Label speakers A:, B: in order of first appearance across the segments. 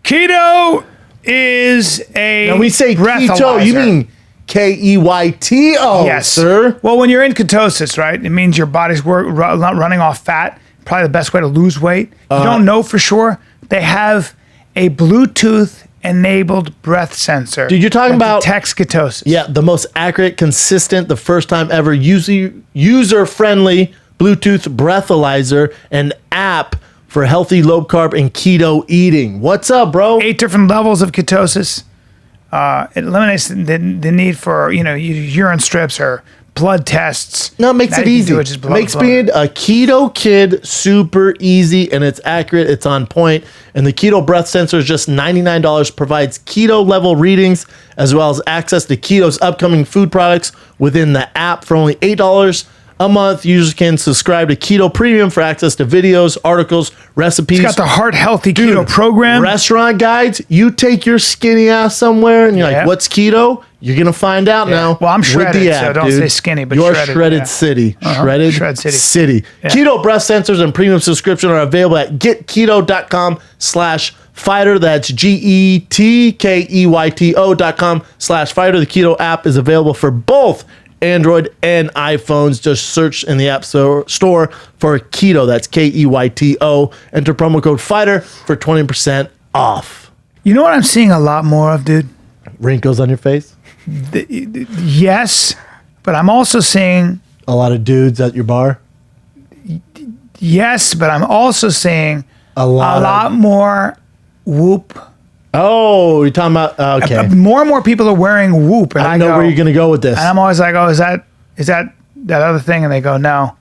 A: Keto is a
B: When we say keto, you mean K-E-Y-T-O,
A: yes,
B: sir.
A: Well, when you're in ketosis, right, it means your body's not running off fat. Probably the best way to lose weight. You don't know for sure. They have a Bluetooth-enabled breath sensor.
B: Dude, you're talking about
A: detects ketosis.
B: Yeah, the most accurate, consistent, the first time ever user-friendly Bluetooth breathalyzer and app for healthy low-carb and keto eating. What's up, bro?
A: 8 different levels of ketosis. It eliminates the need for urine strips or blood tests.
B: No, it makes it easy. It makes being a keto kid super easy, and it's accurate. It's on point. And the keto breath sensor is just $99. Provides keto level readings as well as access to Keto's upcoming food products within the app for only $8 a month. Users can subscribe to Keto Premium for access to videos, articles, recipes.
A: It's got the Heart Healthy Keto program.
B: Restaurant guides. You take your skinny ass somewhere and you're like, what's keto? You're going to find out now.
A: Well, I'm shredded,
B: with the app,
A: so don't say skinny, but
B: you're
A: shredded.
B: city. Shredded city.
A: Yeah.
B: Keto breath sensors and premium subscription are available at getketo.com/fighter. That's GETKEYTO.com/fighter. The Keto app is available for both Android and iPhones. Just search in the app store for Keto. That's KEYTO. Enter promo code FIGHTER for 20% off.
A: You know what I'm seeing a lot more of, dude?
B: Wrinkles on your face?
A: Yes, but I'm also seeing
B: a lot of dudes at your bar.
A: Yes, but I'm also seeing
B: a lot
A: more Whoop.
B: Oh, you're talking about okay.
A: More and more people are wearing Whoop, and
B: I know where you're going to go with this.
A: And I'm always like, oh, is that other thing? And they go, no,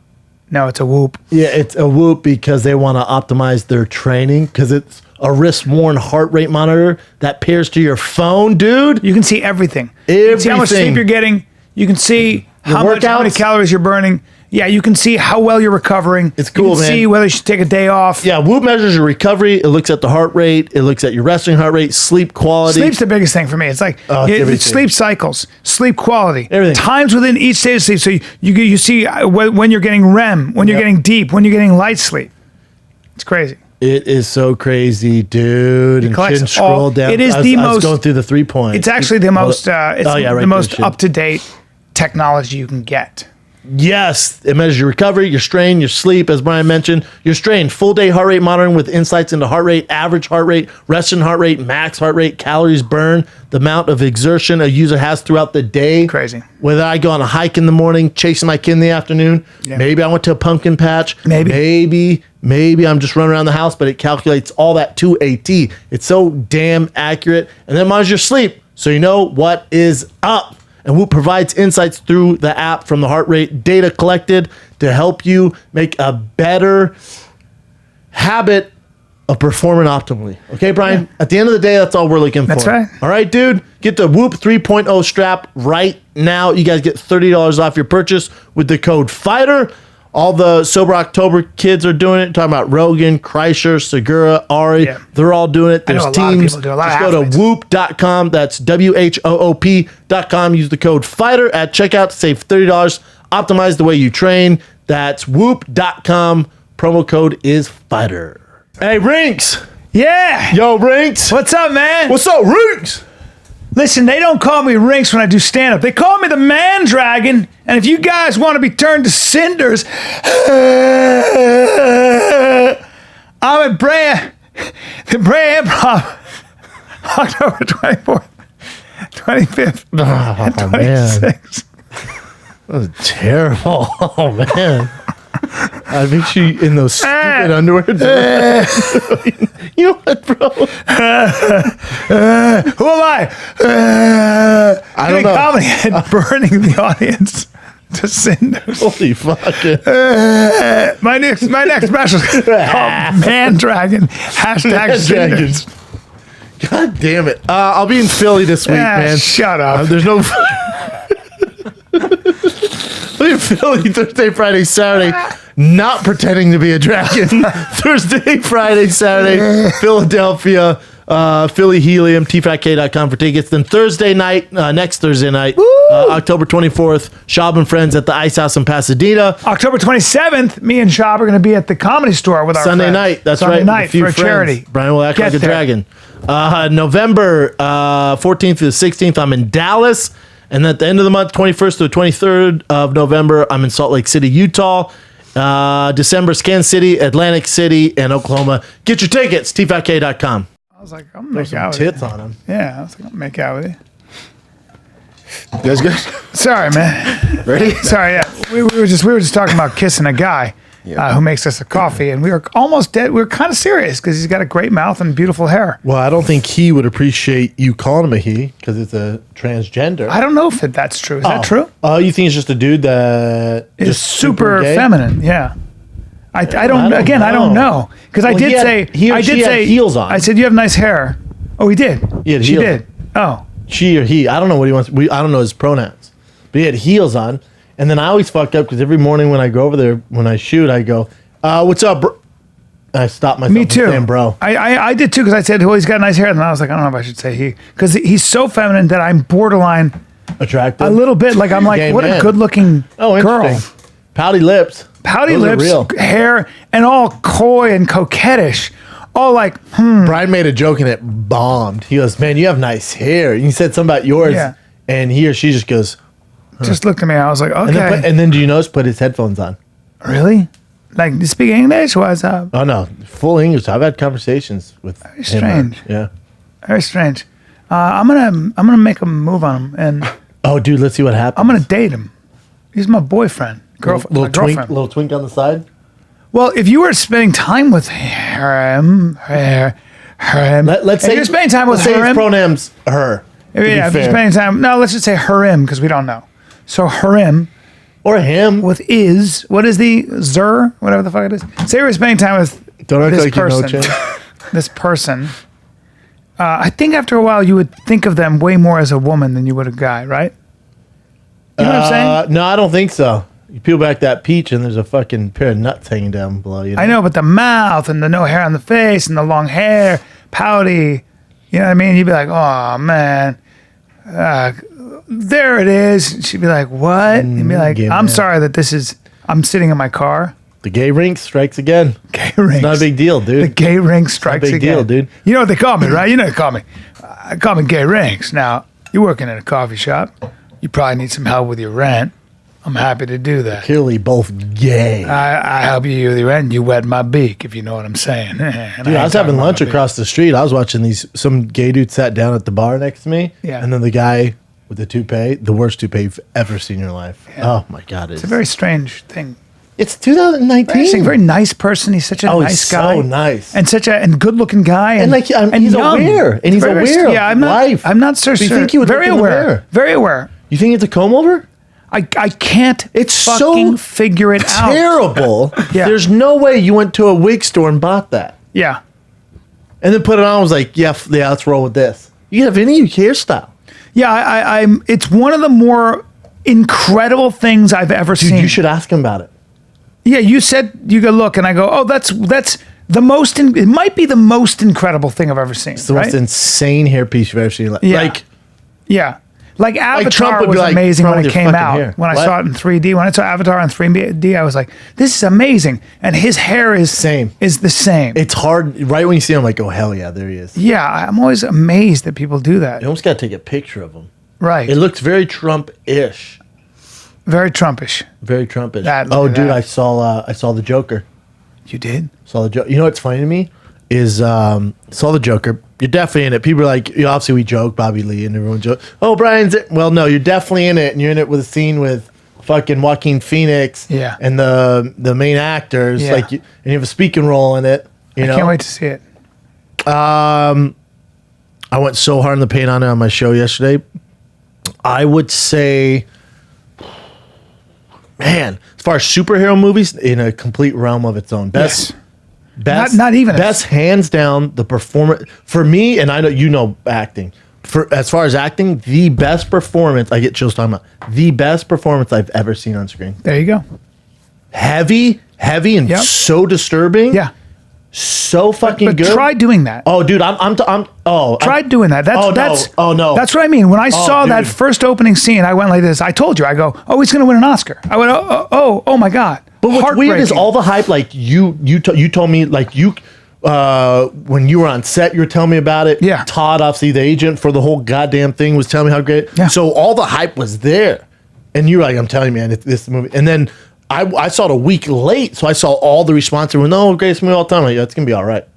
A: it's a Whoop.
B: Yeah, it's a Whoop because they want to optimize their training because it's a wrist-worn heart rate monitor that pairs to your phone, dude.
A: You can see everything. You can see how much sleep you're getting. You can see how many calories you're burning. Yeah, you can see how well you're recovering.
B: It's cool,
A: you can
B: man.
A: See whether you should take a day off.
B: Yeah, Whoop measures your recovery. It looks at the heart rate. It looks at your resting heart rate, sleep quality.
A: Sleep's the biggest thing for me. It's like it's sleep cycles, sleep quality,
B: everything.
A: Times within each stage of sleep. So you see when you're getting REM, when you're getting deep, when you're getting light sleep. It's crazy.
B: It is so crazy, dude. And shouldn't scroll down.
A: It is
B: I was going through the 3 points.
A: It's actually the most. The most up-to-date technology you can get.
B: Yes, it measures your recovery, your strain, your sleep, as Bryan mentioned, your strain, full day heart rate monitoring with insights into heart rate, average heart rate, resting heart rate, max heart rate, calories burned, the amount of exertion a user has throughout the day.
A: Crazy. Whether
B: I go on a hike in the morning, chasing my kid in the afternoon, maybe I went to a pumpkin patch, maybe I'm just running around the house, but it calculates all that to a T. It's so damn accurate. And then monitors your sleep, so you know what is up. And Whoop provides insights through the app from the heart rate data collected to help you make a better habit of performing optimally. Okay, Bryan? At the end of the day, that's all we're looking for.
A: That's right.
B: All right, dude? Get the Whoop 3.0 strap right now. You guys get $30 off your purchase with the code FIGHTER. All the Sober October kids are doing it. Talking about Rogan, Kreischer, Segura, Ari. Yeah. They're all doing it. There's teams. Just go to whoop.com. That's WHOOP.com. Use the code FIGHTER at checkout to save $30. Optimize the way you train. That's whoop.com. Promo code is FIGHTER. Hey, Rinks.
A: Yeah.
B: Yo, Rinks.
A: What's up, man?
B: What's up, Rinks?
A: Listen, they don't call me Rinks when I do stand-up. They call me the Man Dragon. And if you guys want to be turned to cinders, I'm at Bryan, the Bryan Improv, October 24th, 25th, and 26th.
B: That was terrible. Oh, man. I think you in those stupid underwear. You know what, bro?
A: Who am I?
B: I don't know.
A: Comedy and burning the audience to cinders.
B: Holy fuck!
A: My next special is called Man Dragon. #cinders.
B: God damn it! I'll be in Philly this week, man.
A: Shut up.
B: There's no. I'll be in Philly Thursday, Friday, Saturday. Not pretending to be a dragon. Thursday, Friday, Saturday, Philadelphia, Philly Helium, tfatk.com for tickets. Then Thursday night, next Thursday night, October 24th, Schaub and Friends at the Ice House in Pasadena.
A: October 27th, me and Schaub are going to be at the Comedy Store with our
B: Sunday
A: friends.
B: night. That's
A: Sunday
B: right.
A: night for a charity.
B: Bryan will act like a dragon. November 14th through the 16th, I'm in Dallas. And at the end of the month, 21st to the 23rd of November, I'm in Salt Lake City, Utah. December, Kansas City, Atlantic City, and Oklahoma. Get your tickets, tfatk.com.
A: I was like, I'm gonna make out with
B: Tits
A: you.
B: on them.
A: Yeah, I was like, I'm gonna make out with you.
B: You guys good?
A: Sorry, man.
B: Ready?
A: Sorry, yeah. We were just talking about kissing a guy who makes us a coffee, and we were almost dead. We were kind of serious because he's got a great mouth and beautiful hair.
B: Well, I don't think he would appreciate you calling him a he because it's a transgender.
A: I don't know if that's true. Is that true?
B: Oh, you think it's just a dude that
A: It's
B: just
A: super
B: gay?
A: feminine. Yeah. I don't know because I
B: Well,
A: did say
B: he had heels on.
A: I said you have nice hair. Oh, he did.
B: He had
A: she
B: heels.
A: did. Oh,
B: She or he. I don't know what he wants. I don't know his pronouns. But he had heels on. And then I always fuck up because every morning when I go over there, when I shoot, I go, what's up, bro? I stop myself
A: me too.
B: from saying bro.
A: I did too because I said, well, he's got nice hair. And I was like, I don't know if I should say he because he's so feminine that I'm borderline
B: Attractive.
A: a little bit. Like I'm like,
B: Gay
A: what
B: man.
A: a good looking
B: Oh,
A: girl.
B: interesting. Pouty lips.
A: Pouty
B: Those are
A: lips,
B: real.
A: hair, and all coy and coquettish. All like,
B: Bryan made a joke and it bombed. He goes, man, you have nice hair. And he said something about yours.
A: Yeah.
B: And he or she just goes,
A: just looked at me. I was like,
B: and
A: okay.
B: then, do you notice put his headphones on?
A: Really? Like, do you speak English? What's up?
B: Oh, no. Full English. I've had conversations with him.
A: strange.
B: Yeah.
A: Very strange. I'm gonna make a move on him, and
B: Oh, dude, let's see what happens.
A: I'm gonna date him. He's my boyfriend, girlfriend,
B: Little
A: my girlfriend.
B: twink, little twink on the side.
A: Well, if you were spending time with him,
B: Let's
A: if
B: say
A: you're spending time with
B: let's say his
A: him,
B: pronouns her. to be
A: yeah, if you're
B: fair.
A: spending time, no, let's just say him because we don't know. So him
B: Or him.
A: with what is the zer, whatever the fuck it is. Say we're spending time with
B: Don't act
A: this
B: like you know
A: person.
B: Chin.
A: This person. I think after a while you would think of them way more as a woman than you would a guy, right? You know what I'm saying?
B: No, I don't think so. You peel back that peach and there's a fucking pair of nuts hanging down below you.
A: I know, but the mouth and the no hair on the face and the long hair, pouty, you know what I mean? You'd be like, oh man, there it is. She'd be like, what? You'd be like,
B: gay
A: I'm
B: man.
A: sorry that I'm sitting in my car.
B: The gay rink strikes again.
A: Gay rings.
B: It's not a big deal, dude.
A: The gay ring strikes
B: big
A: again.
B: deal, dude.
A: You know what they call me, right? You know what they call me. I call me gay rings. Now, you're working in a coffee shop. You probably need some help with your rent. I'm happy to do that.
B: Clearly both gay.
A: I help you with your rent. You wet my beak, if you know what I'm saying. And
B: Dude, I
A: ain't
B: was
A: talking
B: having
A: about
B: lunch
A: my beak.
B: across the street. I was watching some gay dude sat down at the bar next to me.
A: Yeah.
B: And then the guy with the toupee, the worst toupee you've ever seen in your life. Oh my God.
A: It's a very strange thing.
B: It's 2019.
A: He's a very nice person. He's such a nice
B: he's
A: guy.
B: so nice.
A: And such a good-looking guy.
B: And like, he's
A: young.
B: aware. And he's
A: Very,
B: aware
A: yeah,
B: of life.
A: I'm not so
B: Do you
A: sure.
B: think he would
A: very
B: look in the
A: aware.
B: mirror?
A: Very aware.
B: You think it's a comb over?
A: I can't
B: It's
A: fucking
B: so
A: figure it out.
B: Terrible.
A: Yeah.
B: There's no way you went to a wig store and bought that.
A: Yeah.
B: And then put it on and was like, yeah, let's roll with this. You can have any hairstyle.
A: Yeah, I'm. It's one of the more incredible things I've ever
B: Dude,
A: seen.
B: you should ask him about it.
A: Yeah, you said you go look, and I go, oh, that's the most. It might be the most incredible thing I've ever seen.
B: It's the
A: right?
B: most insane hairpiece you've ever seen.
A: Yeah.
B: Like,
A: Yeah. Like
B: Trump
A: Avatar
B: would be
A: was
B: like,
A: amazing
B: "What's
A: when
B: wrong
A: it
B: with your
A: came
B: fucking
A: out.
B: hair?"
A: When I
B: What?
A: saw it in 3D, when I saw Avatar in 3D, I was like, this is amazing. And his hair is
B: Same.
A: Is the same.
B: it's hard. Right when you see him, like, oh, hell yeah, there he is.
A: Yeah, I'm always amazed that people do that.
B: You almost got to take a picture of him.
A: Right.
B: It looks very Trump-ish.
A: Very Trumpish.
B: Very Trumpish.
A: That-
B: Oh,
A: look at
B: dude,
A: that.
B: I saw the Joker.
A: You did?
B: Saw the Joker. You know what's funny to me is saw the Joker. You're definitely in it. People are like, obviously we joke, Bobby Lee, and everyone joke. Oh, Bryan's it. Well, no, you're definitely in it, and you're in it with a scene with fucking Joaquin Phoenix.
A: Yeah.
B: And the main actors,
A: Yeah.
B: and you have a speaking role in it. You know.
A: Can't wait to see it.
B: I went so hard in the paint on it on my show yesterday. I would say, man, as far as superhero movies, in a complete realm of its own.
A: Yes.
B: Best,
A: Not even.
B: best, hands down, the performance for me. And I know you know acting. For as far as acting, the best performance. I get chills talking about the best performance I've ever seen on screen.
A: There you go.
B: Heavy, and
A: Yep.
B: so disturbing.
A: Yeah.
B: so fucking
A: But
B: good.
A: try doing that.
B: Oh, dude,
A: Try doing that. That's
B: Oh, no.
A: that's
B: Oh, no.
A: That's what I mean. When I saw that
B: dude.
A: first opening scene, I went like this. I told you. I go, oh, he's going to win an Oscar. I went, oh my god.
B: But what's weird is
A: Heartbreaking.
B: all the hype. Like you told me, like when you were on set, you were telling me about it.
A: Yeah.
B: Todd, obviously the agent for the whole goddamn thing, was telling me how great.
A: Yeah.
B: So all the hype was there, and you were like, "I'm telling you, man, this movie." And then I saw it a week late, so I saw all the response. Everyone, "No, greatest movie all time." I'm like, yeah, it's gonna be all right.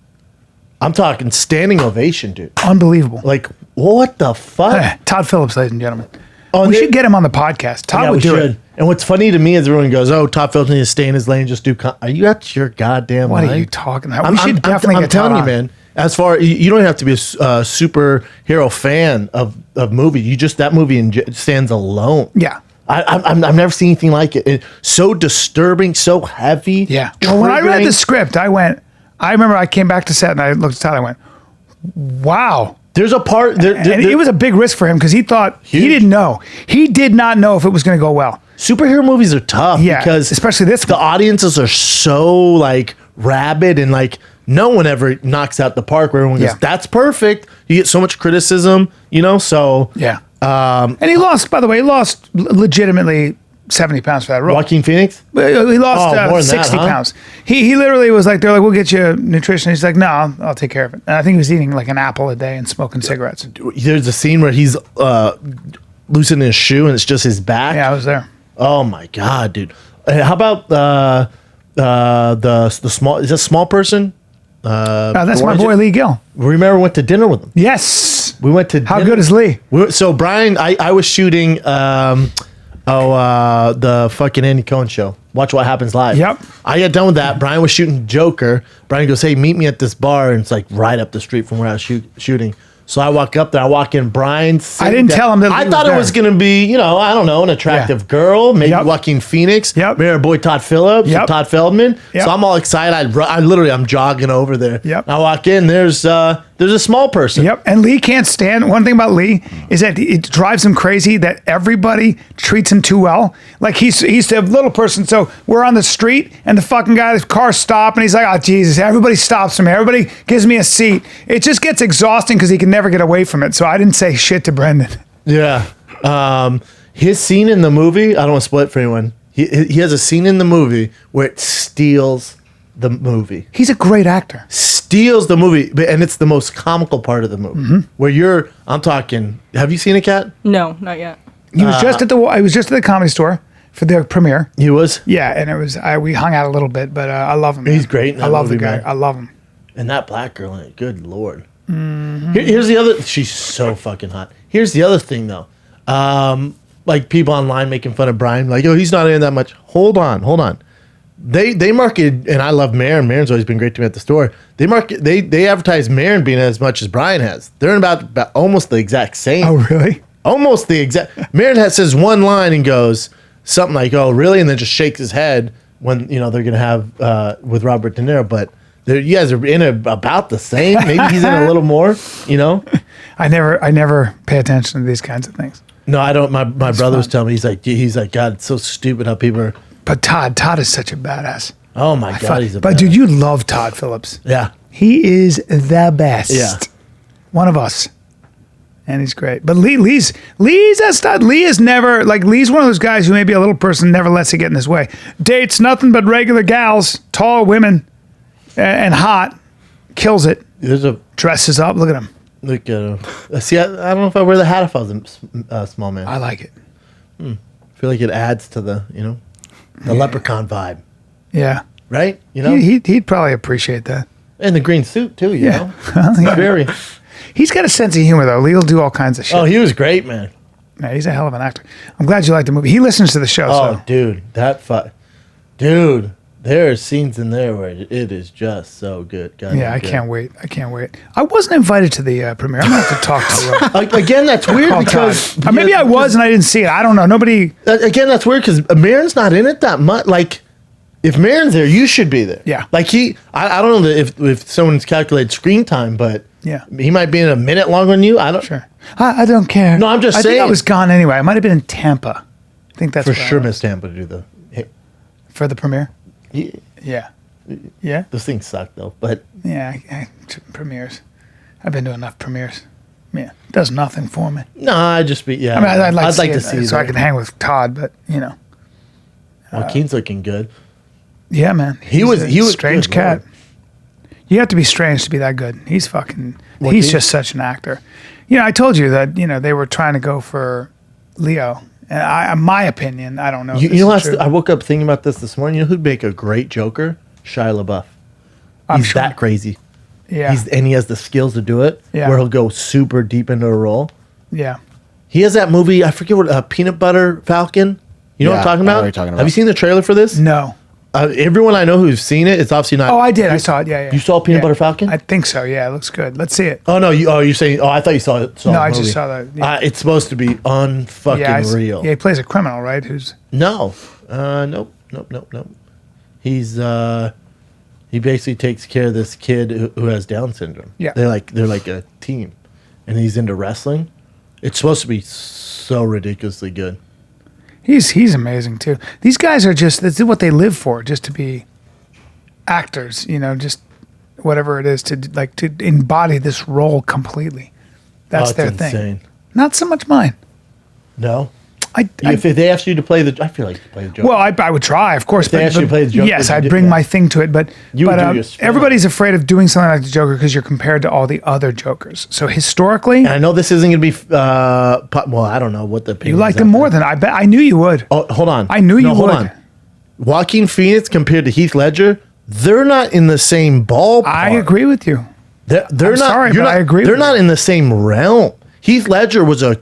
B: I'm talking standing ovation, dude.
A: Unbelievable.
B: Like, what the fuck?
A: Todd Phillips, ladies and gentlemen.
B: Oh,
A: We should get him on the podcast. Todd would do it.
B: And what's funny to me is everyone goes, "Oh, Todd Phillips needs to stay in his lane, just do." Are you at your goddamn
A: What
B: mind?
A: are you talking about? We should definitely
B: I'm
A: get
B: telling
A: Todd
B: you,
A: on.
B: man. As far you don't have to be a superhero fan of movie. You just that movie stands alone.
A: Yeah.
B: I've never seen anything like it. It's so disturbing, so heavy.
A: Yeah. Well, when I read
B: triggering.
A: the script, I remember I came back to set and I looked at Todd. I went, wow.
B: There's a part there,
A: And it was a big risk for him because he thought he didn't know. He did not know if it was going to go well.
B: superhero movies are tough
A: Yeah,
B: because
A: especially this
B: the
A: one.
B: audiences are so like rabid and like no one ever knocks out the park where everyone goes,
A: Yeah.
B: "That's perfect." You get so much criticism, so
A: Yeah. And he lost, by the way, legitimately 70 pounds for that role.
B: Joaquin Phoenix.
A: He lost
B: more than that,
A: 60
B: huh?
A: pounds. He literally was like, they're like, we'll get you a nutrition. He's like, no, I'll take care of it. And I think he was eating like an apple a day and smoking cigarettes.
B: There's a scene where he's loosening his shoe and it's just his back.
A: Yeah, I was there.
B: Oh my god, dude! How about the small? Is that small person?
A: That's my boy Lee Gill.
B: Remember, we went to dinner with him.
A: Yes.
B: We went to
A: How
B: dinner.
A: good is Lee?
B: So Bryan, I was shooting the fucking Andy Cohen show. Watch What Happens Live.
A: Yep.
B: I got done with that. Bryan was shooting Joker. Bryan goes, "Hey, meet me at this bar," and it's like right up the street from where I was shooting. So I walk up there. I walk in. Brian.
A: I didn't tell him that
B: I
A: Lee
B: thought
A: was
B: it was
A: there.
B: going to be, I don't know, an attractive girl, maybe
A: Yep.
B: Joaquin Phoenix.
A: Yep.
B: Maybe our boy Todd Phillips.
A: Yep.
B: Or Todd Feldman.
A: Yep.
B: So I'm all excited. I'm jogging over there.
A: Yep.
B: I walk in. There's a small person.
A: Yep. And Lee can't stand. One thing about Lee is that it drives him crazy that everybody treats him too well. Like he's a little person. So we're on the street and the fucking guy's car stop and he's like, oh Jesus, everybody stops for me. Everybody gives me a seat. It just gets exhausting because he can never get away from it. So I didn't say shit to Brendan.
B: Yeah. His scene in the movie, I don't want to spoil it for anyone. He has a scene in the movie where it steals the movie.
A: He's a great actor.
B: Steals the movie, and it's the most comical part of the movie.
A: Mm-hmm.
B: Where I'm talking, have you seen it, Kat?
C: No, not yet.
A: He was just at the Comedy Store for the premiere.
B: He was?
A: Yeah, and it was we hung out a little bit, but I love him.
B: He's
A: man.
B: great in that
A: I love
B: movie,
A: the guy.
B: man.
A: I love him.
B: And that black girl in it, good Lord.
A: Mm-hmm.
B: Here's the other, she's so fucking hot. Here's the other thing, though. Like people online making fun of Bryan, like, oh, he's not in that much. Hold on. They market, and I love Marin. Marin's always been great to me at the store. They advertise Marin being as much as Bryan has. They're in about almost the exact same.
A: Oh, really?
B: Almost the exact. Marin says one line and goes something like, "Oh, really?" and then just shakes his head when they're gonna have with Robert De Niro. But you guys are in about the same. Maybe he's in a little more.
A: I never pay attention to these kinds of things.
B: No, I don't. My brother was telling me he's like God. It's so stupid how people are.
A: But Todd is such a badass.
B: Oh my God, he's a.
A: But
B: badass.
A: dude, you love Todd Phillips.
B: Yeah.
A: He is the best.
B: Yeah.
A: One of us. And he's great. But Lee's a stud. Lee is never, Lee's one of those guys who may be a little person, never lets it get in his way. Dates nothing but regular gals, tall women, and hot. Kills it.
B: There's a
A: Dresses up. Look at him.
B: look at him. See, I don't know if I wear the hat if I was a small man.
A: I like it.
B: I feel like it adds to the the leprechaun vibe,
A: Yeah.
B: right?
A: He'd probably appreciate that.
B: And the green suit too. You know,
A: Yeah.
B: very.
A: He's got a sense of humor, though. Lee'll do all kinds of shit.
B: Oh, he was great, man.
A: Yeah, he's a hell of an actor. I'm glad you like the movie. He listens to the show.
B: Oh,
A: So.
B: dude, dude, there are scenes in there where it is just so good. God,
A: Yeah, I can't wait. I wasn't invited to the premiere. I'm going to have to talk to
B: Again, that's weird because
A: maybe I was and I didn't see it. I don't know. Nobody.
B: Again, that's weird because Marin's not in it that much. Like, if Marin's there, you should be there.
A: Yeah.
B: Like I don't know if someone's calculated screen time, but
A: Yeah.
B: he might be in a minute longer than you. I don't.
A: Sure. I don't care.
B: No, I'm just
A: I think I
B: saying.
A: was gone anyway. I might have been in Tampa. I think that's
B: For
A: where I
B: sure,
A: was.
B: Miss Tampa to do the.
A: For the premiere.
B: Yeah,
A: Yeah. Yeah.
B: those things suck though. But
A: Yeah. Premieres. I've been to enough premieres. Yeah. Does nothing for me.
B: no, I'd just be
A: I mean, I'd like
B: to
A: to
B: see
A: see it so I can hang with Todd, but
B: Joaquin's looking good.
A: Yeah, man.
B: He was
A: a
B: strange
A: strange
B: good
A: cat.
B: Lord.
A: You have to be strange to be that good. He's
B: Joaquin?
A: just such an actor. You know, I told you that, you know, they were trying to go for Leo. And my opinion, I don't know.
B: You know, I woke up thinking about this morning. You know who'd make a great Joker? Shia LaBeouf. He's that crazy.
A: Yeah.
B: And he has the skills to do it, where he'll go super deep into a role.
A: Yeah.
B: He has that movie, I forget what, Peanut Butter Falcon. You know what I'm talking
C: I know
B: about?
C: what you're talking about.
B: Have you seen the trailer for this?
A: No.
B: Everyone I know who's seen it, it's obviously not.
A: Oh, I did. I saw it. Yeah.
B: You saw Peanut Butter Falcon?
A: I think so. Yeah, it looks good. Let's see it.
B: Oh no! You're saying? Oh, I thought you saw it.
A: No, I just saw that. Yeah.
B: It's supposed to be unfucking real.
A: Yeah, he plays a criminal, right?
B: No, nope. He's he basically takes care of this kid who has Down syndrome.
A: Yeah,
B: they're like a team, and he's into wrestling. It's supposed to be so ridiculously good.
A: He's amazing too. These guys are that's what they live for, just to be actors, you know, just whatever it is to embody this role completely. That's their thing.
B: Insane.
A: Not so much mine.
B: No. If they asked you to play I feel like you play the Joker.
A: Well, I would try, of course.
B: If they asked you to play the Joker,
A: yes, I'd bring my thing to it. But everybody's afraid of doing something like the Joker because you're compared to all the other Jokers. So historically,
B: and I know this isn't going to be. Well, I don't know what the
A: you like them more than I bet. I knew you would.
B: Oh, hold on.
A: I knew you would.
B: Hold on. Joaquin Phoenix compared to Heath Ledger, they're not in the same ballpark.
A: I agree with you.
B: They're not.
A: Sorry, but I agree.
B: They're not in the same realm. Heath Ledger was a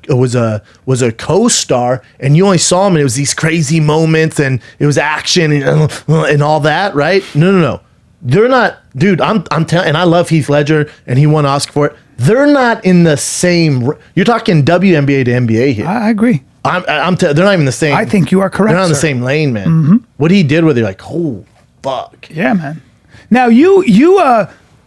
B: co-star, and you only saw him, and it was these crazy moments, and it was action and all that, right? No. They're not, dude. I'm telling, and I love Heath Ledger, and he won an Oscar for it. They're not in the same. You're talking WNBA to NBA here.
A: I agree.
B: They're not even the same.
A: I think you are correct.
B: They're not in the same lane, man. Mm-hmm. What he did with it, like, oh fuck.
A: Yeah, man. Now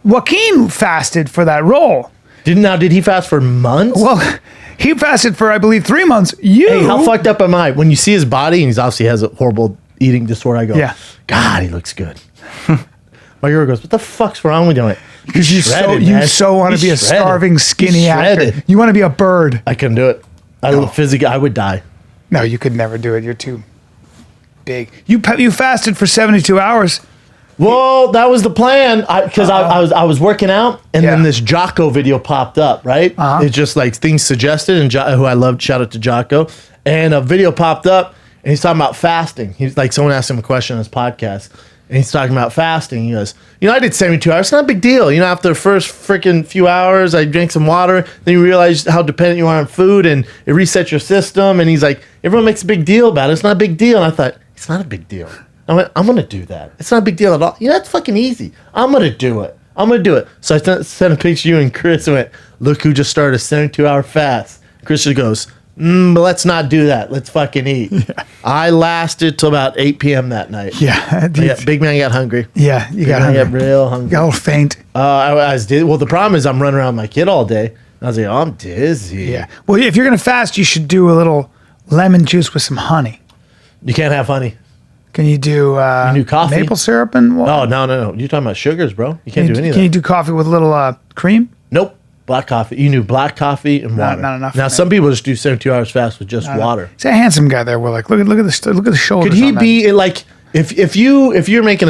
A: Joaquin fasted for that role.
B: Did he fast for months?
A: Well, he fasted for, I believe, 3 months.
B: Hey, how fucked up am I? When you see his body, and he obviously has a horrible eating disorder, I go,
A: yeah.
B: God, he looks good. My girl goes, what the fuck's wrong with you?
A: Because you so want to be a starving, skinny actor. You want to be a bird.
B: I couldn't do it. Physically, I would die.
A: No, you could never do it. You're too big. You fasted for 72 hours.
B: Well, that was the plan because I was working out, and then this Jocko video popped up, right? It's just like things suggested, and who I loved, shout out to Jocko, and a video popped up, and he's talking about fasting. He's like, someone asked him a question on his podcast, and he's talking about fasting. He goes, I did 72 hours. It's not a big deal. After the first freaking few hours, I drank some water. Then you realize how dependent you are on food, and it resets your system. And he's like, everyone makes a big deal about it. It's not a big deal. And I thought, it's not a big deal. I went, I'm going to do that. It's not a big deal at all. That's fucking easy. I'm going to do it. So I sent a picture to you and Chris and went, look who just started a 72-hour fast. Chris just goes, but let's not do that. Let's fucking eat. Yeah. I lasted till about 8 p.m. that night.
A: Yeah.
B: Big man got hungry.
A: Yeah, you got hungry.
B: I got real hungry.
A: Got a little faint.
B: Well, the problem is I'm running around with my kid all day. I was like, I'm dizzy.
A: Yeah. Well, if you're going to fast, you should do a little lemon juice with some honey.
B: You can't have honey.
A: Can you do
B: coffee?
A: Maple syrup and what?
B: Oh, no. You're talking about sugars, bro. You can't do any of that.
A: Can you do coffee with a little cream?
B: Nope. Black coffee. You do black coffee and water.
A: Not enough.
B: Now, some people just do 72 hours fast with just water.
A: See a handsome guy there. We're like, look at the shoulders.
B: Could he be like if you're making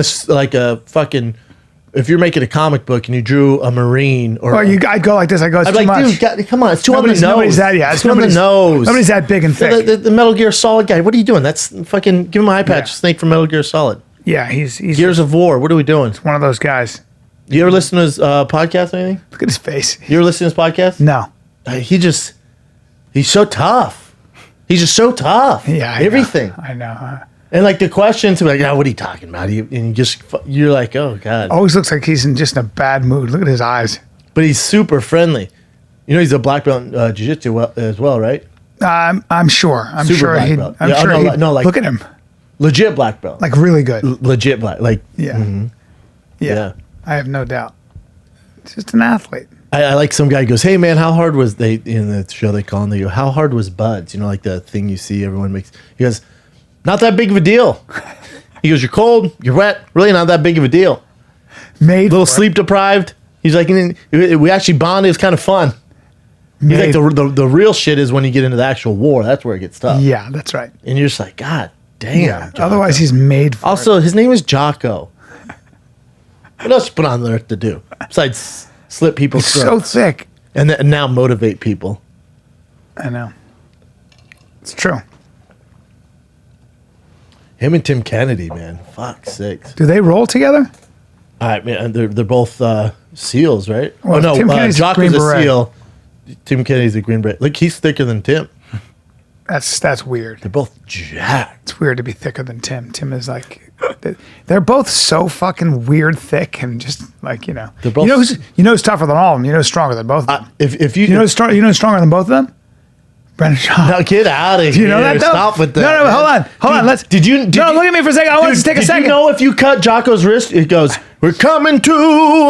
B: if you're making a comic book and you drew a Marine or
A: I'd go like this. I'd
B: be like, dude, come on, it's too on the nose.
A: Nobody's that
B: It's too on the nose.
A: Nobody's that big and thick.
B: The Metal Gear Solid guy. What are you doing? That's fucking. Give him my eye patch. Snake from Metal Gear Solid.
A: Yeah, he's
B: Gears of War. What are we doing?
A: One of those guys.
B: You ever listen to his podcast or anything?
A: Look at his face.
B: You ever listen to his podcast?
A: No.
B: He's so tough. He's just so tough.
A: Yeah,
B: everything.
A: I know.
B: And like the questions, like, what are you talking about? You're like, oh god.
A: Always looks like he's in just a bad mood. Look at his eyes.
B: But he's super friendly. He's a black belt in jiu-jitsu as well, right?
A: I'm sure. I'm
B: super
A: sure. Look at him.
B: Legit black belt.
A: Like really good.
B: Legit black. Like
A: yeah.
B: Mm-hmm.
A: Yeah. I have no doubt. It's just an athlete.
B: I like some guy goes, hey man, how hard was they in the show they call him? They go, how hard was Buds? Like the thing you see everyone makes. He goes, not that big of a deal. He goes, you're cold, you're wet, really not that big of a deal.
A: Made
B: a little sleep deprived. He's like, we actually bonded. It was kind of fun. He's like, the real shit is when you get into the actual war. That's where it gets tough.
A: Yeah, that's right.
B: And you're just like, God damn.
A: Yeah. Otherwise, he's made for
B: Also, his name is Jocko. What else you put on there to do besides slit people's
A: So
B: throats?
A: thick.
B: And now motivate people.
A: I know. It's true.
B: Him and Tim Kennedy, man. Fuck sakes.
A: Do they roll together?
B: All right, man. They're both SEALs, right?
A: Well,
B: oh no,
A: Tim Kennedy's a
B: Jocko's
A: Green
B: a
A: Beret.
B: SEAL. Tim Kennedy's a Green Beret. Look, he's thicker than Tim.
A: That's weird.
B: They're both jacked.
A: It's weird to be thicker than Tim. Tim is like, they're both so fucking weird thick and just like,
B: They're both-
A: you know who's tougher than all of them. You know who's stronger than both of them.
B: If you
A: You know who's stronger than both of them? Brendan Schaub.
B: now get out of here.
A: Do you know that though?
B: Stop with that.
A: No,
B: man.
A: hold on. Let's.
B: Did you?
A: Look at me for a second. I want to take a second.
B: Did you know if you cut Jocko's wrist, it goes, "We're coming to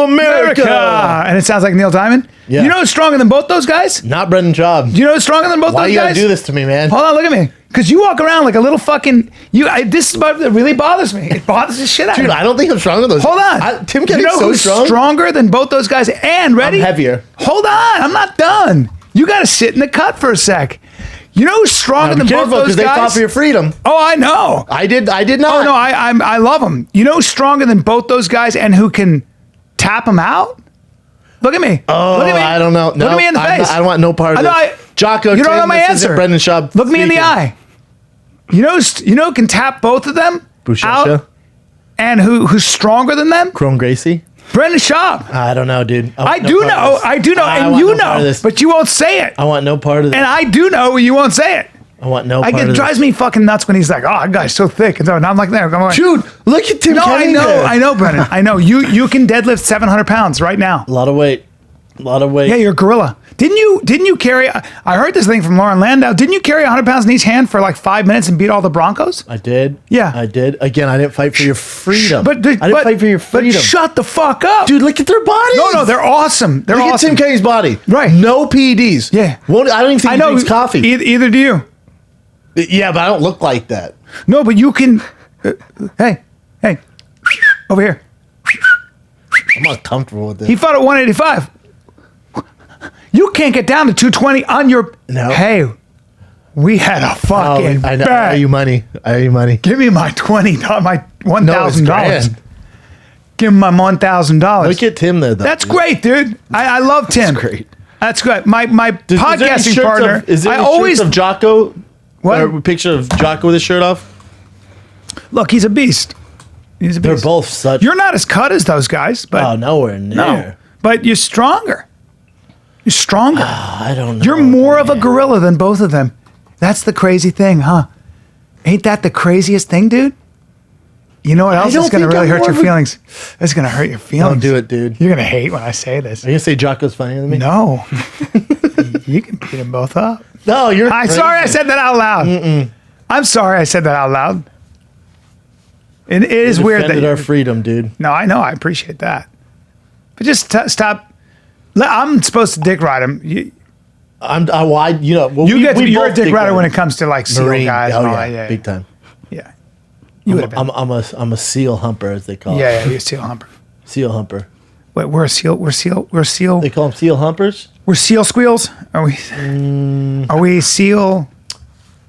B: America."
A: And it sounds like Neil Diamond.
B: Yeah.
A: You know who's stronger than both those guys?
B: Not Brendan Schaub.
A: Do you know who's stronger than both
B: Why
A: those
B: you
A: guys?
B: gotta do this to me, man?
A: Hold on, look at me. Because you walk around like a little fucking this is what really bothers me. It bothers the shit out of
B: Dude,
A: me.
B: I don't think I'm stronger than those.
A: Hold on.
B: Tim
A: you
B: Kennedy's
A: know
B: so
A: who's
B: strong.
A: stronger than both those guys? And ready?
B: I'm heavier.
A: Hold on, I'm not done. You got to sit in the cut for a sec. You know who's stronger
B: Be
A: than both
B: careful
A: those
B: because they fought
A: guys?
B: for your freedom.
A: Oh, I know.
B: I did not.
A: Oh no, I love them. You know who's stronger than both those guys and who can tap them out? Look at me.
B: Oh,
A: Look at me.
B: I don't know.
A: Look at me in the face.
B: I don't want no part of
A: I know,
B: this. Jocko,
A: you don't know
B: Tim,
A: my
B: this
A: answer.
B: isn't Brendan Schaub.
A: Look me in the
B: speaking.
A: eye. You know who can tap both of them
B: Bushasha?
A: out, and who's stronger than them?
B: Chrome Gracie.
A: Brendan Schaub.
B: I don't know, dude.
A: I do know, and you know, but you won't say it.
B: I want no part of this.
A: And I do know, you won't say it.
B: I want no
A: Like
B: part
A: it
B: of
A: drives
B: this.
A: me fucking nuts when he's like, "Oh, that guy's so thick," and so I'm like, "There, I'm like,
B: Dude, look at Tim
A: no,
B: Kennedy.
A: I know, Brendan, I know. You can deadlift 700 pounds right now.
B: A lot of weight.
A: Yeah, you're a gorilla. Didn't you carry? I heard this thing from Lauren Landau. Didn't you carry 100 pounds in each hand for like 5 minutes and beat all the Broncos?
B: I did.
A: Yeah.
B: I did. Again, I didn't fight for your freedom.
A: But
B: I didn't fight for your freedom.
A: But shut the fuck up,
B: Dude, look at their bodies.
A: No, they're awesome. They're
B: Look at
A: awesome.
B: Tim Kennedy's body.
A: Right.
B: No PEDs.
A: Yeah.
B: I don't even think
A: I
B: he
A: know.
B: drinks coffee.
A: Either do you.
B: Yeah, but I don't look like that.
A: No, but you can. Hey, over here.
B: I'm not comfortable with this.
A: He fought at 185. You can't get down to 220 on your.
B: No.
A: Hey, we had a fucking
B: I know.
A: bet.
B: I owe you money.
A: Give me my my $1,000.
B: No, it's grand.
A: Give him my $1,000.
B: Look at Tim there, though.
A: That's great, dude. I love Tim.
B: That's great.
A: That's good. My
B: Is there any
A: podcasting
B: shirts
A: partner.
B: Is there
A: I
B: any
A: always
B: shirts of Jocko?
A: What?
B: Or a picture of Jocko with his shirt off?
A: look. He's a beast. He's a
B: They're
A: beast.
B: both such.
A: You're not as cut as those guys, but
B: Oh, nowhere near.
A: no. But you're stronger. You're stronger.
B: I don't know.
A: You're more of a gorilla than both of them. That's the crazy thing, huh? Ain't that the craziest thing, dude? You know what else
B: don't
A: is going to
B: think
A: really
B: I'm
A: hurt your
B: more of a-
A: feelings? It's going to hurt your feelings.
B: Don't do it, dude.
A: You're going to hate when I say this.
B: Are you going to say Jocko's funnier than me?
A: No. You can beat them both up.
B: No, you're
A: I'm
B: crazy.
A: sorry I said that out loud. I'm sorry I said that out loud. It is weird that
B: defended our
A: you,
B: freedom, dude.
A: no, I know. I appreciate that. But just stop. I'm supposed to dick ride him.
B: You know, well,
A: You're a
B: both
A: dick
B: think
A: rider
B: that.
A: when it comes to like SEAL
B: Marine.
A: guys
B: Oh,
A: and all
B: yeah,
A: that. Yeah,
B: big time.
A: yeah. You would have been.
B: I'm a seal humper, as they call it.
A: Yeah, you're a SEAL humper.
B: Seal humper.
A: Wait, we're a SEAL.
B: They call them seal humpers?
A: We're SEAL squeals. Are we? Are we SEAL?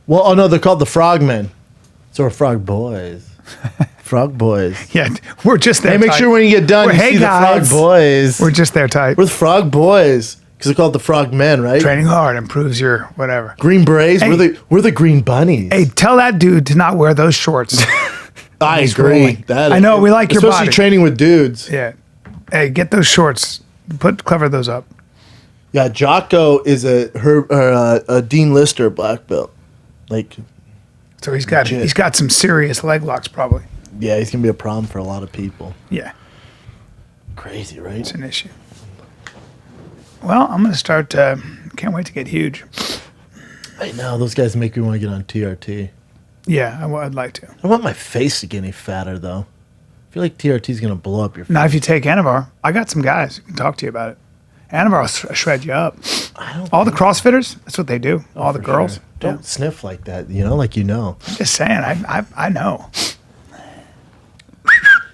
B: Well, oh no, they're called the frogmen. So we're frog boys. Frog boys.
A: Yeah, we're just there.
B: Hey, make
A: tight.
B: sure when you get done,
A: We're,
B: you
A: hey,
B: see
A: guys.
B: the frog boys.
A: We're just there tight.
B: We're the frog boys. Because they're called the frog men, right?
A: Training hard improves your whatever.
B: Green berets.
A: Hey.
B: We're the green bunnies.
A: Hey, tell that dude to not wear those shorts.
B: I
A: he's
B: agree.
A: rolling.
B: That
A: I know, we like your
B: especially
A: body.
B: training with dudes.
A: Yeah. Hey, get those shorts. Cover those up.
B: Yeah, Jocko is a Dean Lister black belt. Like,
A: So he's got some serious leg locks probably.
B: yeah, he's gonna be a problem for a lot of people.
A: Yeah,
B: Crazy, right?
A: it's an issue. Well, I'm gonna start. Can't wait to get huge.
B: I know those guys make me want to get on TRT.
A: Yeah, I'd like to.
B: I want my face to get any fatter though. I feel like TRT's gonna blow up your face.
A: Now, if you take Anavar, I got some guys who can talk to you about it. Anavar will shred you up. All the CrossFitters, that's what they do. All the
B: For
A: girls.
B: sure. Don't sniff like that, like you know.
A: I'm just saying, I know.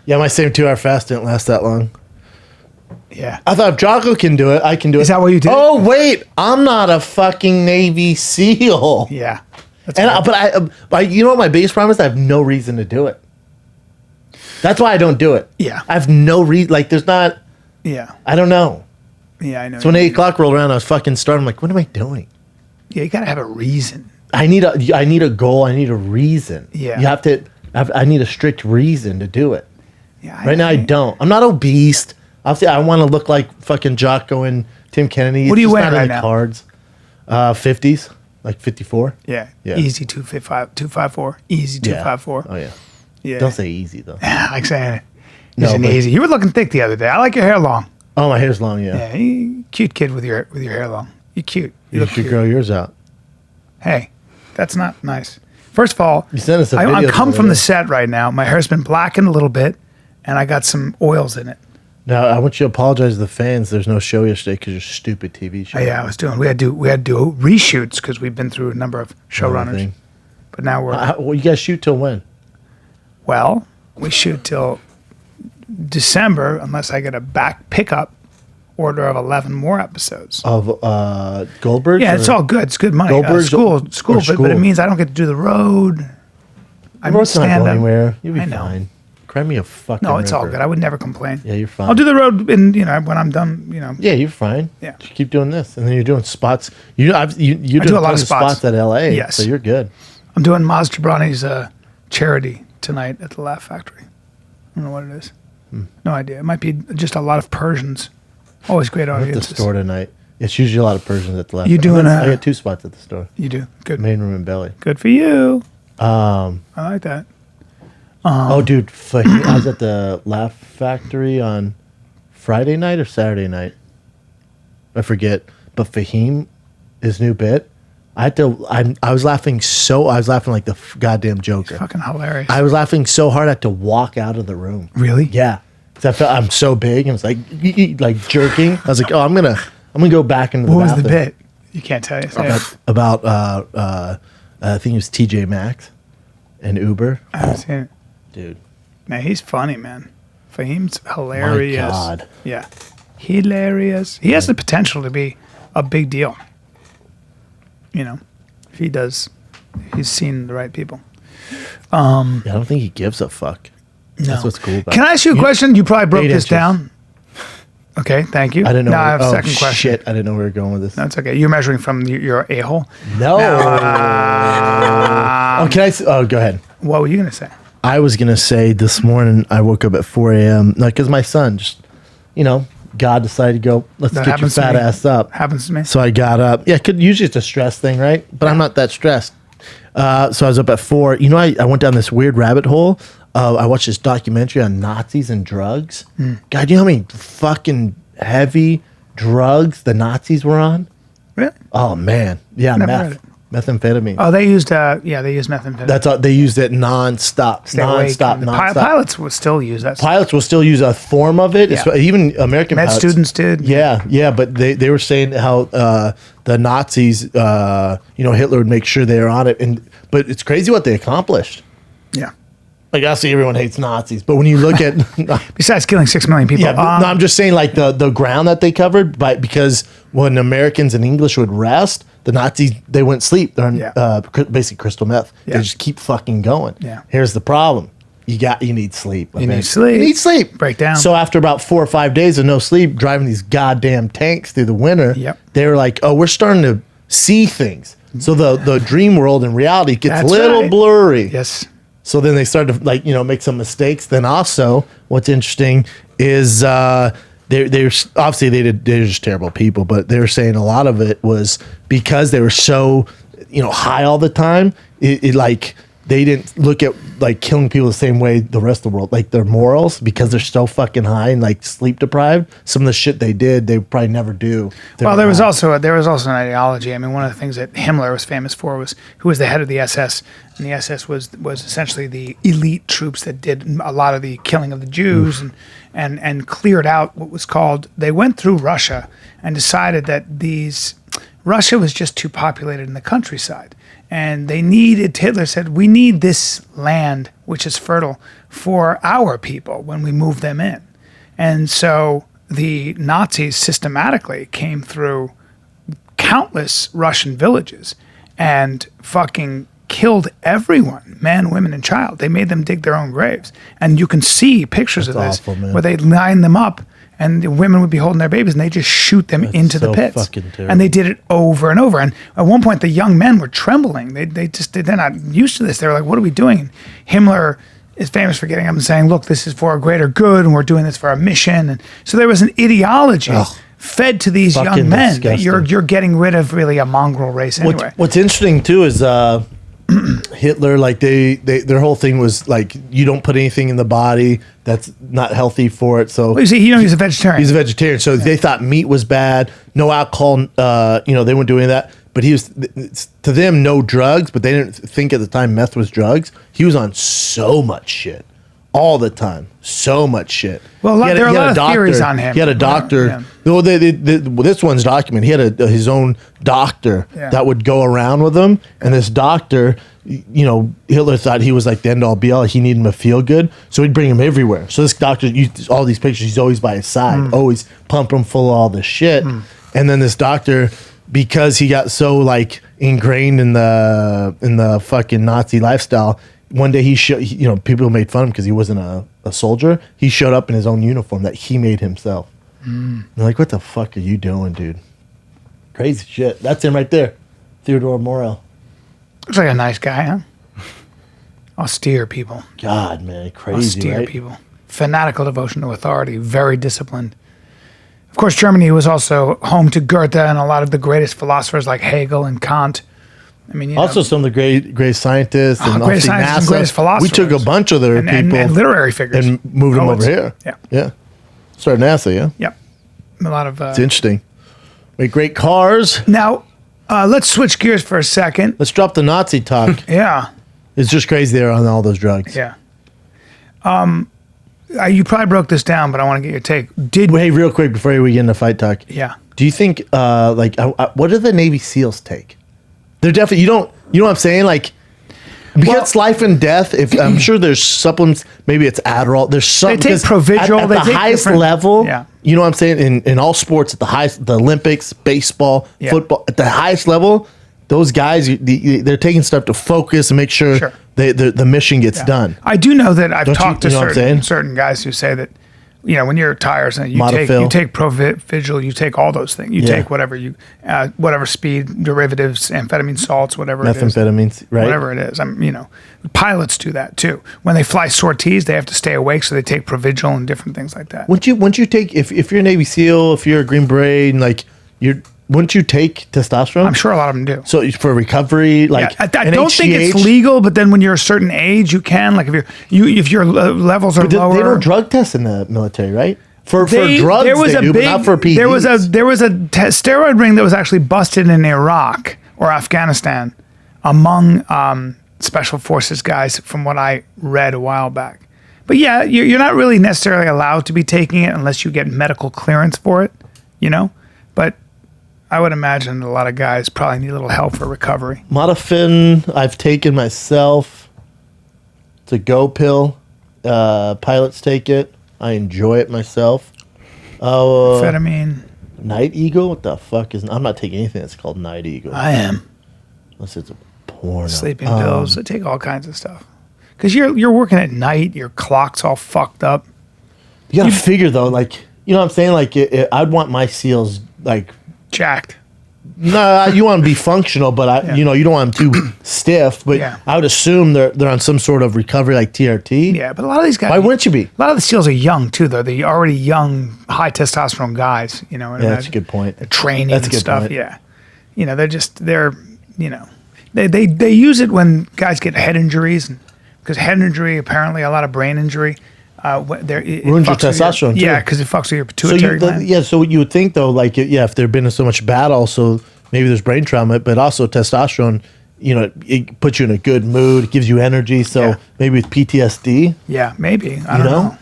B: Yeah, my same 2-hour fast didn't last that long.
A: Yeah.
B: I thought if Jocko can do it, I can do it.
A: Is that what you did?
B: Oh wait, I'm not a fucking Navy SEAL.
A: Yeah. That's
B: And
A: right.
B: but you know what my biggest problem is? I have no reason to do it. That's why I don't do it.
A: Yeah.
B: I have no reason. Like, there's not.
A: Yeah.
B: I don't know.
A: Yeah, I know.
B: So when 8 o'clock rolled around, I was fucking starting. I'm like, what am I doing?
A: Yeah, you got to have a reason.
B: I need a goal. I need a reason.
A: Yeah.
B: You have to. I need a strict reason to do it.
A: Yeah.
B: Right now, I don't. I'm not obese. Obviously, I want to look like fucking Jocko and Tim Kennedy.
A: What do you
B: It's
A: weigh
B: just not
A: right
B: in the
A: now?
B: Cards. 50s, like 54.
A: Yeah.
B: Yeah.
A: Easy 254. Easy 254.
B: Oh yeah.
A: Yeah.
B: Don't say easy though.
A: I like saying it.
B: No,
A: Isn't
B: but-
A: easy. You were looking thick the other day. I like your hair long.
B: Oh, my hair's long. Yeah.
A: Yeah, you cute kid with your hair long. You're cute. You
B: You
A: look
B: should
A: cute.
B: grow yours out.
A: Hey, that's not nice. First of all,
B: You sent us a
A: I
B: video
A: come
B: the
A: from
B: other
A: the
B: day.
A: set right now. My hair's been blackened a little bit, and I got some oils in it.
B: Now I want you to apologize to the fans. There's no show yesterday because your stupid TV show.
A: Oh, yeah, I was doing. We had to do reshoots because we've been through a number of showrunners.
B: Everything.
A: But now we're
B: Well, you guys shoot till when?
A: well. We shoot till December unless I get a back pickup order of 11 more episodes.
B: Of Goldberg?
A: Yeah, it's all good. It's good money.
B: Goldberg's
A: School,
B: or
A: but it
B: school?
A: means I don't get to do the road. I
B: Road's not
A: stand
B: going
A: up.
B: anywhere. You'll be
A: I know.
B: fine. Cry me a fucking
A: No, it's all
B: river.
A: good. I would never complain.
B: Yeah, you're fine.
A: I'll do the road when I'm done.
B: Yeah, you're fine.
A: Yeah.
B: Just keep doing this, and then you're doing spots. You do
A: do a lot of spots.
B: at LA.
A: Yes.
B: so you're good.
A: I'm doing Maz Jabrani's charity tonight at the Laugh Factory. I don't know what it is. No idea. It might be just a lot of Persians. Always great
B: I'm at the
A: audiences.
B: store tonight. It's usually a lot of Persians at the left.
A: You doing
B: I got 2 spots at the store,
A: You do good.
B: main room and belly.
A: Good for you. I like that.
B: Oh, dude, I was at the Laugh Factory on Friday night or Saturday night. I forget. But Fahim, his new bit, I was laughing like the goddamn Joker.
A: Fucking hilarious.
B: I was laughing so hard I had to walk out of the room.
A: Really?
B: Yeah. 'Cause I felt I'm so big and it's like jerking. I was like, oh, I'm gonna go back into the
A: What was
B: bathroom.
A: the bit? You can't tell you. Say it.
B: About I think it was TJ Maxx and Uber.
A: I haven't seen it.
B: Dude.
A: Man, he's funny, man. Fahim's hilarious.
B: My God.
A: Yeah. Hilarious. He has the potential to be a big deal. You know, if he does, he's seen the right people.
B: Yeah, I don't think he gives a fuck. That's what's cool about
A: Can I ask you a question? You probably broke
B: 8
A: this
B: inches.
A: down. Okay, thank you.
B: I didn't know.
A: Now I have a
B: oh,
A: second question.
B: Shit, I didn't know where we were going with this.
A: That's okay. You're measuring from your a-hole.
B: No. Can I? Go ahead.
A: What were you going to say?
B: I was gonna say this morning I woke up at 4 a.m. because my son just, God decided to go. Let's
A: That
B: get your
A: happens to
B: fat
A: me.
B: ass up.
A: Happens to me.
B: So I got up. Yeah, usually it's a stress thing, right? But I'm not that stressed. So I was up at 4. I went down this weird rabbit hole. I watched this documentary on Nazis and drugs. God, you know how many fucking heavy drugs the Nazis were on?
A: Really?
B: Oh man, yeah,
A: Never heard it.
B: methamphetamine.
A: Oh, they used methamphetamine.
B: That's all, they used it nonstop,
A: Stay awake.
B: nonstop,
A: The
B: nonstop.
A: pilots would still use that.
B: Pilots will still use a form of it.
A: Yeah.
B: Even American
A: Med
B: pilots.
A: students did.
B: Yeah, but they were saying how the Nazis, Hitler would make sure they were on it, but it's crazy what they accomplished.
A: Yeah.
B: Like obviously everyone hates Nazis, but when you look at
A: Besides killing 6 million people.
B: yeah, but no, I'm just saying like the ground that they covered, because when Americans and English would rest, the Nazis they wouldn't sleep. They're on basically crystal meth.
A: Yeah.
B: They just keep fucking going.
A: Yeah.
B: Here's the problem. You need sleep.
A: You need sleep.
B: You need sleep.
A: Break down.
B: So after about 4 or 5 days of no sleep, driving these goddamn tanks through the winter,
A: Yep.
B: they were like, "Oh, we're starting to see things." So the dream world and reality gets
A: That's
B: a little
A: right.
B: blurry.
A: Yes.
B: So then they started to make some mistakes. Then also, what's interesting is they're obviously they're just terrible people, but they were saying a lot of it was because they were so high all the time. It like they didn't look at like killing people the same way the rest of the world, like their morals, because they're so fucking high and like sleep deprived. Some of the shit they did, they would probably never do.
A: Well, there was also an ideology. I mean, one of the things that Himmler was famous for was who was the head of the SS, and the SS was essentially the elite troops that did a lot of the killing of the Jews and cleared out what was called. They went through Russia and decided that Russia was just too populated in the countryside. And Hitler said, we need this land, which is fertile, for our people when we move them in. And so the Nazis systematically came through countless Russian villages and fucking killed everyone, men, women, and child. They made them dig their own graves. And you can see pictures of this
B: awful, man.
A: where they line them up and the women would be holding their babies and they just shoot them into the
B: so
A: pits.
B: fucking terrible.
A: And they did it over and over. And at one point, the young men were trembling. They're not used to this. They were like, what are we doing? And Himmler is famous for getting up and saying, look, this is for a greater good and we're doing this for our mission. And so there was an ideology fed to these young
B: Fucking
A: men that
B: disgusting.
A: you're getting rid of really a mongrel race anyway.
B: What's interesting too is Hitler, like their whole thing was like, you don't put anything in the body that's not healthy for it. So
A: Well, you see, he's a vegetarian.
B: he's a vegetarian, so they thought meat was bad, no alcohol. They wouldn't do any of that. But he was, to them, no drugs. But they didn't think at the time meth was drugs. He was on so much shit all the time, so much shit.
A: Well, there are a lot of theories on him.
B: He had a doctor.
A: Yeah.
B: Well, this one's documented. He had his own doctor that would go around with him, and this doctor, Hitler thought he was like the end all be all. He needed him to feel good, so he'd bring him everywhere. So this doctor, all these pictures, he's always by his side, always pumping him full of all this shit. And then this doctor, because he got so like ingrained in the fucking Nazi lifestyle, one day people made fun of him because he wasn't a soldier. He showed up in his own uniform that he made himself. They're like, what the fuck are you doing, dude? Crazy shit. That's him right there. Theodore Morel.
A: Looks like a nice guy, huh? Austere people.
B: God, man. Crazy,
A: Austere
B: right?
A: people. Fanatical devotion to authority. Very disciplined. Of course, Germany was also home to Goethe and a lot of the greatest philosophers like Hegel and Kant. I mean,
B: Also, some of the great scientists and
A: great scientists and
B: NASA.
A: greatest philosophers.
B: We took a bunch of their people
A: and literary figures
B: and moved them over
A: Poets.
B: here.
A: Yeah.
B: Yeah. Started NASA, yeah.
A: Yep. A lot of.
B: It's interesting. Make great cars.
A: Now, let's switch gears for a second.
B: Let's drop the Nazi talk.
A: Yeah.
B: It's just crazy they're on all those drugs.
A: Yeah. You probably broke this down, but I want to get your take.
B: Hey, real quick before we get into fight talk.
A: Yeah.
B: Do you think what do the Navy SEALs take? They're definitely you know what I'm saying? Like because it's life and death. If I'm sure there's supplements, maybe it's Adderall. There's some
A: They take Provigil.
B: at
A: They
B: the
A: take
B: highest
A: different-
B: level.
A: Yeah.
B: You know what I'm saying? In all sports, at the highest, the Olympics, baseball,
A: Yeah.
B: football, at the highest level, those guys they're taking stuff to focus and make sure
A: Sure.
B: the mission gets done.
A: I do know that I've
B: Don't you-
A: talked to
B: you know what I'm saying?
A: certain guys who say that, when you're tired, you
B: Modifil.
A: take Provigil, you take all those things. You
B: Yeah.
A: take whatever speed derivatives, amphetamine salts, whatever it is.
B: Methamphetamines, right?
A: Whatever it is. Pilots do that too. When they fly sorties, they have to stay awake, so they take Provigil and different things like that.
B: Wouldn't you take if you're a Navy SEAL, if you're a Green Beret, and wouldn't you take testosterone?
A: I'm sure a lot of them do.
B: So for recovery, like
A: I don't think it's
B: HGH,
A: legal, but then when you're a certain age, you can. Like if your levels are
B: They
A: lower.
B: don't drug test in the military, right? For drugs,
A: there was
B: they
A: a
B: do,
A: big,
B: but not for PEDs.
A: There was a steroid ring that was actually busted in Iraq or Afghanistan among special forces guys, from what I read a while back. But yeah, you're not really necessarily allowed to be taking it unless you get medical clearance for it, But I would imagine a lot of guys probably need a little help for recovery.
B: Modafin, I've taken myself. It's a go pill. Pilots take it. I enjoy it myself.
A: Amphetamine.
B: Night Eagle? What the fuck is... I'm not taking anything that's called Night Eagle.
A: I am.
B: Unless it's a porno.
A: Sleeping pills. I take all kinds of stuff. Because you're working at night, your clock's all fucked up.
B: You gotta figure, though, like... You know what I'm saying? Like, I'd want my SEALs, like...
A: Jacked.
B: No, you want to be functional, but you don't want them too stiff. But
A: Yeah.
B: I would assume they're on some sort of recovery, like TRT.
A: Yeah, but a lot of these guys...
B: Why wouldn't you be?
A: A lot of the SEALs are young, too, though. They're already young, high testosterone guys,
B: Yeah, that's a good point.
A: They're training
B: That's a
A: and
B: good
A: stuff,
B: point.
A: yeah. They use it when guys get head injuries, because head injury, apparently a lot of brain injury,
B: Ruins your testosterone, too.
A: Yeah, because it fucks with your pituitary gland.
B: So you would think, though, like, if they've been in so much battle, so maybe there's brain trauma, but also testosterone, it puts you in a good mood, it gives you energy. So
A: Yeah.
B: maybe with PTSD.
A: Yeah, maybe. I don't know.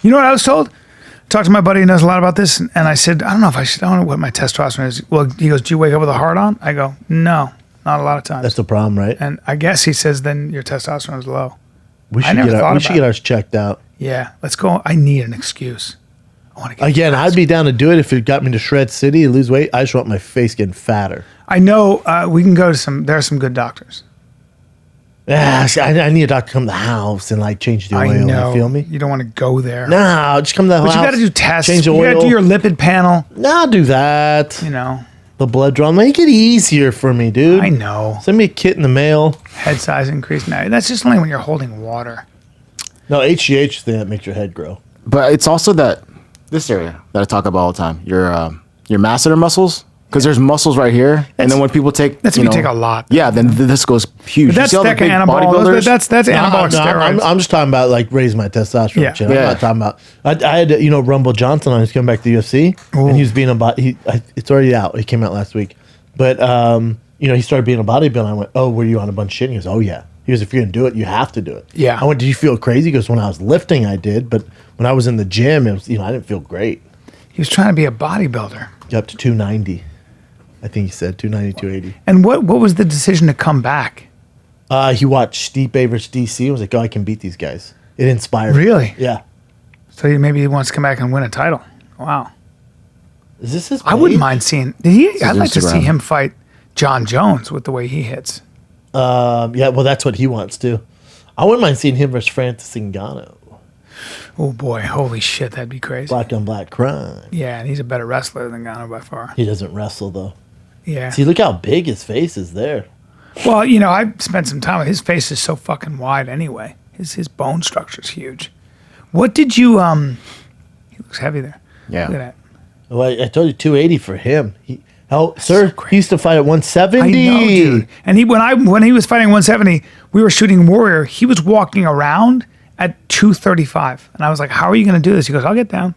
A: You know what I was told? Talked to my buddy who knows a lot about this, and I said, I don't know what my testosterone is. Well, he goes, do you wake up with a heart on? I go, no, not a lot of times.
B: That's the problem, right?
A: And I guess he says then your testosterone is low.
B: We
A: I
B: should
A: never
B: get
A: thought
B: we should
A: about
B: get
A: it.
B: ours checked out.
A: Yeah, let's go. I need an excuse. I want to get
B: Again, I'd be down to do it if it got me to Shred City and lose weight. I just want my face getting fatter.
A: I know we can go to there are some good doctors.
B: Yeah, I need a doctor to come to the house and like change the oil.
A: I know.
B: You feel me?
A: You don't want to go there.
B: No, just come to the house.
A: But you got to do tests.
B: Change the
A: You
B: oil.
A: got to do your lipid panel.
B: Nah, do that.
A: You know.
B: The blood draw. Make it easier for me, dude.
A: I know.
B: Send me a kit in the mail.
A: Head size increase. Now that's just only when you're holding water.
B: No, HGH thing that makes your head grow.
C: But it's also this area that I talk about all the time. Your masseter muscles. Because there's muscles right here, and then when people take,
A: that's when you take a lot.
C: Yeah, then this goes huge.
A: But that's
C: you see all the big
A: anabolic. That's anabolic
B: No,
A: steroids.
B: I'm just talking about like raising my testosterone.
A: Yeah.
B: Shit. I'm not talking about. I had Rumble Johnson on. He's coming back to the UFC, and he was being it's already out. It came out last week, but he started being a bodybuilder. I went, oh, were you on a bunch of shit? And he goes, oh yeah. He goes, if you're gonna do it, you have to do it.
A: Yeah.
B: I went, did you feel crazy? He goes, when I was lifting, I did, but when I was in the gym, it was I didn't feel great.
A: He was trying to be a bodybuilder.
B: Up to 290. I think he said 290, 280.
A: And what was the decision to come back?
B: He watched Stipe versus DC and was like, oh, I can beat these guys. It inspired him.
A: Really?
B: Yeah.
A: So maybe he wants to come back and win a title. Wow.
B: Is this his
A: I wouldn't
B: page?
A: mind seeing. I'd like to see
C: Instagram.
A: him fight John Jones with the way he hits.
B: Yeah, well, that's what he wants to. I wouldn't mind seeing him versus Francis Ngannou.
A: Oh boy, holy shit, that'd be crazy.
B: Black on black crime.
A: Yeah, and he's a better wrestler than Gano by far.
B: He doesn't wrestle, though.
A: Yeah.
B: See, look how big his face is there.
A: Well, I spent some time with his face is so fucking wide anyway. His bone structure's huge. What did you he looks heavy there.
C: Yeah.
A: Look at that.
B: Well, I told you 280 for him.
A: so
B: He used to fight at 170.
A: I know, dude. And when he was fighting 170, we were shooting Warrior. He was walking around at 235. And I was like, how are you going to do this? He goes, I'll get down.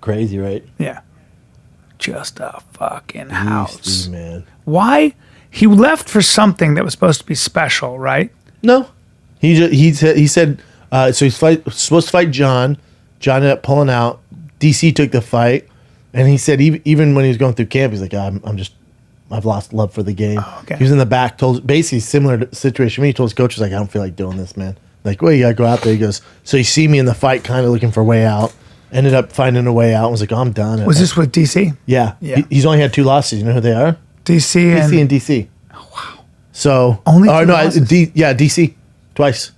B: Crazy, right?
A: Yeah. Just a fucking house.
B: Beastie, man.
A: Why? He left for something that was supposed to be special, right?
B: No. He said, so he's supposed to fight John. John ended up pulling out. DC took the fight. And he said even when he was going through camp, he's like, I've lost love for the game.
A: Oh, okay.
B: He was in the back, basically similar situation. He told his coach, he's like, I don't feel like doing this, man. Like, well, you gotta go out there. He goes, so you see me in the fight, kind of looking for a way out. Ended up finding a way out. And was like, oh, I'm done.
A: Was this with DC?
B: Yeah.
A: Yeah.
B: He's only had 2 losses. You know who they are?
A: DC
B: DC and DC.
A: Oh, wow.
B: So
A: Only 2 losses?
B: DC twice.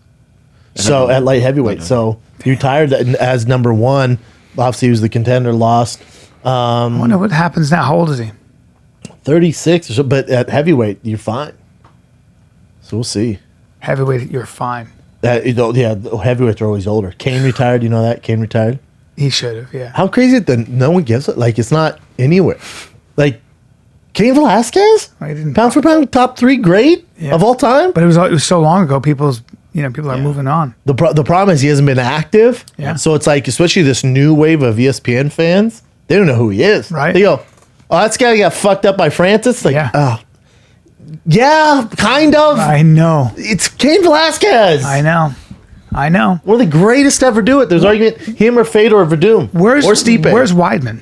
B: So at light heavyweight. So he retired as number 1. Obviously, he was the contender. Lost.
A: I wonder what happens now. How old is he?
B: 36 or so, but at heavyweight, you're fine. So we'll see.
A: Heavyweight, you're fine.
B: The heavyweights are always older. Kane retired. You know that? Kane retired.
A: He should have, yeah.
B: How crazy is it that no one gives it? Like, it's not anywhere. Like, Cain Velasquez?
A: Well, he didn't-
B: Pound for pound, top 3 great
A: Yeah.
B: of all time?
A: But it was so long ago. People are moving on.
B: The problem is he hasn't been active.
A: Yeah.
B: So it's like, especially this new wave of ESPN fans, they don't know who he is.
A: Right.
B: They go, oh, that's guy got fucked up by Francis? Like,
A: Yeah.
B: yeah, kind of.
A: I know.
B: It's Cain Velasquez.
A: I know.
B: One of the greatest to ever do it. There's argument him or Fedor or Verdum. Or Stipe.
A: Where's Weidman?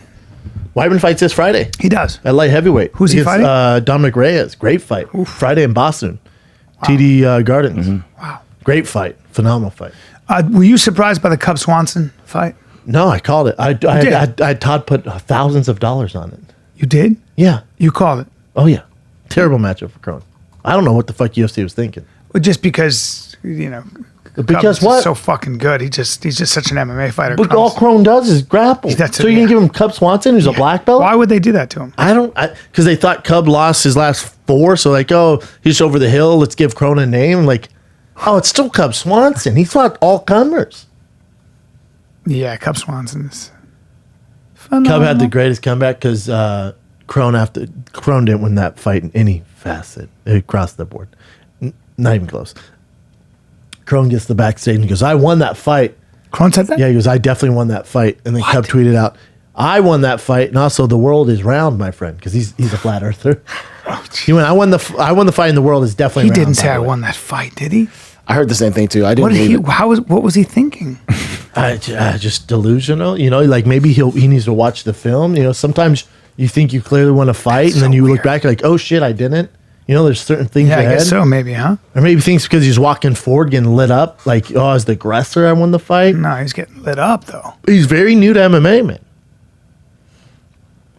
B: Weidman fights this Friday
A: He does.
B: at light heavyweight.
A: Who's he
B: Against,
A: fighting?
B: Dominic Reyes. Great fight. Friday in Boston. TD Gardens.
A: Wow.
B: Great fight. Phenomenal fight.
A: Were you surprised by the Cub Swanson fight?
B: No, I called it. I
A: did?
B: had Todd put thousands of dollars on it.
A: You did?
B: Yeah.
A: You called it.
B: Oh, yeah. Terrible matchup for Crone. I don't know what the fuck UFC was thinking.
A: Well, just because,
B: Because
A: Cub
B: what?
A: is so fucking good. He's just such an MMA fighter.
B: But
A: Cubs.
B: all Crone does is grapple.
A: That's
B: so
A: it,
B: you're going
A: yeah.
B: to give him Cub Swanson, who's a black belt?
A: Why would they do that to him?
B: Because they thought Cub lost his last 4, so like, oh, he's over the hill. Let's give Crone a name. I'm like, oh, it's still Cub Swanson. He fought all comers.
A: Yeah, Cub Swanson's
B: Cub
A: phenomenal.
B: had the greatest comeback because Crone didn't win that fight in any facet across the board. Not even close. Crone gets the backstage and he goes, I won that fight.
A: Crone said that?
B: Yeah, he goes, I definitely won that fight. And then Cub tweeted out, I won that fight, and also the world is round, my friend, because he's a flat earther. He went, I won the fight, and the world is definitely
A: He
B: round.
A: didn't say
B: by
A: I
B: the way."
A: won that fight, did he?
C: I heard the same thing too. I didn't
A: What did
C: believe
A: he?
C: it.
A: What was he thinking?
B: Just delusional, like maybe he needs to watch the film. Sometimes you think you clearly won a fight,
A: That's
B: and then
A: so
B: you
A: weird.
B: look back like, oh shit, I didn't. There's certain things
A: Yeah, I
B: ahead.
A: guess so. Maybe, huh?
B: Or maybe thinks because he's walking forward, getting lit up, like, oh, as the aggressor, I won the fight.
A: No, he's getting lit up though.
B: He's very new to MMA, man.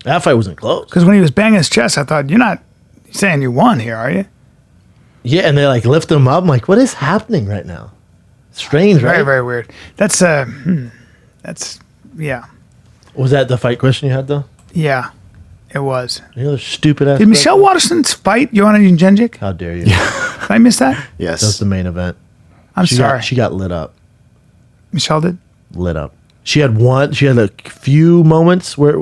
B: That fight wasn't close.
A: Because when he was banging his chest, I thought, you're not saying you won here, are you?
B: Yeah, and they like lift him up. I'm like, what is happening right now? Strange, right?
A: Very, very weird. That's yeah.
B: Was that the fight question you had though?
A: Yeah, it was.
B: The other stupid ass.
A: Did Michelle Waterson fight Joanna Jędrzejczyk?
B: How dare you?
A: Did I miss that?
C: Yes.
B: That was the main event.
A: I'm sorry.
B: She got lit up.
A: Michelle did?
B: Lit up. She had a few moments where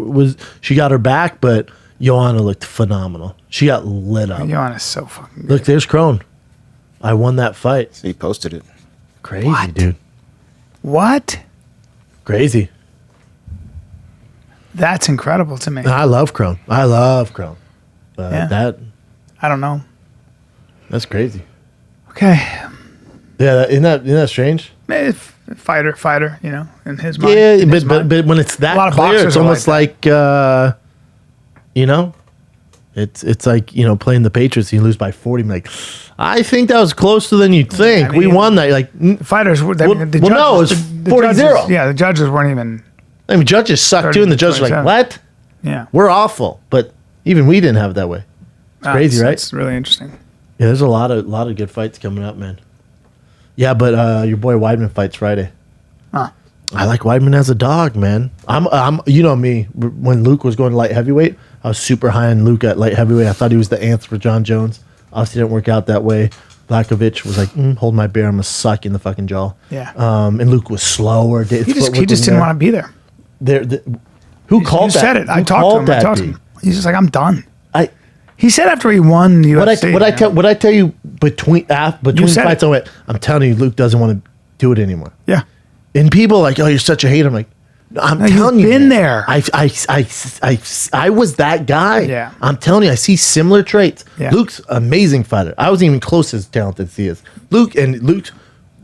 B: she got her back, but Joanna looked phenomenal. She got lit up.
A: Joanna's so fucking good.
B: Look, there's Crone. I won that fight.
C: So he posted it.
B: Crazy,
A: What?
B: dude.
A: What?
B: Crazy.
A: That's incredible to me.
B: I love Crone. But
A: Yeah. I don't know.
B: that's crazy.
A: Okay.
B: Yeah, isn't that strange?
A: Fighter, in his mind.
B: Yeah,
A: in his
B: but
A: mind.
B: when it's that
A: A lot of
B: clear,
A: boxers
B: it's
A: are
B: almost
A: like
B: it's like, playing the Patriots, you lose by 40. I'm like, I think that was closer than you'd think.
A: I mean,
B: we won that. Like,
A: Fighters,
B: no, it was 40-0.
A: Yeah, the judges weren't even.
B: I mean, judges suck too, and the judges are like,
A: 27.
B: what?
A: Yeah.
B: We're awful. But even we didn't have it that way. It's crazy, right?
A: It's really interesting.
B: Yeah, there's a lot of good fights coming up, man. Yeah, but your boy Weidman fights Friday.
A: Huh.
B: I like Weidman as a dog, man. I'm you know me, when Luke was going to light heavyweight, I was super high on Luke at light heavyweight. I thought he was the answer for John Jones. Obviously didn't work out that way. Blakovic was like, hold my beer, I'm gonna suck you in the fucking jaw.
A: Yeah.
B: And Luke was slower.
A: He just didn't want to be there.
B: Who called
A: You
B: that?
A: said it. I
B: Who
A: talked
B: called
A: to him. I
B: that,
A: talked to
B: D?
A: him. He's just like, I'm done.
B: I
A: He said after he won the UFC.
B: what I tell you between
A: said
B: fights,
A: it.
B: I went, I'm telling you, Luke doesn't want to do it anymore.
A: Yeah.
B: And people are like, oh, you're such a hater. I'm like, no, I'm telling you,
A: you've been
B: man.
A: there.
B: I was that guy.
A: Yeah.
B: I'm telling you, I see similar traits.
A: Yeah.
B: Luke's amazing fighter. I wasn't even close as talented as he is. Luke's,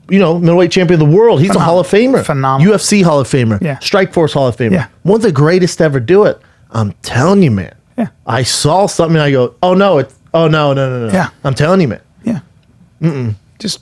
B: middleweight champion of the world. He's a Hall of Famer.
A: Phenomenal.
B: UFC Hall of Famer.
A: Yeah.
B: Strikeforce Hall of Famer.
A: Yeah.
B: One of the greatest to ever do it. I'm telling you, man.
A: Yeah.
B: I saw something and I go, no.
A: Yeah.
B: I'm telling you, man.
A: Yeah. Just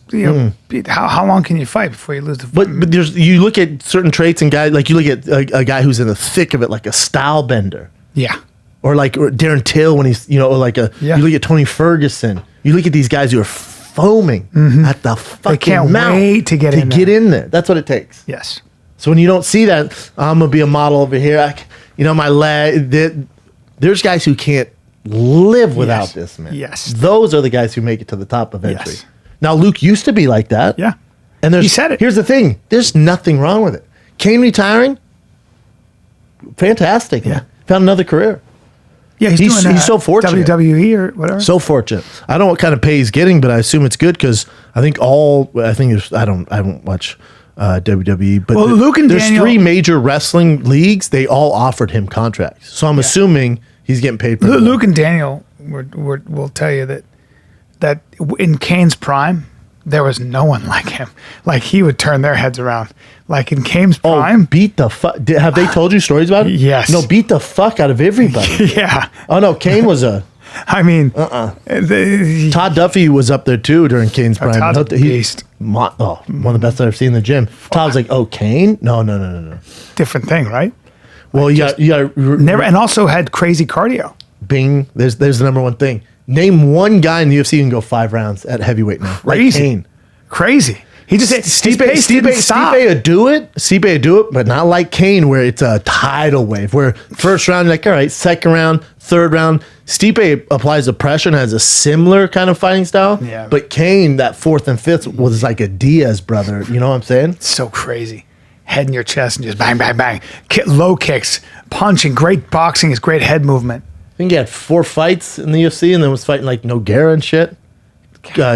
A: how long can you fight before you lose the?
B: But you look at certain traits and guys, like you look at a guy who's in the thick of it, like a style bender,
A: Yeah.
B: or Darren Till when he's you look at Tony Ferguson. You look at these guys who are foaming at the fucking
A: can't
B: mouth
A: wait to get in there.
B: That's what it takes.
A: Yes.
B: So when you don't see that, I'm gonna be a model over here. My leg. There's guys who can't live without this, man.
A: Yes.
B: Those are the guys who make it to the top eventually.
A: Yes.
B: Now Luke used to be like that.
A: Yeah.
B: And
A: He said it.
B: Here's the thing: there's nothing wrong with it. Kane retiring, fantastic.
A: Yeah.
B: Found another career.
A: Yeah.
B: He's so fortunate.
A: WWE or whatever.
B: So fortunate. I don't know what kind of pay he's getting, but I assume it's good because I don't watch WWE, but
A: Luke and
B: there's
A: Daniel-
B: 3 major wrestling leagues. They all offered him contracts, so I'm assuming he's getting paid. For
A: Luke and Daniel will tell you that in Kane's prime, there was no one like him. Like he would turn their heads around. Like in Kane's prime.
B: Beat the fuck. Have they told you stories about it?
A: Yes.
B: No, beat the fuck out of everybody.
A: Yeah.
B: Oh no, Kane was a.
A: I mean,
B: Todd Duffee was up there too during Kane's prime.
A: Todd's a beast.
B: One of the best I've seen in the gym. Todd's like, oh, Kane? No.
A: different thing, right?
B: Well, you got
A: Never, and also had crazy cardio.
B: Bing. There's the number one thing. Name one guy in the UFC who can go 5 rounds at heavyweight now.
A: Crazy.
B: Like Kane.
A: Crazy. He just
B: Stipe
A: stop.
B: would do it. Stipe would do it, but not like Kane, where it's a tidal wave. Where first round, you're like, all right, second round, third round. Stipe applies the pressure and has a similar kind of fighting style.
A: Yeah.
B: But Kane, that 4th and 5th, was like a Diaz brother. You know what I'm saying?
A: So crazy. Head in your chest and just bang, bang, bang. Low kicks, punching. Great boxing is great head movement.
B: I think he had 4 fights in the UFC and then was fighting like Nogueira and shit.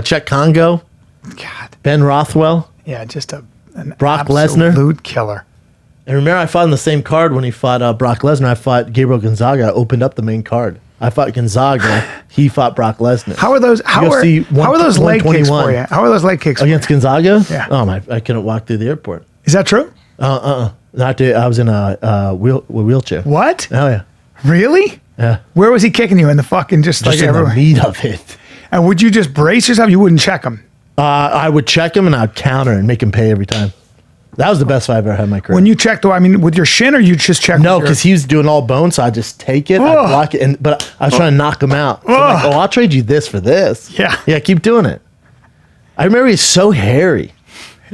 B: Czech Congo.
A: God.
B: Ben Rothwell.
A: Yeah, just an
B: Brock Lesnar.
A: absolute killer.
B: And remember, I fought in the same card when he fought Brock Lesnar. I fought Gabriel Gonzaga. I opened up the main card. I fought Gonzaga. He fought Brock Lesnar.
A: How are those? How are those leg kicks for you? How are those leg kicks
B: against Gonzaga?
A: Yeah.
B: Oh my! I couldn't walk through the airport.
A: Is that true?
B: Not to, I was in a wheelchair.
A: What?
B: Oh yeah.
A: Really?
B: Yeah.
A: Where was he kicking you in the fucking just like
B: Just in
A: everywhere?
B: the meat of it.
A: And would you just brace yourself? You wouldn't check him.
B: I would check him and I'd counter and make him pay every time. That was the best fight I ever had in my career.
A: When you checked, I mean, with your shin, or you just checked?
B: No,
A: with your-
B: because he was doing all bone, so I just take it, I block it, but I was trying to knock him out. So I'm like, I'll trade you this for this.
A: Yeah.
B: Keep doing it. I remember he's so hairy.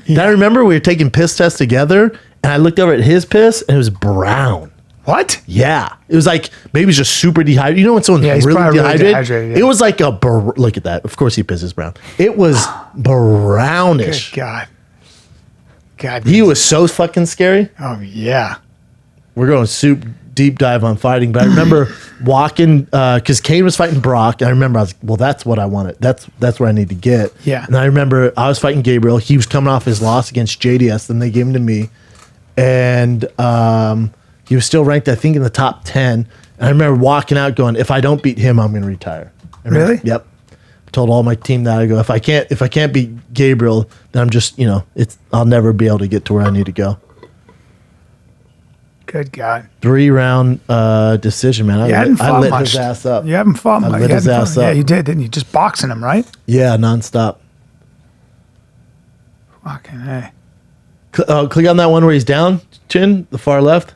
B: And I remember we were taking piss tests together, and I looked over at his piss, and it was brown.
A: What?
B: Yeah, it was like maybe he's just super dehydrated. You know when someone's
A: Yeah, he's
B: really
A: probably really
B: dehydrated?
A: dehydrated, yeah.
B: It was like look at that. Of course, he pisses brown. It was brownish.
A: Good God. God.
B: He was so fucking scary.
A: Oh yeah.
B: We're going deep dive on fighting, but I remember walking because Kane was fighting Brock, and I remember I was well, that's what I wanted. That's what I need to get.
A: Yeah.
B: And I remember I was fighting Gabriel. He was coming off his loss against JDS. Then they gave him to me, and he was still ranked, I think, in the top 10. And I remember walking out going, if I don't beat him, I'm going to retire.
A: Really?
B: Yep. Told all my team that. I go, if I can't beat Gabriel, then I'm just, I'll never be able to get to where I need to go.
A: Good God.
B: 3-round decision, man. I lit his ass up.
A: You haven't fought much.
B: I lit his ass up.
A: Yeah, you did, didn't you? Just boxing him, right?
B: Yeah, nonstop.
A: Fucking hey.
B: Click on that one where he's down, chin, the far left.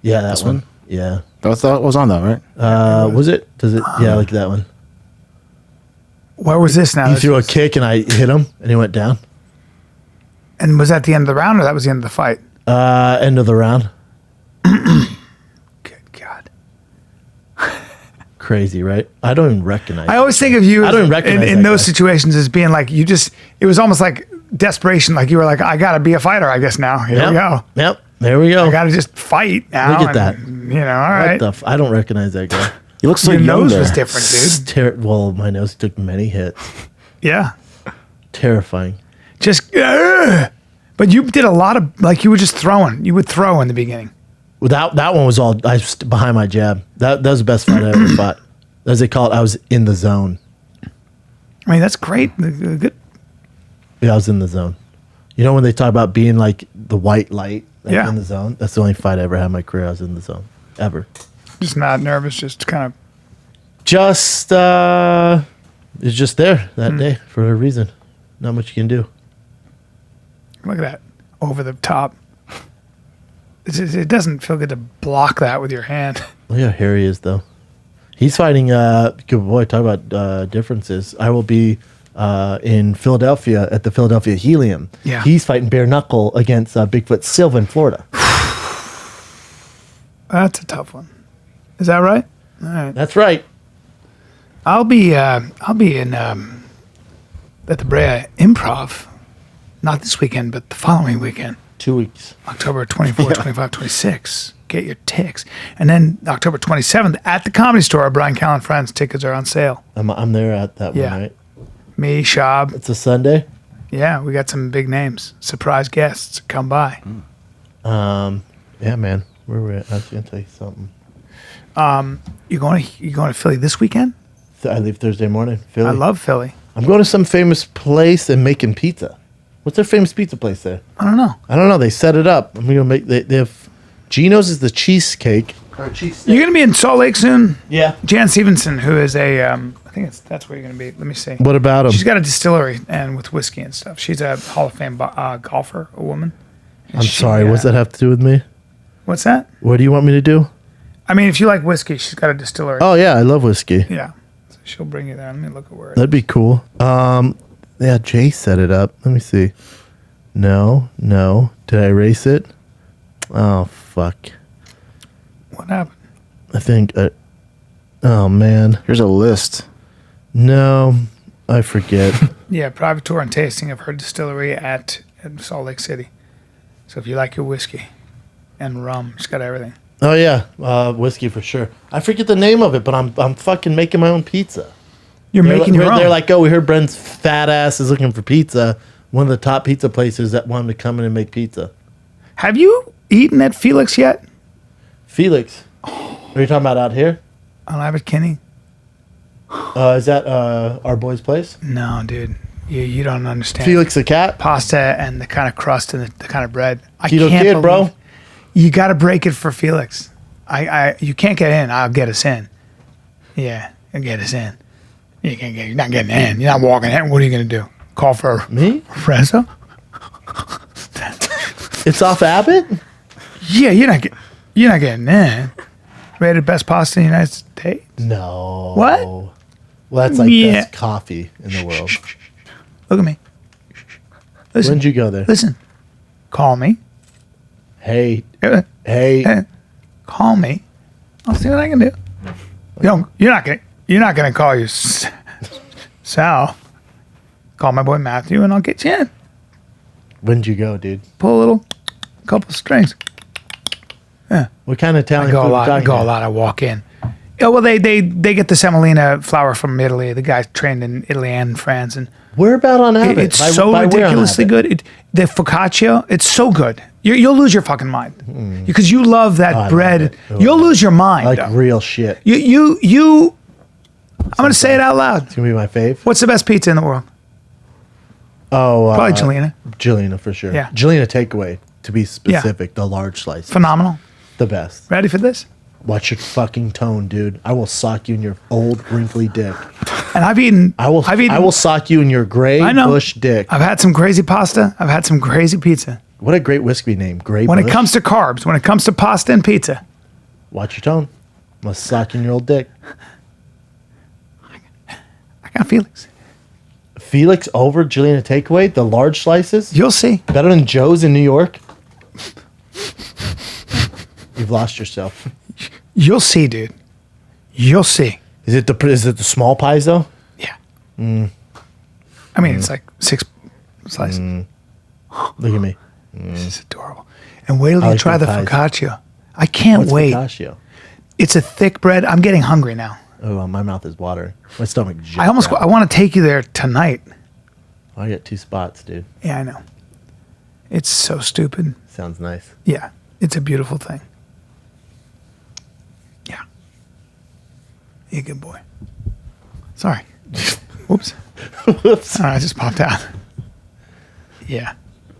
B: Yeah, that one. Yeah.
C: That was on though, right?
B: Was it? Does it? Yeah, like that one.
A: Where was this now?
B: He threw a kick and I hit him and he went down.
A: And was that the end of the round, or that was the end of the fight?
B: End of the round.
A: Good God.
B: Crazy, right? I don't even recognize.
A: I always think of you
B: I don't even recognize
A: in
B: that
A: those
B: guy.
A: situations as being like, it was almost like desperation. Like you were like, I got to be a fighter, I guess now. Here we go.
B: Yep. There we go.
A: I got to just fight now.
B: Look at that.
A: All right.
B: I don't recognize that guy.
C: He looks so
A: Your
C: young
A: nose
C: there.
A: was different, dude.
B: Well, my nose took many hits.
A: Yeah.
B: Terrifying.
A: Just, but you did a lot of, like you were just throwing. You would throw in the beginning.
B: That one was all I was behind my jab. That was the best fight I ever fought. As they call it, I was in the zone.
A: I mean, that's great. Good.
B: Yeah, I was in the zone. You know when they talk about being like the white light, like
A: Yeah.
B: in the zone? That's the only fight I ever had in my career. I was in the zone. Ever.
A: Just not nervous, just kind of.
B: Just it's just there that day for a reason. Not much you can do.
A: Look at that. Over the top. It doesn't feel good to block that with your hand.
B: Look how hairy he is though. He's fighting good boy, talk about differences. I will be in Philadelphia at the Philadelphia Helium.
A: Yeah.
B: He's fighting bare knuckle against Bigfoot Silva in Florida.
A: That's a tough one. Is that right? All right.
B: That's right.
A: I'll be in at the Brea Improv, not this weekend, but the following weekend,
B: 2 weeks.
A: October 24, 25, 26. Get your ticks. And then October 27th at the Comedy Store, Bryan Callen Friends. Tickets are on sale.
B: I'm there at that
A: Yeah.
B: one, right?
A: Me, Shab.
B: It's a Sunday.
A: Yeah, we got some big names. Surprise guests. Come by.
B: Yeah, man. Where we're at. I was gonna tell you something.
A: You going to Philly this weekend?
B: I leave Thursday morning. Philly.
A: I love Philly.
B: I'm going to some famous place and making pizza. What's their famous pizza place there?
A: I don't know.
B: I don't know. They set it up. I'm gonna make. They have Gino's is the cheesecake or cheese.
A: You're going to be in Salt Lake soon?
B: Yeah.
A: Jan Stevenson, who is a, I think that's where you're going to be. Let me see.
B: What about him?
A: She's got a distillery and with whiskey and stuff. She's a Hall of Fame golfer, a woman. And
B: I'm sorry. What's that have to do with me?
A: What's that?
B: What do you want me to do?
A: I mean, if you like whiskey, she's got a distillery.
B: Oh yeah, I love whiskey.
A: Yeah. So she'll bring you there. Let me look at where it is.
B: That'd be cool. Yeah, Jay set it up. Let me see. No. Did I erase it? Oh fuck.
A: What happened?
B: I think. Oh man.
C: Here's a list.
B: No, I forget.
A: Yeah, private tour and tasting of her distillery at Salt Lake City. So if you like your whiskey and rum, she's got everything.
B: Oh yeah, whiskey for sure. I forget the name of it, but I'm fucking making my own pizza.
A: You're making your own.
B: They're like, oh, we heard Brent's fat ass is looking for pizza. One of the top pizza places that wanted to come in and make pizza.
A: Have you eaten at Felix yet?
B: Felix, are you talking about out here?
A: On Abbott Kinney?
B: Is that our boy's place?
A: No, dude. You don't understand.
B: Felix the cat?
A: Pasta and the kind of crust and the kind of bread. I
B: Keto
A: can't
B: kid, bro.
A: You got to break it for Felix. You can't get in. I'll get us in. Yeah, I'll get us in. You're not getting in. You're not walking in. What are you going to do? Call for
B: Me?
A: Reza?
B: It's off Abbott?
A: Yeah, you're not getting that. Rated best pasta in the United States.
B: No.
A: What?
B: Well, that's like best coffee in the world.
A: Look at me. Listen.
B: When'd you go there?
A: Listen. Call me.
B: Hey.
A: Uh,
B: Hey.
A: Call me. I'll see what I can do. You're not gonna call your Sal. Call my boy Matthew, and I'll get you in.
B: When'd you go, dude?
A: Pull a couple strings. Yeah.
B: What kind of Italian
A: I go
B: food
A: a
B: we
A: lot. I
B: talking
A: go a
B: about?
A: lot. I walk in. Yeah, well, they get the semolina flour from Italy. The guy's trained in Italy and France, and
B: Where about on Abbott?
A: it's
B: By
A: so
B: where on
A: ridiculously
B: Abbott?
A: good. The focaccia, it's so good. You'll lose your fucking mind because you love that
B: I love
A: bread.
B: it. Oh,
A: You'll lose your mind.
B: Like
A: though.
B: real shit.
A: You. I'm gonna say it out loud.
B: It's gonna be my fave.
A: What's the best pizza in the world?
B: Oh,
A: Probably Jelena.
B: Jelena for sure.
A: Yeah.
B: Jelena takeaway, to be specific, the large slice.
A: Phenomenal.
B: The best.
A: Ready for this?
B: Watch your fucking tone, dude. I will sock you in your old wrinkly dick.
A: And I've eaten.
B: I will sock you in your gray
A: I know.
B: bush dick.
A: I've had some crazy pasta. I've had some crazy pizza.
B: What a great whiskey name, Gray
A: When
B: Bush.
A: it comes to carbs, when it comes to pasta and pizza,
B: Watch your tone. I'm gonna sock you in your old dick.
A: I got Felix.
B: Felix over Jelena takeaway, the large slices.
A: You'll see.
B: Better than Joe's in New York. You've lost yourself.
A: You'll see, dude. You'll see.
B: Is it the small pies though?
A: Yeah. I mean, it's like 6 slices.
B: Look at me.
A: This is adorable. And wait till
B: I
A: you
B: like
A: try the
B: them pies.
A: focaccia. I can't
B: What's
A: wait.
B: pistachio?
A: It's a thick bread. I'm getting hungry now.
B: Oh, my mouth is watering. My stomach.
A: I want to take you there tonight.
B: I got 2 spots, dude.
A: Yeah, I know. It's so stupid.
B: Sounds nice.
A: Yeah, it's a beautiful thing. Yeah. You're a good boy. Sorry. Whoops.
B: Whoops.
A: I just popped out. Yeah.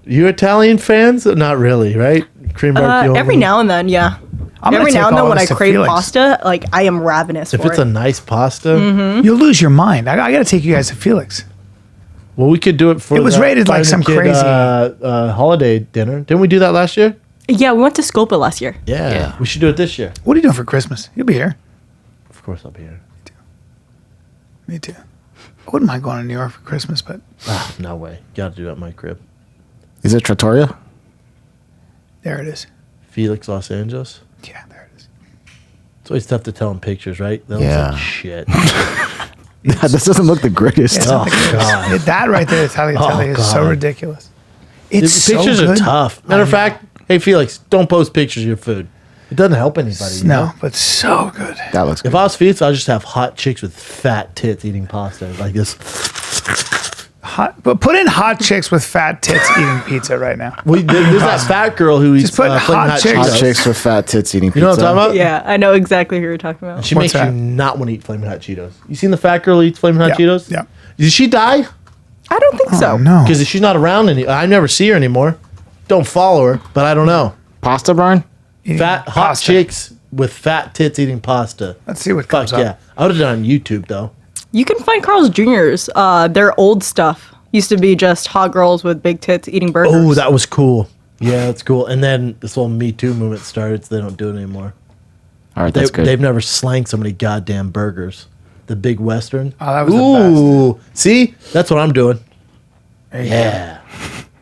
B: You Italian fans? Not really, right? Cream ravioli.
D: Every now and then, yeah.
A: I'm gonna
D: Every
A: take
D: now and then
A: all
D: when I
A: this to
D: crave
A: Felix.
D: pasta, like I am ravenous
B: If
D: for
B: it's
D: it.
B: a nice pasta,
A: You'll lose your mind. I got to take you guys to Felix.
B: well, we could do it for.
A: It was
B: the
A: rated like
B: Find a
A: some
B: Kid,
A: crazy-
B: holiday dinner. Didn't we do that last year?
D: Yeah, we went to Scopa last year.
B: Yeah. We should do it this year.
A: What are you doing for Christmas? You'll be here.
B: Of course, I'll be here.
A: Me too. I wouldn't mind going to New York for Christmas, but
B: No way. Got to do it at my crib.
C: Is it Trattoria?
A: there it is.
B: Felix, Los Angeles.
A: Yeah, there it is.
B: It's always tough to tell in pictures, right? That looks
C: Yeah.
B: like shit.
C: This doesn't look the greatest.
A: It's
B: Oh,
A: not the-
B: God.
A: that right there is how you tell you it's so
B: God.
A: ridiculous.
B: The
A: It's so
B: pictures
A: good.
B: are tough. Matter of fact, hey Felix, don't post pictures of your food. It doesn't help anybody. you
A: No,
B: know?
A: but so good.
C: That looks good.
B: If I was Felix, I'd just have hot chicks with fat tits eating pasta like this.
A: Hot, but put in hot chicks with fat tits eating pizza right now.
B: Well, there's that fat girl who eats
A: put
B: Flamin'
A: hot chicks.
C: Hot
B: Cheetos.
C: chicks with fat tits eating pizza.
B: You know what I'm talking about?
D: Yeah, I know exactly who you're talking about.
B: She
A: What's
B: makes
A: that?
B: you not want to eat Flamin' Hot Cheetos. You seen the fat girl who eats Flamin' Hot
A: Yeah,
B: Cheetos?
A: yeah.
B: Did she die?
D: I don't think so.
A: Oh, no.
B: Because she's not around any. I never see her anymore. Don't follow her, but I don't know.
C: Pasta, Brian?
A: Eating
B: Fat hot
A: pasta.
B: chicks with fat tits eating pasta.
A: Let's see what
B: Fuck
A: comes
B: yeah!
A: up.
B: I would have done it on YouTube though.
D: You can find Carl's Jr.'s. Their old stuff used to be just hot girls with big tits eating burgers.
B: Oh, that was cool. Yeah, that's cool. And then this whole Me Too movement started, so they don't do it anymore.
C: All right, that's good.
B: They've never slanged so many goddamn burgers. The big Western.
A: Oh, that was the
B: Ooh, see, that's what I'm doing.
A: There you
B: Yeah,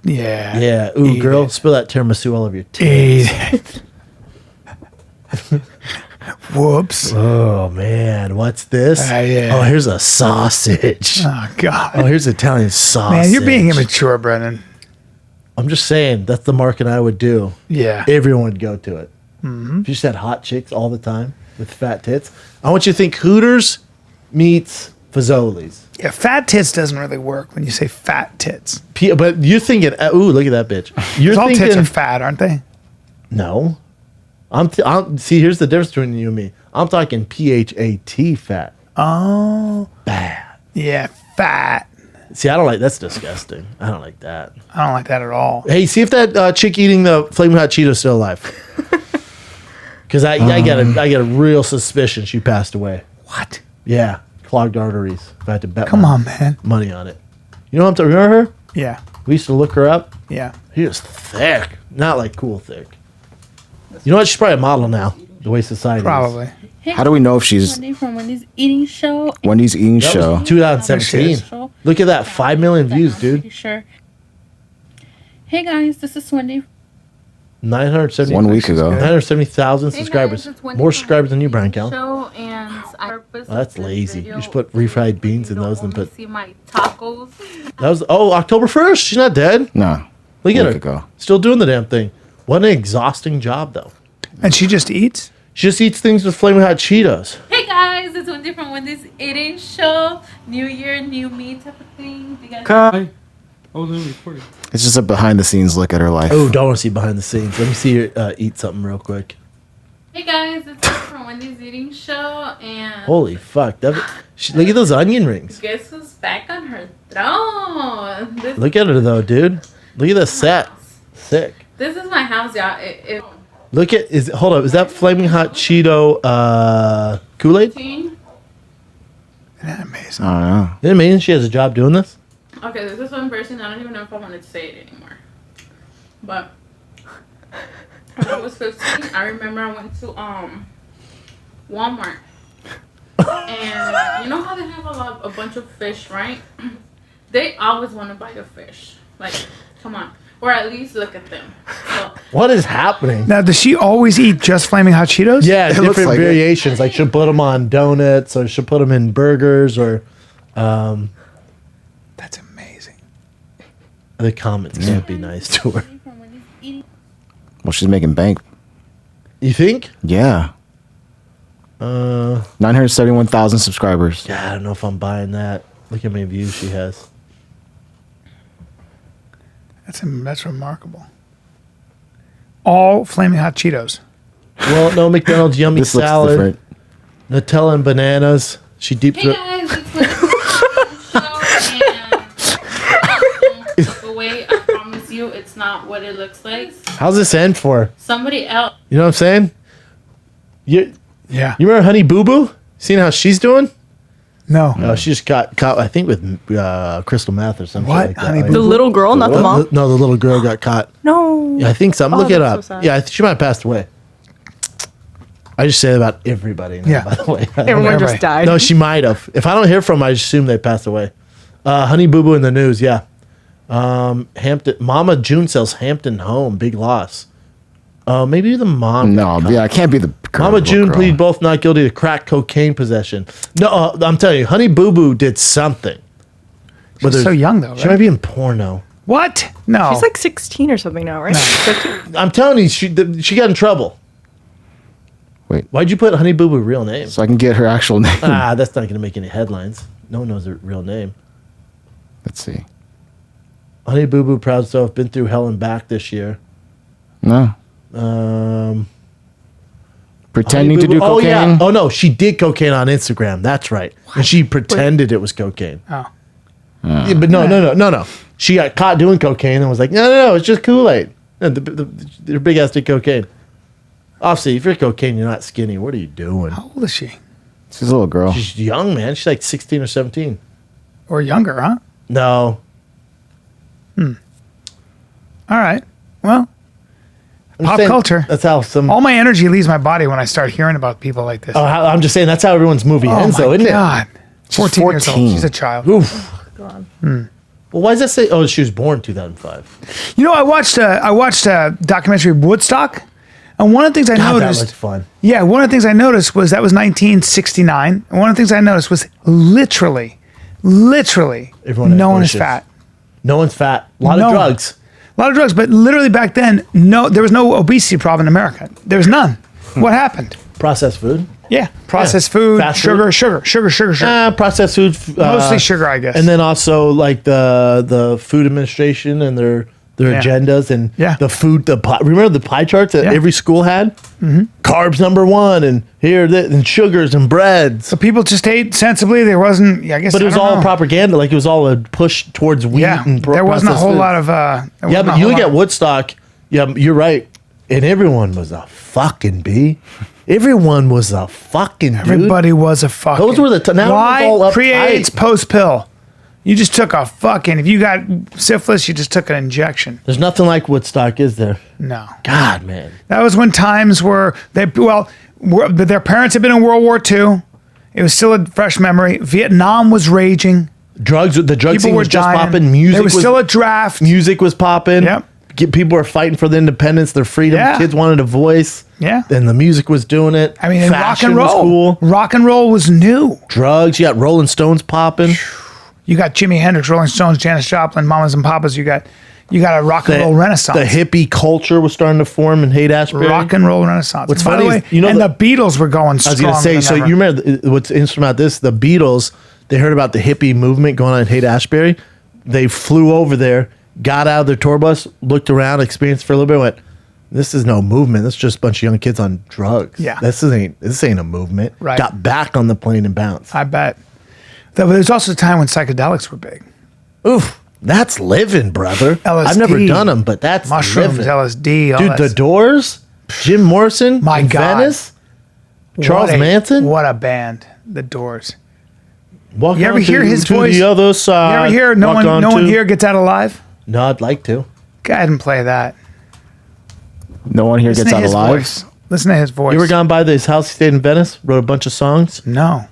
A: go. Yeah.
B: yeah. Ooh,
A: Eat
B: girl,
A: it.
B: spill that tiramisu all over your tits.
A: Eat it. Whoops.
B: Oh man, what's this?
A: Yeah.
B: Oh, here's a sausage.
A: Oh, God.
B: Oh, here's Italian sausage.
A: Man, you're being immature, Brennan.
B: I'm just saying that's the market I would do.
A: Yeah.
B: Everyone would go to it. Mm-hmm. If you said hot chicks all the time with fat tits, I want you to think Hooters meets Fazoli's.
A: Yeah, fat tits doesn't really work when you say fat tits.
B: But you're thinking, ooh, look at that bitch. You're
A: All tits
B: thinking,
A: are fat, aren't they?
B: no. I'm see. Here's the difference between you and me. I'm talking PHAT fat.
A: Oh.
B: Bad.
A: Yeah, fat.
B: See, I don't like. That's disgusting. I don't like that.
A: I don't like that at all.
B: Hey, see if that chick eating the Flamin' Hot Cheetos is still alive. Because I got a real suspicion she passed away.
A: What?
B: Yeah, clogged arteries. If I had to bet
A: Come
B: my
A: on, man.
B: money on it. You know what I'm talking? Remember her?
A: Yeah.
B: We used to look her up.
A: Yeah.
B: She was thick. Not like cool thick. You know what? She's probably a model now. The way society
A: Probably.
B: is.
C: How do we know if she's
E: Wendy from Wendy's Eating Show.
C: Wendy's eating
B: That
C: show?
B: was 2017. Look at that. 5 million views, dude.
E: Pretty sure. Hey guys, this is Wendy.
B: 970.
C: 1 week ago.
B: 970,000
E: Hey
B: subscribers.
E: guys, it's Wendy
B: More
E: from
B: subscribers than you, Bryan
E: Wendy's
B: Cal.
E: Show, and I purpose
B: Oh, that's
E: of this
B: lazy. You
E: video
B: should put
E: is
B: refried beans in
E: you
B: those
E: don't
B: and
E: only
B: put.
E: see my tacos.
B: That was October 1st. She's not dead.
C: No.
B: Look at
C: Week
B: her.
C: ago.
B: Still doing the damn thing. What an exhausting job, though.
A: And she just eats?
B: She just eats things with flaming hot Cheetos.
E: Hey guys, it's Wendy from Wendy's Eating Show. New year, new me type of thing. You guys
F: I wasn't recording.
C: It's just a behind the scenes look at her life.
B: Oh, don't want to see behind the scenes. Let me see her eat something real quick.
E: Hey guys, it's Wendy from Wendy's Eating Show, and
B: Holy fuck. Look at those onion rings.
E: guess who's back on her throne?
B: Look at her, though, dude. Look at the set. Sick.
E: This is my house, y'all.
B: Look at, hold up. Is that flaming hot Cheeto Kool-Aid?
A: Isn't that amazing?
C: I don't know.
B: Isn't it amazing she has a job doing this?
E: Okay, this is one person. I don't even know if I wanted to say it anymore. But when I was 15, I remember I went to Walmart. And you know how they have a bunch of fish, right? They always want to buy your fish. Like, come on. Or at least look at them. So,
B: What is happening?
A: Now, does she always eat just Flaming Hot Cheetos?
B: Yeah,
C: It looks
B: different
C: like it.
B: variations. Like she'll put them on donuts, or she'll put them in burgers, or
A: That's amazing.
B: the comments can't be nice to her.
C: Well, she's making bank.
B: You think?
C: Yeah. 971,000 subscribers.
B: Yeah, I don't know if I'm buying that. Look how many views she has.
A: That's remarkable. All Flaming Hot Cheetos.
B: Well, no, McDonald's yummy
C: This looks
B: salad,
C: different.
B: Nutella and bananas. She deep
E: hey
B: throat.
E: guys, it's Wendy from Wendy's Show. And the way I promise you, it's not what it looks like.
B: How's this end for?
E: Somebody else.
B: You know what I'm saying? You
A: Yeah.
B: remember Honey Boo Boo? Seen how she's doing?
A: No.
B: Oh, she just got caught, I think, with Krystal Meth or something
A: What?
B: like that.
A: Honey
B: Oh,
A: Boo
D: The
A: Boo?
D: little girl, not the mom.
B: No, the little girl got caught.
D: No.
B: Yeah, I think something.
D: Oh,
B: Look it
D: that's
B: up.
D: so sad.
B: Yeah, she might have passed away. I just say that about everybody now,
A: Yeah.
B: by the way.
D: Everyone
A: Everybody.
D: just died.
B: No, she might have. If I don't hear from them, I just assume they passed away. Honey Boo Boo in the news, yeah. Hampton Mama June sells Hampton home, big loss. Maybe the mom.
C: No, yeah, it can't be the
B: Mama
C: little
B: June
C: girl.
B: pleaded both not guilty to crack cocaine possession. No, I'm telling you, Honey Boo Boo did something.
A: She's so young, though,
B: She
A: right?
B: might be in porno.
A: What? No.
D: She's like 16 or something now, right? 15?
B: I'm telling you, she got in trouble.
C: Wait,
B: Why'd you put Honey Boo Boo real name?
C: so I can get her actual name.
B: That's not going to make any headlines. No one knows her real name.
C: Let's see.
B: Honey Boo Boo proud to have been through hell and back this year.
C: No. Pretending to
B: Honey Boo
C: do
B: Boo-
C: cocaine.
B: Oh, yeah. Oh, no. She did cocaine on Instagram. That's right. And she pretended it was cocaine.
A: Oh.
B: Yeah, but no. She got caught doing cocaine and was like, no, it's just Kool-Aid. And their big ass did cocaine. Obviously, if you're cocaine, you're not skinny. What are you doing?
A: How old is she?
C: She's a little girl.
B: She's young, man. She's like 16 or 17.
A: Or younger, huh?
B: No.
A: All right. Well,
B: I'm
A: Pop
B: saying
A: culture.
B: That's how some.
A: all my energy leaves my body when I start hearing about people like this.
B: I'm just saying that's how everyone's movie
A: Oh
B: ends,
A: my
B: though, isn't
A: God. 14 years old.
C: 14.
A: She's a child.
B: it? Oof.
D: God.
B: Well, why does that say? Oh, she was born 2005.
A: You know, I watched a documentary Woodstock, and one of the things I
B: God, that
A: noticed.
B: looked fun.
A: Yeah, one of the things I noticed was that was 1969. And one of the things I noticed was literally,
B: Everyone had
A: no one is
B: bushes.
A: fat.
B: No one's fat. A lot
A: No
B: of
A: one.
B: drugs.
A: A lot of drugs, but literally back then, there was no obesity problem in America. There was none. What happened?
B: Processed food.
A: Yeah, processed
B: Yeah.
A: food,
B: Fast
A: sugar.
B: Processed food.
A: Mostly sugar, I guess.
B: And then also like the Food Administration and their
A: Yeah.
B: agendas and
A: Yeah.
B: the food. Remember the pie charts that
A: Yeah.
B: every school had? Mm-hmm. Carbs #1 and and sugars and breads.
A: So people just ate sensibly. There wasn't, I guess.
B: But it was
A: I don't
B: all
A: know.
B: propaganda. Like it was all a push towards wheat.
A: Yeah,
B: And
A: there wasn't a
B: processed
A: whole
B: food.
A: lot of.
B: Yeah, but you look at Woodstock. Yeah, you're right. And everyone was a fucking bee. Everyone was a fucking dude.
A: Everybody was a fucking.
B: Those were the now
A: Why
B: it was all uptight.
A: pre-AIDS, post-pill? You just took a fucking. If you got syphilis, you just took an injection.
B: There's nothing like Woodstock, is there?
A: No.
B: God, man.
A: That was when times were their parents had been in World War II. It was still a fresh memory. Vietnam was raging.
B: The drug
A: People
B: scene
A: were
B: was just
A: dying.
B: popping. Music
A: There was still a draft.
B: Music was popping.
A: Yep.
B: People were fighting for their independence, their freedom.
A: Yeah.
B: Kids wanted a voice.
A: Yeah.
B: And the music was doing it.
A: I mean, and rock
B: Fashion
A: and
B: was
A: roll.
B: cool.
A: Rock and roll was new.
B: Drugs. You got Rolling Stones popping.
A: You got Jimi Hendrix, Rolling Stones, Janis Joplin, Mamas and Papas. You got a rock and roll renaissance.
B: The hippie culture was starting to form in Haight-Ashbury.
A: Rock and roll renaissance.
B: What's
A: By
B: funny
A: the way,
B: is, you know,
A: and the Beatles were going
B: I was
A: strong.
B: going to say, so you remember what's interesting about this? The Beatles, they heard about the hippie movement going on in Haight-Ashbury. They flew over there, got out of their tour bus, looked around, experienced for a little bit, went, this is no movement. This is just a bunch of young kids on drugs.
A: Yeah.
B: This ain't a movement.
A: Right.
B: Got back on the plane and bounced.
A: I bet. There was also a time when psychedelics were big.
B: Oof. That's living, brother.
A: LSD,
B: I've never done them, but that's
A: mushrooms,
B: living.
A: LSD, all
B: Dude,
A: that
B: The
A: stuff.
B: Doors, Jim Morrison,
A: My
B: in
A: God.
B: Venice, Charles
A: What a-
B: Manson.
A: What a band, The Doors.
B: Walk
A: You ever
B: on
A: hear
B: to-
A: his
B: to
A: voice?
B: the other side.
A: You ever hear no
B: Walk
A: one
B: on to-
A: here gets out alive?
B: No, I'd like to.
A: Go ahead and play that.
C: No one here
A: Listen
C: gets
A: to
C: out
A: his
C: alive.
A: voice. Listen to his voice.
B: You ever gone by this house? He stayed in Venice, wrote a bunch of songs.
A: No.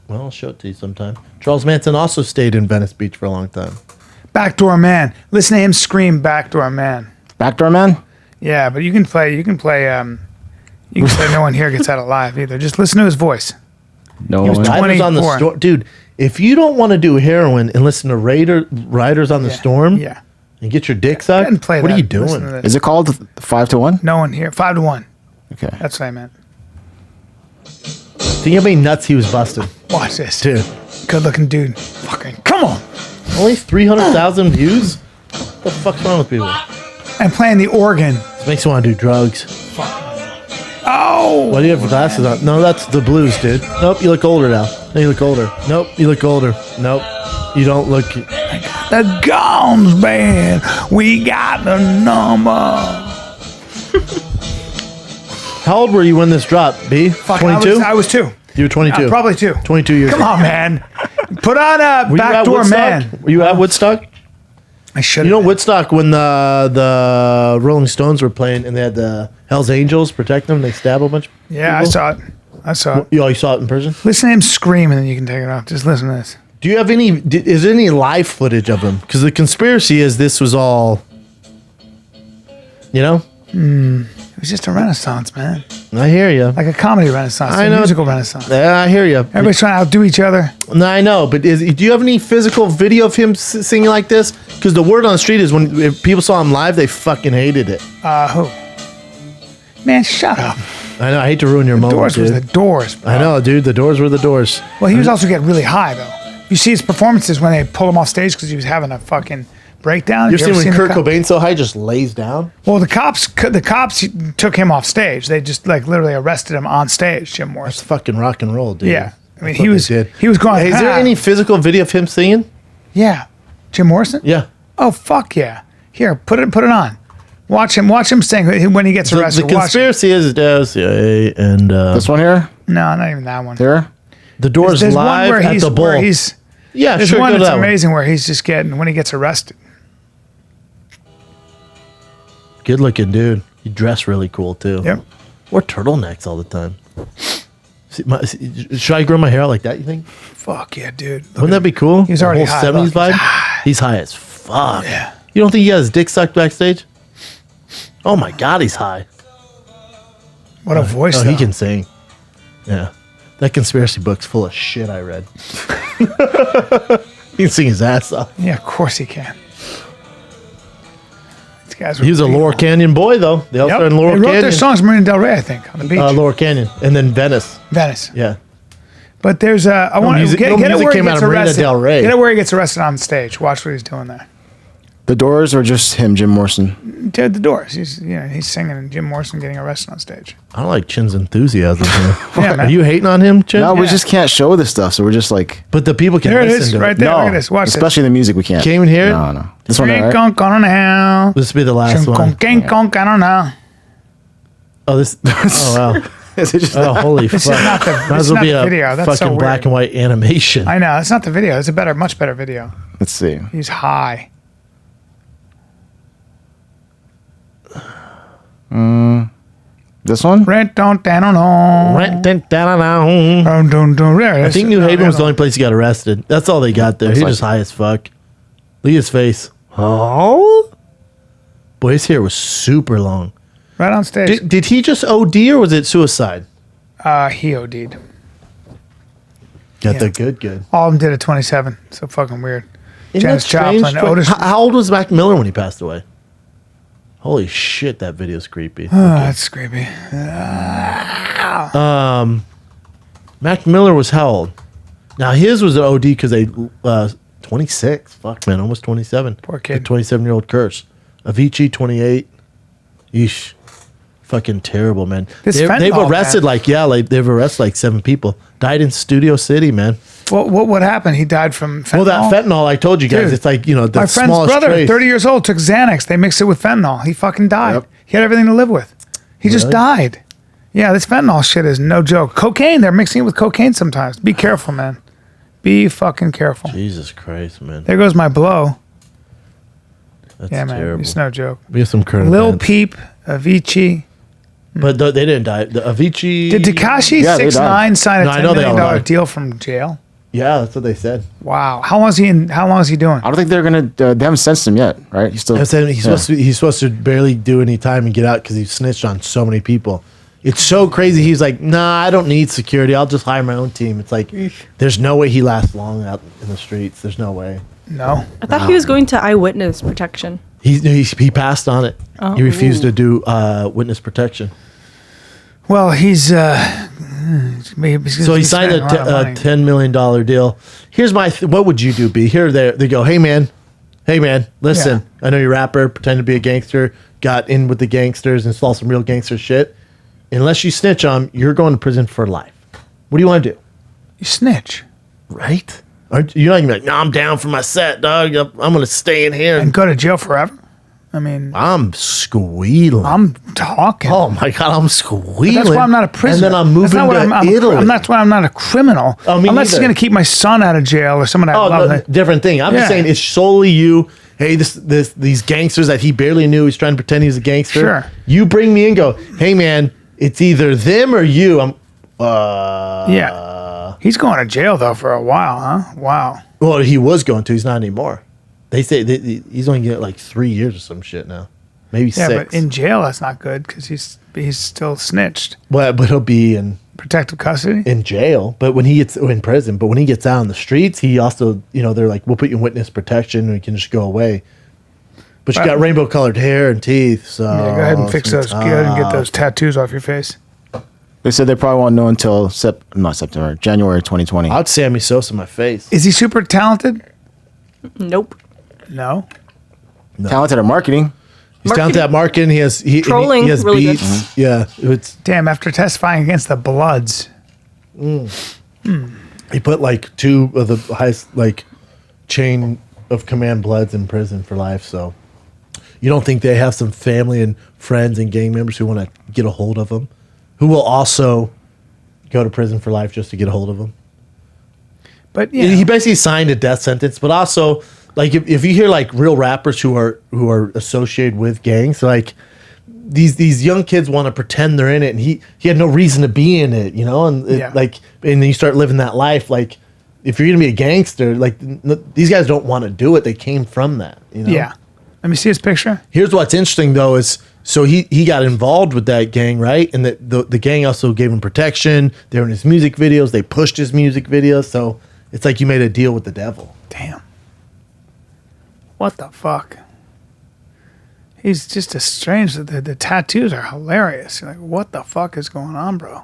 B: Well, I'll show it to you sometime. Charles Manson also stayed in Venice Beach for a long time.
A: Backdoor Man. Listen to him scream Backdoor Man.
C: Backdoor Man?
A: Yeah, but you can play No One Here Gets Out Alive either. Just listen to his voice.
C: No
A: was
C: one.
A: 20
B: Riders on the
A: 24.
B: Storm, dude. If you don't want to do heroin and listen to Riders on the
A: Yeah.
B: Storm,
A: Yeah.
B: and get your dick
A: Go
B: sucked,
A: ahead and play
B: what
A: that.
B: are you
A: Listen to
B: doing?
A: this.
C: Is it called 5-1?
A: No One Here. 5-1.
C: Okay.
A: That's what I meant.
B: Think how many nuts he was busting,
A: Watch this.
B: dude.
A: Good looking dude. Fucking come on.
B: Only 300,000 views. What the fuck's wrong with people?
A: And playing the organ.
B: This makes you want to do drugs.
A: Oh.
B: Why do you have glasses on? No, that's the blues, dude. Nope, you look older now. No, you look older. Nope, you look older. Nope, you don't look.
A: The Gomes Band. We got the number.
B: How old were you when this dropped, B?
A: Fuck,
B: 22?
A: I was 2.
B: You were 22.
A: Probably 2.
B: 22 years
A: Come
B: old.
A: on, man. Put on
B: Were you at
A: Backdoor
B: Woodstock?
A: Man.
B: Were you at Woodstock?
A: I should
B: You know
A: have.
B: Woodstock when the Rolling Stones were playing and they had the Hells Angels protect them. They stab a bunch. Of
A: Yeah, I
B: people?
A: saw it. I saw it.
B: You saw it in person.
A: Listen to him scream and then you can take it off. Just listen to this.
B: Do you have any? Is there any live footage of him? Because the conspiracy is this was all. You know,
A: It was just a renaissance, man.
B: I hear you.
A: Like a comedy renaissance,
B: I
A: a
B: know.
A: musical renaissance.
B: Yeah, I hear you.
A: Everybody's trying to outdo each other.
B: No, I know, but do you have any physical video of him singing like this? Because the word on the street is if people saw him live, they fucking hated it.
A: Who? Man, shut up.
B: I know. I hate to ruin your moment,
A: Doors was the
B: dude.
A: Doors, bro.
B: I know, dude. The Doors were the Doors.
A: Well, he was also getting really high, though. You see his performances when they pulled him off stage because he was having a fucking breakdown.
B: You've
A: You
B: seen
A: ever
B: when
A: the
B: Kurt
A: cop-
B: Cobain's so high, just lays down.
A: Well, the cops took him off stage. They just like literally arrested him on stage, Jim
B: That's
A: Morrison.
B: fucking rock and roll, dude.
A: Yeah. I mean,
B: That's
A: he
B: what
A: was
B: they did.
A: he was going.
B: Hey, is there
A: "Ah."
B: any physical video of him singing?
A: Yeah, Jim Morrison.
B: Yeah.
A: Oh fuck yeah! Here, put it on. Watch him sing when he gets
B: The
A: arrested. Watch it.
B: conspiracy is and
C: This one here?
A: No, not even that one.
C: Here?
B: the Doors
A: There's one
B: live
A: where
B: at
A: he's
B: the Bull.
A: where he's.
B: Yeah,
A: There's
B: sure.
A: one
B: Go to
A: that's
B: that
A: amazing where he's just when he gets arrested.
B: Good looking dude. He dressed really cool too.
A: Yep.
B: Wore turtlenecks all the time. Should I grow my hair out like that? You think?
A: Fuck yeah, dude.
B: Wouldn't that be cool?
A: He's
B: The
A: already
B: whole
A: high.
B: 70s
A: Look,
B: vibe.
A: he's high.
B: He's high as fuck.
A: Yeah.
B: You don't think he got his dick sucked backstage? Oh my god, he's high.
A: What a voice!
B: Oh,
A: though.
B: he can sing. Yeah. That conspiracy book's full of shit I read. He can sing his ass off.
A: Yeah, of course he can. These guys were
B: He was a
A: pretty
B: Laurel
A: cool.
B: Canyon boy, though. They all
A: Yep.
B: started in
A: They
B: Laurel
A: wrote
B: Canyon.
A: their songs Marina Del Rey, I think, on the beach.
B: Laurel Canyon. And then Venice.
A: Venice.
B: Yeah.
A: But there's I want to
B: music-
A: get
B: no
A: it
B: music
A: where he
B: came out
A: gets
B: of Marina
A: arrested.
B: Del Rey.
A: Get it where he gets arrested on stage. Watch what he's doing there.
C: The Doors or just him, Jim Morrison?
A: Dude, the Doors. He's he's singing and Jim Morrison getting arrested on stage.
B: I don't like Chin's enthusiasm here.
A: Yeah, man.
B: Are you hating on him, Chin?
C: No, we
A: Yeah.
C: just can't show this stuff, so we're just like...
B: But the people can
A: There it
B: listen
A: is,
B: to
A: right
B: it.
A: there.
C: No,
A: Look at this. Watch
C: especially the music we can't.
B: Can't even hear it?
C: No. This one,
A: this.
C: right?
A: Conk on now.
B: This will be the last one.
A: Conk, conk, I don't know.
B: Oh, this. Oh, wow.
C: Is it just
B: Oh, holy fuck!
A: This is not the-
B: Might
A: this
B: as
A: is
B: well
A: not
B: be
A: the
B: a
A: video. That's so
B: fucking black
A: weird.
B: and white animation.
A: I know. It's not the video. It's a better, much better video.
C: Let's see.
A: He's high.
C: This one?
A: Rent don't down on.
B: Rent, dun, dun, dun, dun. I think New Haven was the only place he got arrested. That's all they got there.
C: Looks
B: He's
C: like
B: just high as fuck. Look at his face. Oh, boy, his hair was super long.
A: right on stage.
B: Did he just OD or was it suicide?
A: He OD'd.
B: Got
A: Yeah.
B: the good.
A: All of them did at 27. So fucking weird.
B: Isn't
A: Janis
B: that strange?
A: Joplin, Otis.
B: How old was Mac Miller when he passed away? Holy shit, that video's creepy.
A: That's creepy.
B: Mac Miller was how old? Now his was an OD because they 26. Fuck man, almost 27.
A: Poor kid.
B: 27-year-old curse. Avicii 28. Yeesh. Fucking terrible, man.
A: This
B: They've
A: fentanyl,
B: arrested
A: man.
B: they've arrested like 7 people. Died in Studio City, man.
A: What happened? He died from fentanyl?
B: Well, that fentanyl I told you guys,
A: Dude,
B: it's like the
A: My friend's
B: smallest
A: brother,
B: trace.
A: 30 years old, took Xanax. They mixed it with fentanyl. He fucking died.
C: Yep.
A: He had everything to live with. He just
B: Really?
A: died. Yeah, this fentanyl shit is no joke. Cocaine, they're mixing it with cocaine sometimes. Be careful, man. Be fucking careful.
B: Jesus Christ, man.
A: There goes my blow.
B: That's
A: Yeah, man.
B: terrible.
A: It's no joke.
B: We have some current
A: Lil
B: events.
A: Peep, Avicii.
B: But they didn't die. The Avicii.
A: Did Tekashi
C: Yeah, they
A: 6ix9ine sign a
B: No, I
A: $10
B: know they all
A: million
B: died.
A: deal from jail?
B: Yeah, that's what they said.
A: Wow. How long is he doing?
C: I don't think they're gonna. They haven't sentenced him yet, right? He's still.
B: I said he's
C: Yeah.
B: supposed to barely do any time and get out because he snitched on so many people. It's so crazy. He's like, nah, I don't need security. I'll just hire my own team. It's like, there's no way he lasts long out in the streets. There's no way.
A: No.
D: I thought he was going to eyewitness protection.
B: He passed on it.
D: Oh.
B: He refused to do witness protection.
A: Well, he's
B: So he signed a $10 million deal. Here's my what would you do, B? Here they go, hey man, listen, I know you're a rapper, pretend to be a gangster, got in with the gangsters, install some real gangster shit. Unless you snitch on 'em, you're going to prison for life. What do you want to do?
A: You snitch
B: Right? You're not gonna be like, no, I'm down for my set, dog. I'm gonna stay in here.
A: and go to jail forever. I mean,
B: I'm squealing.
A: I'm talking.
B: Oh my god, I'm squealing.
A: That's why I'm not a prisoner.
B: And then I'm
A: That's
B: moving
A: not why
B: to Italy.
A: That's why I'm not a criminal.
B: Oh, me
A: Unless it's
B: neither.
A: going to keep my son out of jail or someone I love.
B: no, different thing. I'm
A: Yeah.
B: just saying it's solely you. Hey, these gangsters that he barely knew. He's trying to pretend he's a gangster.
A: Sure.
B: You bring me in. Go. Hey, man. It's either them or you. I'm.
A: Yeah. He's going to jail, though, for a while, huh? Wow.
B: Well, he was going to. He's not anymore. They say he's only getting like 3 years or some shit now. Maybe
A: Yeah,
B: 6.
A: but in jail, that's not good because he's still snitched.
B: But he'll be
A: Protective custody?
B: in jail. But when he gets in prison, but when he gets out on the streets, he also, they're like, we'll put you in witness protection and you can just go away. But you got rainbow colored hair and teeth, so
A: Yeah, go ahead and fix
B: it's
A: those. Go ahead and get
B: tough.
A: those tattoos off your face.
C: They said they probably won't know until January 2020.
B: I'd Sammy Sosa my face.
A: Is he super talented?
D: Nope.
A: No.
C: Talented at marketing.
B: He's down to that marketing. He has
D: Trolling,
B: he has
D: really good.
B: beats. Yeah, it's
A: Damn, after testifying against the Bloods.
B: he put like 2 of the highest chain of command Bloods in prison for life. So you don't think they have some family and friends and gang members who want to get a hold of him, who will also go to prison for life just to get a hold of him?
A: But
B: He
A: yeah,
B: basically signed a death sentence, but also if you hear real rappers who are associated with gangs, these young kids want to pretend they're in it, and he had no reason to be in it, and
A: Yeah.
B: and then you start living that life. If you're gonna be a gangster, these guys don't want to do it. They came from that,
A: yeah. Let me see his picture.
B: Here's what's interesting though is so he got involved with that gang, right? And the gang also gave him protection. They were in his music videos. They pushed his music videos. So it's like you made a deal with the devil.
A: Damn. What the fuck? He's just a strange. The tattoos are hilarious. You're like, what the fuck is going on, bro?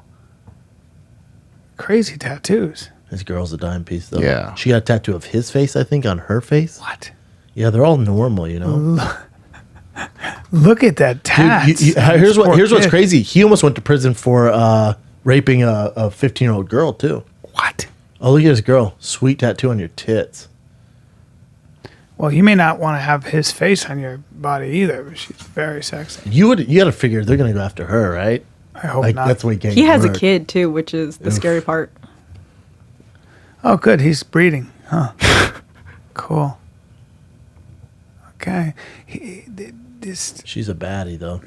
A: Crazy tattoos.
B: His girl's a dime piece though.
C: Yeah.
B: She got a tattoo of his face, I think, on her face.
A: What?
B: Yeah, they're all normal,
A: Look at that tat.
B: Dude, here's what's crazy. He almost went to prison for raping a 15-year-old girl too.
A: What?
B: Oh, look at this girl. Sweet tattoo on your tits.
A: Well, you may not want to have his face on your body either, but she's very sexy.
B: You had to figure they're gonna go after her, right?
A: I hope
B: Like
A: not.
B: that's what
D: He has a kid too, which is the scary part.
A: Oh, good. He's breeding. Huh. Cool. Okay.
B: She's a baddie though.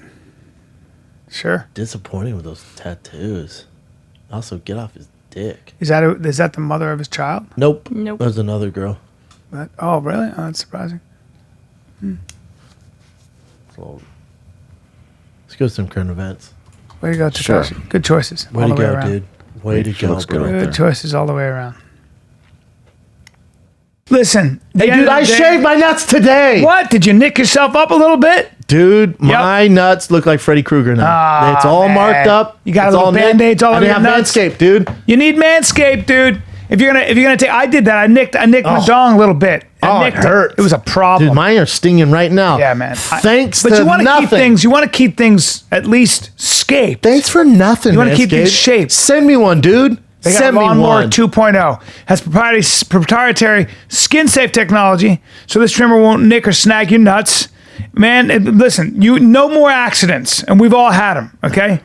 A: Sure.
B: Disappointing with those tattoos. Also, get off his dick.
A: Is that the mother of his child?
B: Nope.
D: Nope.
B: There's another girl.
A: Oh, really? Oh, that's surprising.
B: So, let's go to some current events.
A: Way to go,
C: Sure.
A: Takashi. Good choices.
B: Way
A: all
B: to
A: the way
B: go,
A: around.
B: dude. Way to
C: She
B: go,
C: looks good
B: bro.
C: right
A: Good
C: there.
A: choices all the way around. Listen.
B: Hey, dude, I shaved my nuts today.
A: What? Did you nick yourself up a little bit?
B: Dude, my nuts look like Freddy Krueger now.
A: Ah,
B: It's all
A: man.
B: marked up.
A: You got
B: It's
A: little
B: all nicked.
A: Band-Aids all
B: I
A: over
B: didn't
A: your
B: have
A: nuts?
B: Manscaped, dude.
A: You need Manscaped, dude. If you're gonna take, I did that. I nicked my dong a little bit.
B: Oh, it
A: nicked
B: hurts.
A: It was a problem.
B: Dude, mine are stinging right now.
A: Yeah, man.
B: Thanks
A: but
B: to
A: you want to
B: nothing.
A: keep things. You want to keep things at least scaped.
B: Thanks for nothing,
A: You wanna keep
B: Manscaped.
A: these shaped.
B: Send me one, dude.
A: They got
B: Send me
A: Lawnmower
B: one.
A: 2.0. Has proprietary skin-safe technology, so this trimmer won't nick or snag your nuts. Man, listen, no more accidents, and we've all had them. Okay,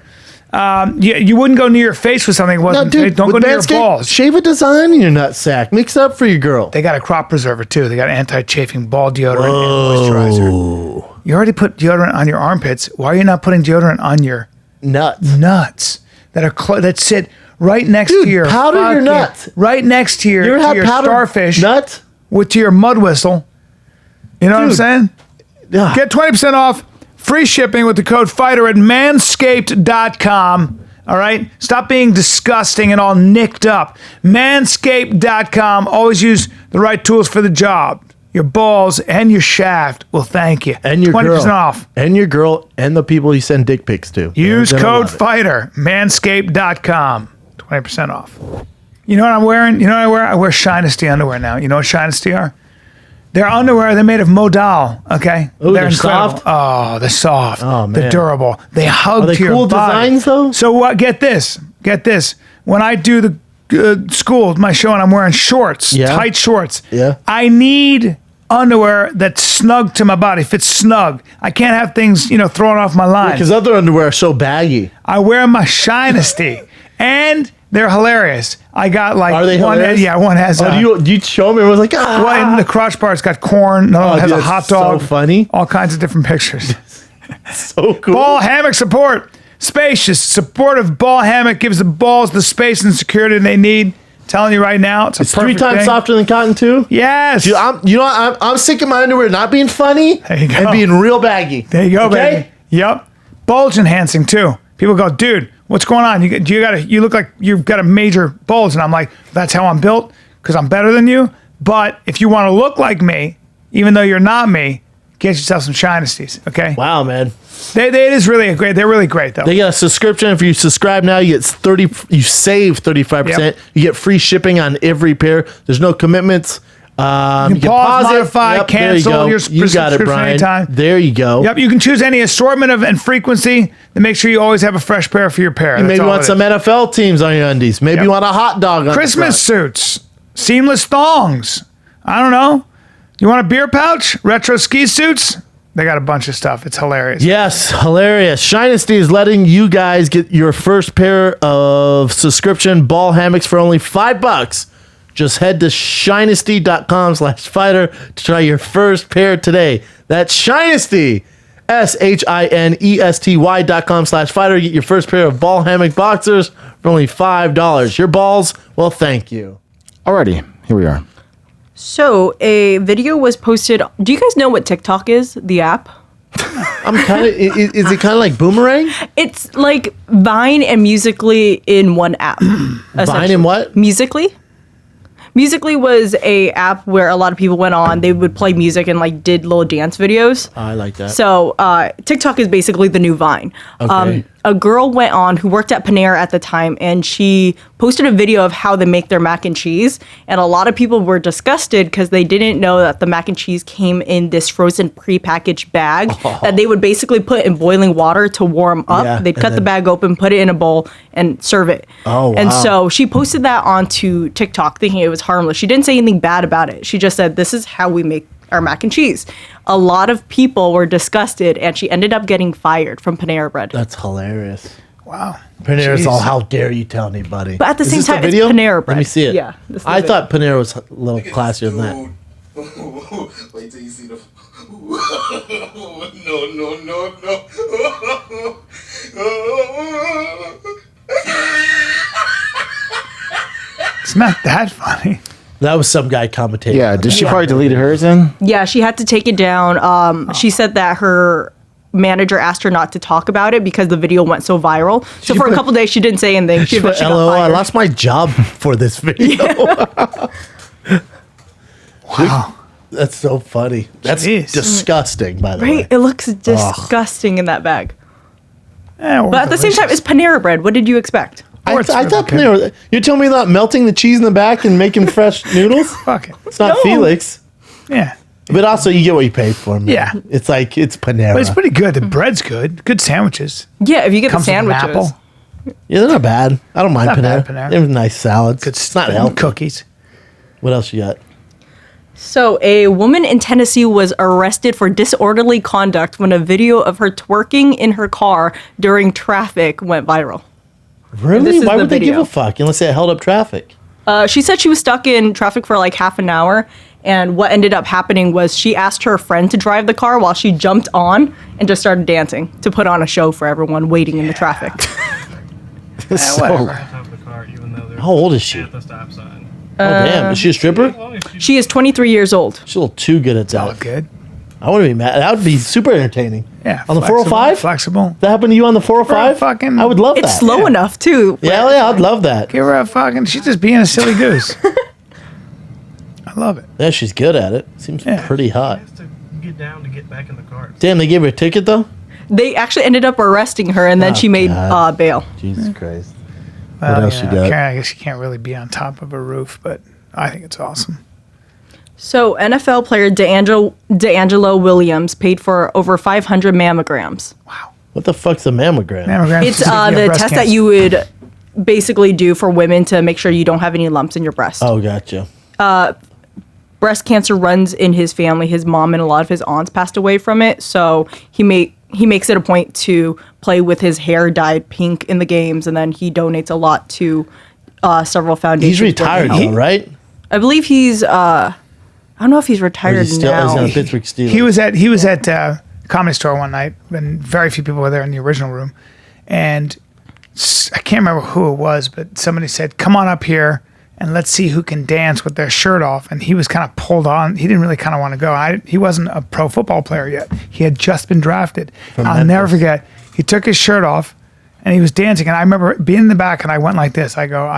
A: you wouldn't go near your face with something that
B: No,
A: wasn't.
B: dude,
A: Don't go
B: with
A: near your
B: Manscaped,
A: balls.
B: shave a design in your nut sack. Mix it up for your girl.
A: They got a crop preserver too. They got anti-chafing ball deodorant and moisturizer. You already put deodorant on your armpits. Why are you not putting deodorant on your
B: Nuts.
A: nuts that sit right next
B: Dude,
A: to your
B: powder your
A: fucking-
B: nuts.
A: right next to
B: You ever
A: your
B: had powdered
A: starfish
B: nuts?
A: to your mud whistle. You know what I'm
B: Dude.
A: saying?
B: Yeah.
A: Get 20% off free shipping with the code FIGHTER at manscaped.com. All right? Stop being disgusting and all nicked up. Manscaped.com. Always use the right tools for the job. Your balls and your shaft will thank you.
B: And your
A: 20%
B: girl.
A: off.
B: And your girl and the people you send dick pics to.
A: Use
B: They're gonna
A: code
B: love it.
A: FIGHTER. Manscaped.com. 20% off. You know what I'm wearing? You know what I wear? I wear Shinesty underwear now. You know what Shinesty are? They're underwear. They're made of modal. Okay,
B: Ooh, they're
A: incredible.
B: soft?
A: Oh, they're soft.
B: Oh,
A: They're
B: man.
A: durable. They hug
B: Are they
A: to your
B: cool
A: body.
B: designs, though?
A: So what? Get this. Get this. When I do the school, my show, and I'm wearing shorts,
B: Yeah.
A: tight shorts.
B: Yeah.
A: I need underwear that's snug to my body. Fits snug. I can't have things thrown off my line.
B: Because other underwear are so baggy.
A: I wear my Shinesty, and they're hilarious. I got like
B: Are they
A: one.
B: hilarious?
A: Yeah, one has.
B: Oh, do you show me? Everyone's like, ah.
A: Well, in the crotch bar, it's got corn. No,
B: Oh,
A: it has
B: dude,
A: a
B: that's
A: hot
B: so
A: dog.
B: funny.
A: All kinds of different pictures.
B: So cool.
A: Ball hammock support. Spacious, supportive ball hammock gives the balls the space and security they need. Telling you right now, it's
B: It's
A: a
B: three
A: perfect
B: times
A: thing.
B: softer than cotton too.
A: Yes.
B: Dude, I'm sick of my underwear not being funny
A: There you go.
B: and being real baggy.
A: There you go,
B: Okay?
A: baby. Yep. Bulge enhancing too. People go, dude, what's going on? You look like you've got a major bulge, and I'm like, that's how I'm built because I'm better than you. But if you want to look like me, even though you're not me, get yourself some Shinesties. Okay.
B: Wow, man.
A: It is really great. They're really great though.
B: They get a subscription. If you subscribe now, you get 30. You save 35%.
A: Yep.
B: You get free shipping on every pair. There's no commitments. You
A: can
B: can
A: pause,
B: it.
A: modify,
B: Yep, there
A: cancel
B: you
A: your
B: go. You got it,
A: subscription
B: Brian.
A: anytime.
B: There you go.
A: Yep, you can choose any assortment and frequency to make sure you always have a fresh pair for your pair.
B: You
A: That's
B: maybe
A: all
B: want
A: it
B: some
A: is.
B: NFL teams on your undies. Maybe
A: Yep.
B: you want a hot dog on
A: Christmas suits, seamless thongs. I don't know. You want a beer pouch? Retro ski suits? They got a bunch of stuff. It's hilarious.
B: Yes, hilarious. Shinesty is letting you guys get your first pair of subscription ball hammocks for only $5. Just head to shinesty.com/fighter to try your first pair today. That's Shinesty, SHINESTY.com/fighter. Get your first pair of ball hammock boxers for only $5. Your balls, well, thank you.
C: Alrighty, here we are.
D: So a video was posted. Do you guys know what TikTok is? The app?
B: I'm kind of. Is it kind of like Boomerang?
D: It's like Vine and Musically in one app.
B: Vine and what?
D: Musically. Musically was a app where a lot of people went on. They would play music and like did little dance videos.
B: I like that.
D: So TikTok is basically the new Vine.
B: Okay.
D: A girl went on who worked at Panera at the time, and she posted a video of how they make their mac and cheese. And a lot of people were disgusted because they didn't know that the mac and cheese came in this frozen prepackaged bag that they would basically put in boiling water to warm up.
B: Yeah,
D: They'd
B: and
D: cut the
B: then-
D: bag open, put it in a bowl, and serve it.
B: Oh,
D: And
B: wow.
D: so she posted that onto TikTok thinking it was harmless. She didn't say anything bad about it. She just said, this is how we make our mac and cheese. A lot of people were disgusted, and she ended up getting fired from Panera Bread.
B: That's hilarious.
A: Wow.
B: Panera's
A: Jeez.
B: all, how dare you tell anybody?
D: But at the
B: Is
D: same
B: this the
D: time, it's
B: video?
D: Panera bread.
B: Let me see it.
D: Yeah. this is
B: I
D: the
B: thought Panera was a little classier than that.
G: Wait till you see the. No.
A: It's not that funny.
B: That was some guy commentating.
C: Yeah, did she probably deleted hers then?
D: Yeah, she had to take it down. She said that her manager asked her not to talk about it because the video went so viral. So for a couple days, she didn't say anything. She
B: But
D: eventually got
B: LOL, I
D: fired.
B: lost my job for this video.
A: Wow.
B: That's so funny. That's
A: Jeez.
B: disgusting, by the
D: Right?
B: way.
D: It looks disgusting in that bag.
A: Or
D: But at the same time, it's Panera bread. What did you expect?
B: I
A: it's
B: thought
A: really
B: Panera. You're telling me not melting the cheese in the back and making fresh noodles?
A: Fuck it.
B: It's not
D: No.
B: Felix.
A: Yeah.
B: But also, you get what you pay for, man.
A: Yeah.
B: It's like, it's Panera.
A: But it's pretty good. The bread's good. Good sandwiches.
D: Yeah, if you get
A: Comes
D: the
A: with an
D: sandwiches.
A: apple.
B: Yeah, they're not bad. I don't mind
A: Not
B: Panera.
A: bad, Panera.
B: They have nice salads.
A: Good
B: It's not healthy.
A: cookies.
B: What else you got?
D: So, a woman in Tennessee was arrested for disorderly conduct when a video of her twerking in her car during traffic went viral.
B: Really?
D: This is
B: Why
D: the
B: would they give
D: video.
B: a fuck unless it held up traffic?
D: She said she was stuck in traffic for like half an hour. And what ended up happening was she asked her friend to drive the car while she jumped on and just started dancing to put on a show for everyone waiting in the traffic.
A: Whatever.
F: Top of the car, even though they're
B: How old is she?
F: at the stop sign.
B: Oh, damn. Is she a stripper?
D: She is 23 years old.
B: She's a little too good at
A: All
B: that.
A: good.
B: I wouldn't be mad. That would be super entertaining.
A: Yeah.
B: On the
A: flexible,
B: 405?
A: Flexible.
B: That happened to you on the 405?
A: Fucking-
B: I would love
D: It's
B: that.
D: slow enough too.
B: Yeah, yeah, I'd love that.
A: Give her a fucking. She's just being a silly goose. I love it.
B: Yeah, she's good at it. Seems
A: Yeah.
B: pretty hot.
F: Has to get down to get back in the car.
B: Damn, they gave her a ticket though?
D: They actually ended up arresting her and then
B: Oh,
D: she made
B: God.
D: bail.
B: Jesus Christ.
A: Well,
B: else you got?
A: I guess you can't really be on top of a roof, but I think it's awesome.
D: So NFL player D'Angelo Williams paid for over 500 mammograms.
B: What the fuck's a mammogram?
A: Mammograms
D: It's
A: is if you have
D: the
A: breast
D: test that
A: cancer.
D: you would basically do for women to make sure you don't have any lumps in your breast.
B: Oh, gotcha.
D: Breast cancer runs in his family. His mom and a lot of his aunts passed away from it. So he makes it a point to play with his hair dyed pink in the games, and then he donates a lot to several foundations.
B: He's retired
D: where they
B: though,
D: help.
B: right?
D: I believe he's. I don't know if he's
B: Or
D: retired
B: is he still
D: now.
B: is he on the Pittsburgh Steelers?
A: He was at Comedy Store one night, and very few people were there in the original room, and I can't remember who it was, but somebody said, "Come on up here and let's see who can dance with their shirt off." And he was kind of pulled on. He didn't really kind of want to go. He wasn't a pro football player yet. He had just been drafted. I'll never
B: Memphis.
A: forget. He took his shirt off, and he was dancing. And I remember being in the back, and I went like this. I go.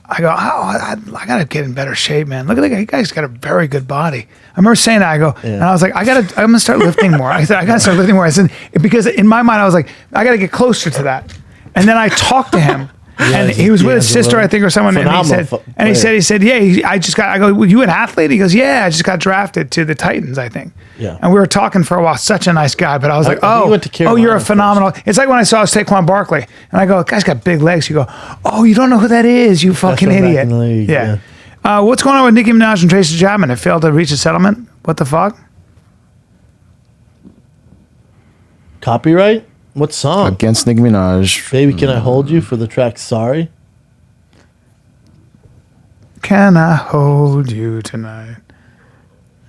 A: Oh, I gotta get in better shape, man. Look at that guy. You guy's got a very good body. I remember saying that. I go, and I was like, I'm gonna start lifting more. I said, I gotta start lifting more. I said, because in my mind, I was like, I gotta get closer to that. And then I talked to him, and he was with his sister, I think, or someone. And he said, yeah, I go, well, you an athlete? He goes, yeah, I just got drafted to the Titans, I think.
B: Yeah.
A: And we were talking for a while. Such a nice guy, but I was like,
B: I think he went to
A: you're
B: Carolina
A: a phenomenal. It's like when I saw Saquon Barkley, and I go, guy's got big legs. You go, oh, you don't know who that is, you fucking
B: from back
A: idiot.
B: in the league,
A: Yeah. What's going on with Nicki Minaj and Tracy Chapman? It failed to reach a settlement. What the fuck?
B: Copyright? What song?
C: Against Nicki Minaj.
B: Baby, Can I Hold You for the track Sorry?
A: Can I hold you tonight?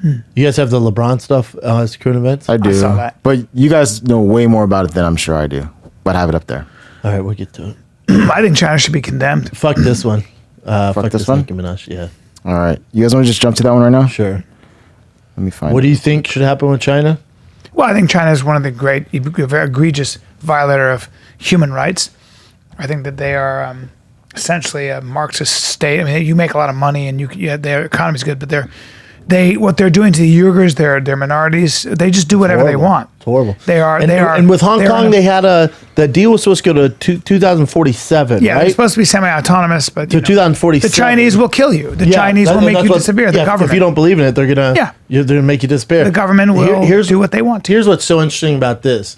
B: You guys have the LeBron stuff as current events?
C: I do.
A: saw that.
C: But you guys know way more about it than I'm sure I do. But I have it up there.
B: All right, we'll get to it.
A: I think China should be condemned.
B: Fuck this one. Fuck
C: this one?
B: Nicki Minaj, yeah.
C: All right. You guys want to just jump to that one right now?
B: Sure.
C: Let me find
B: What
C: it.
B: do you think should happen with China?
A: Well, I think China is one of the great, very egregious violator of human rights. I think that they are essentially a Marxist state. I mean, you make a lot of money, and their economy's good, but what they're doing to the Uyghurs, their minorities, they just do whatever they
B: Horrible.
A: want.
B: It's horrible.
A: They are.
B: And with Hong Kong, they had the deal was supposed to go to 2047,
A: Yeah,
B: right?
A: they're supposed to be semi-autonomous, but
B: To 2047.
A: the Chinese will kill you. The Chinese will make you disappear. The government.
B: If you don't believe in it, they're gonna make you disappear.
A: The government will do what they want to.
B: Here's what's so interesting about this.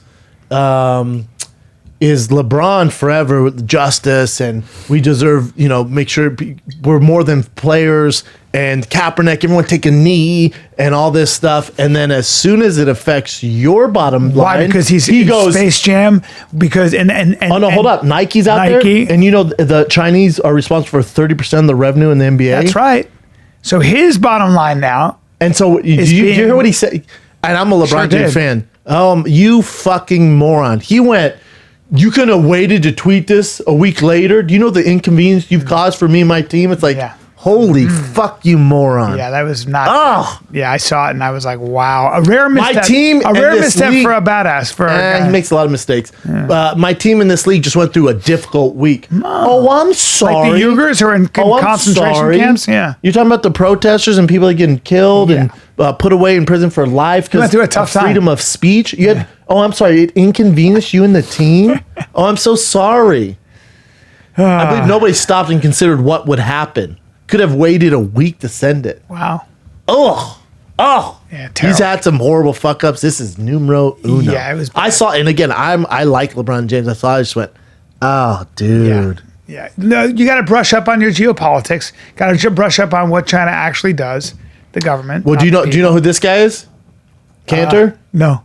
B: is LeBron forever with justice, and we deserve, make sure we're more than players, and Kaepernick, everyone take a knee and all this stuff. And then as soon as it affects your bottom line,
A: Why? Because he goes Space Jam. Because and
B: oh no, hold up, Nike's out
A: Nike.
B: there, and the Chinese are responsible for 30% of the revenue in the NBA.
A: That's right. So his bottom line now.
B: And so you hear what he said? And I'm a LeBron James fan. You fucking moron. He went, you couldn't have waited to tweet this a week later. Do you know the inconvenience you've caused for me and my team? It's like, holy fuck, you moron.
A: Yeah, that was not.
B: Oh.
A: Yeah, I saw it and I was like, wow. A rare misstep.
B: My team
A: a rare
B: and this
A: misstep
B: league-
A: for a badass.
B: He makes a lot of mistakes. My team in this league just went through a difficult week. Oh, I'm sorry.
A: Like the Uyghurs who are in
B: I'm
A: concentration
B: sorry.
A: camps? Yeah.
B: You're talking about the protesters and people getting killed and put away in prison for life
A: went
B: because
A: through a tough time.
B: freedom of speech. You had, I'm sorry, it inconvenienced you and the team? Oh, I'm so sorry. I believe nobody stopped and considered what would happen. Could have waited a week to send it.
A: Wow.
B: Oh.
A: Yeah,
B: He's
A: terrible.
B: had some horrible fuck ups. This is numero uno.
A: Yeah, it was bad.
B: I saw, and again, I like LeBron James. I just went, oh, dude.
A: Yeah. No, you got to brush up on your geopolitics. Got to brush up on what China actually does. The government.
B: Well,
A: not
B: do you
A: the
B: know? Do you know who this guy is? Cantor.
A: No.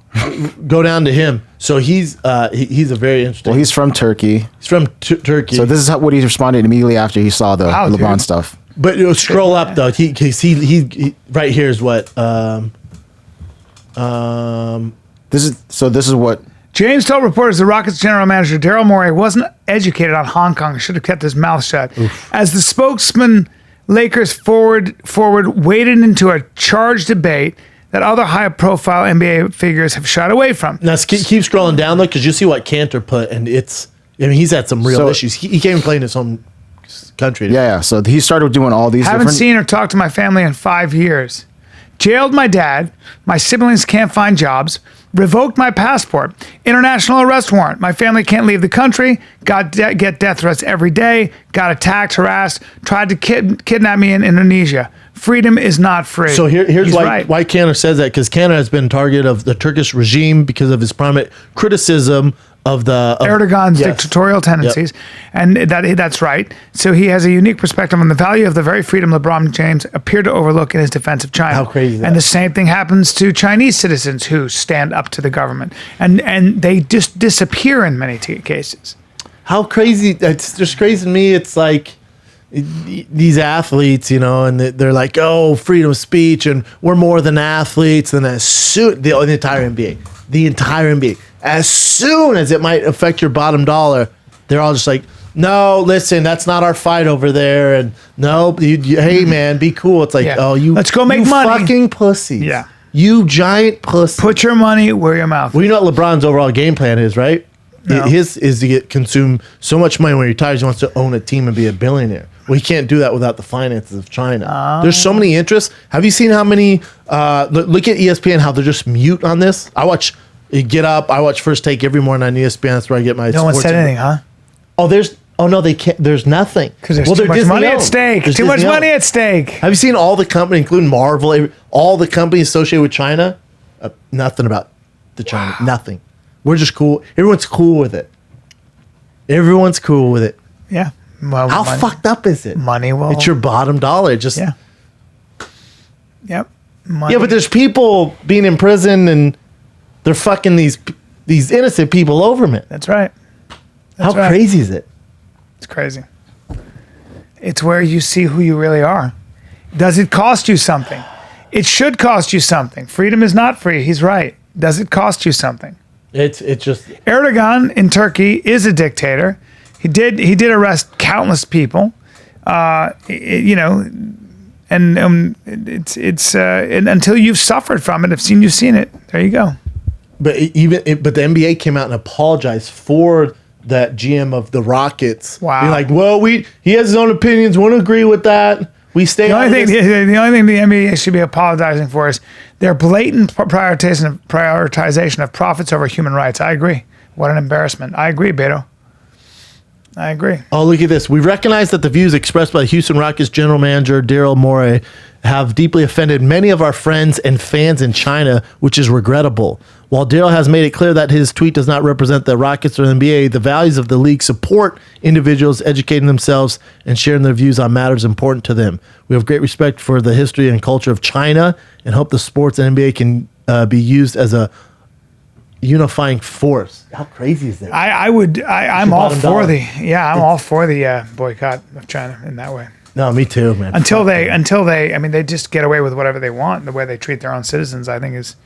B: Go down to him. So he's a very interesting.
C: Well, he's from Turkey.
B: He's from Turkey.
C: So this is what he responded immediately after he saw the
A: Wow,
C: LeBron
A: dude.
C: stuff.
B: But scroll up though. He right here is what.
C: This is what
A: James told reporters the Rockets general manager Daryl Morey wasn't educated on Hong Kong and should have kept his mouth shut. As the spokesman, Lakers forward waded into a charged debate that other high-profile NBA figures have shied away from.
B: Now keep scrolling down though, because you see what Cantor put, and he's had some real issues. He can't even play in his home country.
C: Yeah. So he started doing all these.
A: Haven't seen or talked to my family in 5 years. Jailed my dad. My siblings can't find jobs. Revoked my passport. International arrest warrant. My family can't leave the country. Get death threats every day. Got attacked, harassed. Tried to kidnap me in Indonesia. Freedom is not free.
B: So here's
A: He's
B: why
A: right.
B: why Cantor says that, because Cantor has been target of the Turkish regime because of his prominent criticism of
A: Erdogan's
B: yes.
A: dictatorial tendencies, and that's right. So he has a unique perspective on the value of the very freedom LeBron James appeared to overlook in his defense of China.
B: How crazy is that?
A: And the same thing happens to Chinese citizens who stand up to the government, and they just disappear in many cases.
B: How crazy! It's just crazy to me. It's like these athletes, and they're like, "Oh, freedom of speech," and we're more than athletes. And as soon the entire NBA, as soon as it might affect your bottom dollar, they're all just like, "No, listen, that's not our fight over there." And no, hey man, be cool. It's like, oh,
A: let's go make money,
B: fucking pussies.
A: Yeah,
B: you giant pussy.
A: Put your money where your mouth.
B: Well, you know what LeBron's overall game plan is, right?
A: No.
B: His is to consume so much money when he retires. He wants to own a team and be a billionaire. Well, he can't do that without the finances of China. There's so many interests. Have you seen how many? Look at ESPN, how they're just mute on this. I watch Get Up. I watch First Take every morning on ESPN. That's where I get my.
A: No one said anything, huh?
B: Oh no, they can't. There's nothing
A: Because there's too much money at stake.
B: There's
A: Too much
B: Disney
A: money
B: owned.
A: at stake.
B: Have you seen all the companies, including Marvel, all the companies associated with China? Nothing about the China. Nothing. We're just cool. Everyone's cool with it. Everyone's cool with it.
A: Yeah. Well,
B: How
A: money,
B: fucked up is it?
A: money will.
B: It's your bottom dollar. Just
A: Yeah. Yep. Money.
B: yeah, but there's people being in prison and they're fucking these innocent people over, man.
A: That's right.
B: How
A: right.
B: crazy is it?
A: It's crazy. It's where you see who you really are. Does it cost you something? It should cost you something. Freedom is not free. He's right. Does it cost you something?
B: It's just
A: Erdogan in Turkey is a dictator. He did arrest countless people. And it's until you've suffered from it, you've seen it. There you go.
B: but the NBA came out and apologized for that GM of the Rockets.
A: Wow.
B: Being like, well, he has his own opinions. Won't agree with that. We stay
A: The
B: on
A: only
B: this.
A: thing the NBA should be apologizing for is their blatant prioritization of profits over human rights. I agree. What an embarrassment. I agree, Beto. I agree.
B: Oh, look at this. We recognize that the views expressed by the Houston Rockets general manager Daryl Morey have deeply offended many of our friends and fans in China, which is regrettable. While Daryl has made it clear that his tweet does not represent the Rockets or the NBA, the values of the league support individuals educating themselves and sharing their views on matters important to them. We have great respect for the history and culture of China and hope the sports and NBA can be used as a unifying force. How crazy is that?
A: I'm all
B: bottom
A: for
B: dollar.
A: I'm all for the boycott of China in that way.
B: No, me too, man.
A: Until they, I mean, they just get away with whatever they want. The way they treat their own citizens, I think is,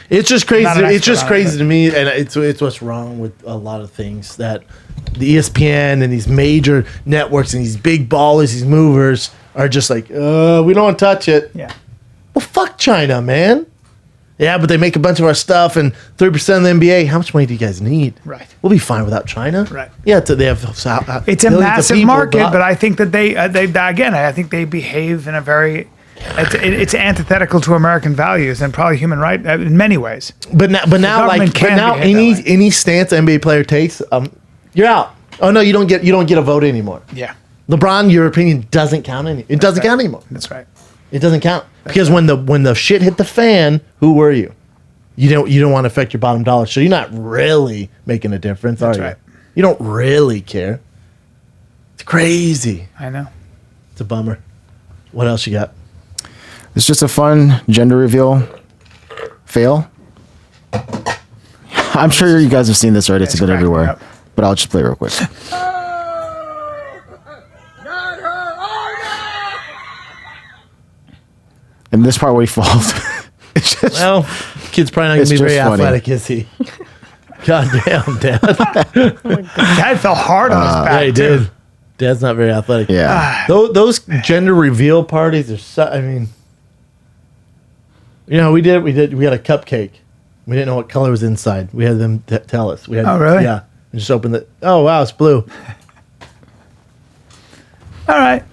B: It's just crazy.
A: Not an
B: It's just
A: expert on it,
B: crazy to me, and it's what's wrong with a lot of things that the ESPN and these major networks and these big ballers, these movers are just like, we don't want to touch it.
A: yeah.
B: Well, fuck China, man. Yeah, but they make a bunch of our stuff, and 30% of the NBA. How much money do you guys need?
A: Right.
B: We'll be fine without China.
A: Right.
B: Yeah, they have.
A: It's a massive market, but I think that they again, I think they behave in a very. It's antithetical to American values and probably human right in many ways.
B: But now,
A: government can behave that way.
B: any stance an NBA player takes, you're out. Oh no, you don't get a vote anymore.
A: Yeah,
B: LeBron, your opinion doesn't count It doesn't count anymore.
A: that's right.
B: It doesn't count because when the shit hit the fan, who were you? You don't want to affect your bottom dollar, so you're not really making a difference,
A: That's
B: are you?
A: right.
B: You don't really care. It's crazy.
A: I know.
B: It's a bummer. What else you got?
C: It's just a fun gender reveal fail. I'm sure you guys have seen this already. It's
A: It's
C: been
A: cracking me
C: everywhere.
A: up.
C: But I'll just play it real quick. And this part where he falls. It's just,
B: Well, kid's probably not gonna
C: It's
B: be very
C: just funny.
B: athletic, is he? God damn, Dad.
A: Dad fell hard on his back.
B: Yeah, he
A: too.
B: did. Dad's not very athletic.
C: yeah.
B: Those gender reveal parties are so, I mean, we had a cupcake. We didn't know what color was inside. We had them tell us. We had,
A: Oh, really?
B: Yeah. And just opened it. Oh, wow, it's blue.
A: All right.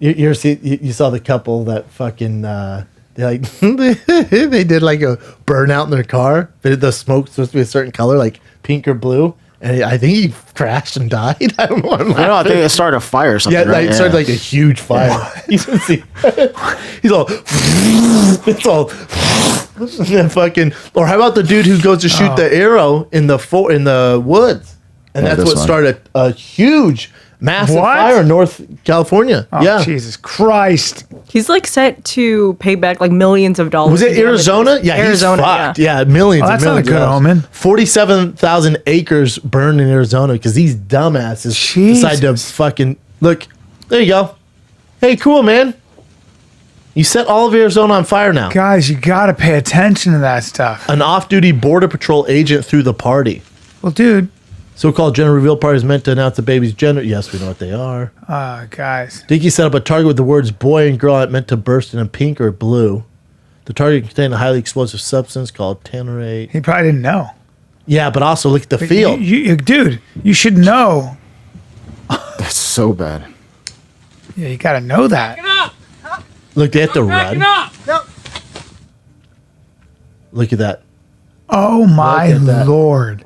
B: You saw the couple that fucking, they did like a burnout in their car. The smoke's supposed to be a certain color, like pink or blue. And I think he crashed and died. I don't know.
C: I think it started a fire or something.
B: Yeah,
C: right?
B: like, it started like a huge fire. You can see, he's all, it's all, fucking. Or how about the dude who goes to shoot the arrow in the woods, and
C: Yeah,
B: that's
C: this
B: what
C: one.
B: started a huge, massive
A: What?
B: fire in North California.
A: Oh,
B: yeah,
A: Jesus Christ.
D: He's like set to pay back like millions of dollars.
B: was it
D: in damages.
B: Arizona? Yeah,
D: Arizona.
B: he's fucked. Yeah, millions.
A: Oh, that's
B: and
A: not a
B: millions
A: good
B: of dollars.
A: omen.
B: 47,000 acres burned in Arizona because these dumbasses decide to
A: Jesus.
B: fucking look. There you go. Hey, cool, man. You set all of Arizona on fire now.
A: Guys, you got to pay attention to that stuff.
B: An off-duty border patrol agent threw the party.
A: Well, dude,
B: So-called gender reveal party is meant to announce the baby's gender. Yes, we know what they are.
A: guys.
B: Dickey set up a target with the words boy and girl on it meant to burst in pink or blue. The target contained a highly explosive substance called Tancredi.
A: He probably didn't know.
B: Yeah, but also look at the field.
A: Dude, you should know.
C: That's so bad.
A: Yeah, you got to know that.
B: Look, they have to run. Look at that.
A: Oh, my
B: Look at that.
A: Lord.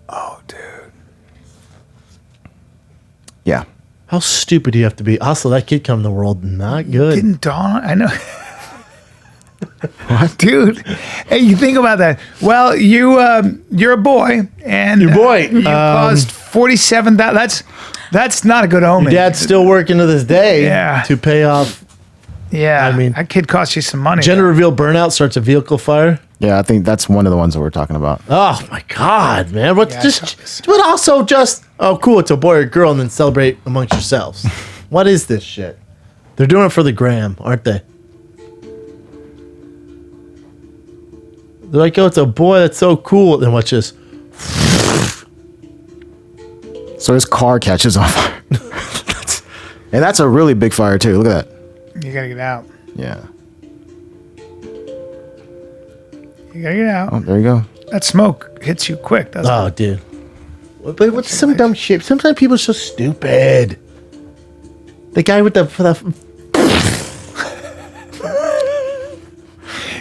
A: Oh, dude.
C: Yeah.
B: How stupid do you have to be? Also, that kid come in the world not good.
A: Didn't dawn on, I know. What? Dude, hey, you think about that. Well, you're a boy, and
B: Your boy,
A: you caused 47,000. That's not a good omen.
B: Dad's still working to this day
A: Yeah.
B: to pay off.
A: Yeah,
B: I mean,
A: that kid cost you some money.
B: Gender reveal burnout starts a vehicle fire.
C: Yeah, I think that's one of the ones that we're talking about.
B: Oh my God, man! What
A: Yeah,
B: but also just cool, it's a boy or a girl, and then celebrate amongst yourselves. What is this shit? They're doing it for the gram, aren't they? They're like, oh, it's a boy. That's so cool. Then watch this.
C: So his car catches on fire. And that's a really big fire too. Look at that.
A: You gotta get out.
C: Yeah.
A: You gotta get out.
C: Oh, there you go.
A: That smoke hits you quick, doesn't
B: Oh, dude. But what's some dumb shit? Sometimes people are so stupid. The guy with the
A: it?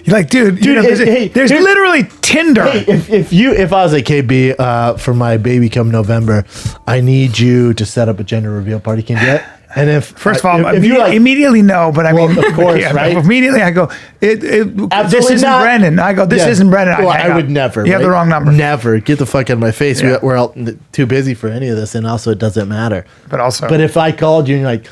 A: You're like, dude, you know, there's
B: here's-
A: literally Tinder.
B: if I was a KB for my baby come November, I need you to set up a gender reveal party. Can you do that? And if
A: First of all,
B: if you're like,
A: immediately no, but I
B: Well,
A: mean,
B: of course, right?
A: Immediately I go, this isn't
B: not.
A: Brendan. I go, this
B: Yeah.
A: isn't Brendan.
B: Well,
A: hang
B: I would
A: up.
B: never.
A: You have the
B: right?
A: wrong number.
B: Never. Get the fuck out of my face.
A: Yeah.
B: We're all too busy for any of this, and also it doesn't matter.
A: But also,
B: But if I called you and you're like,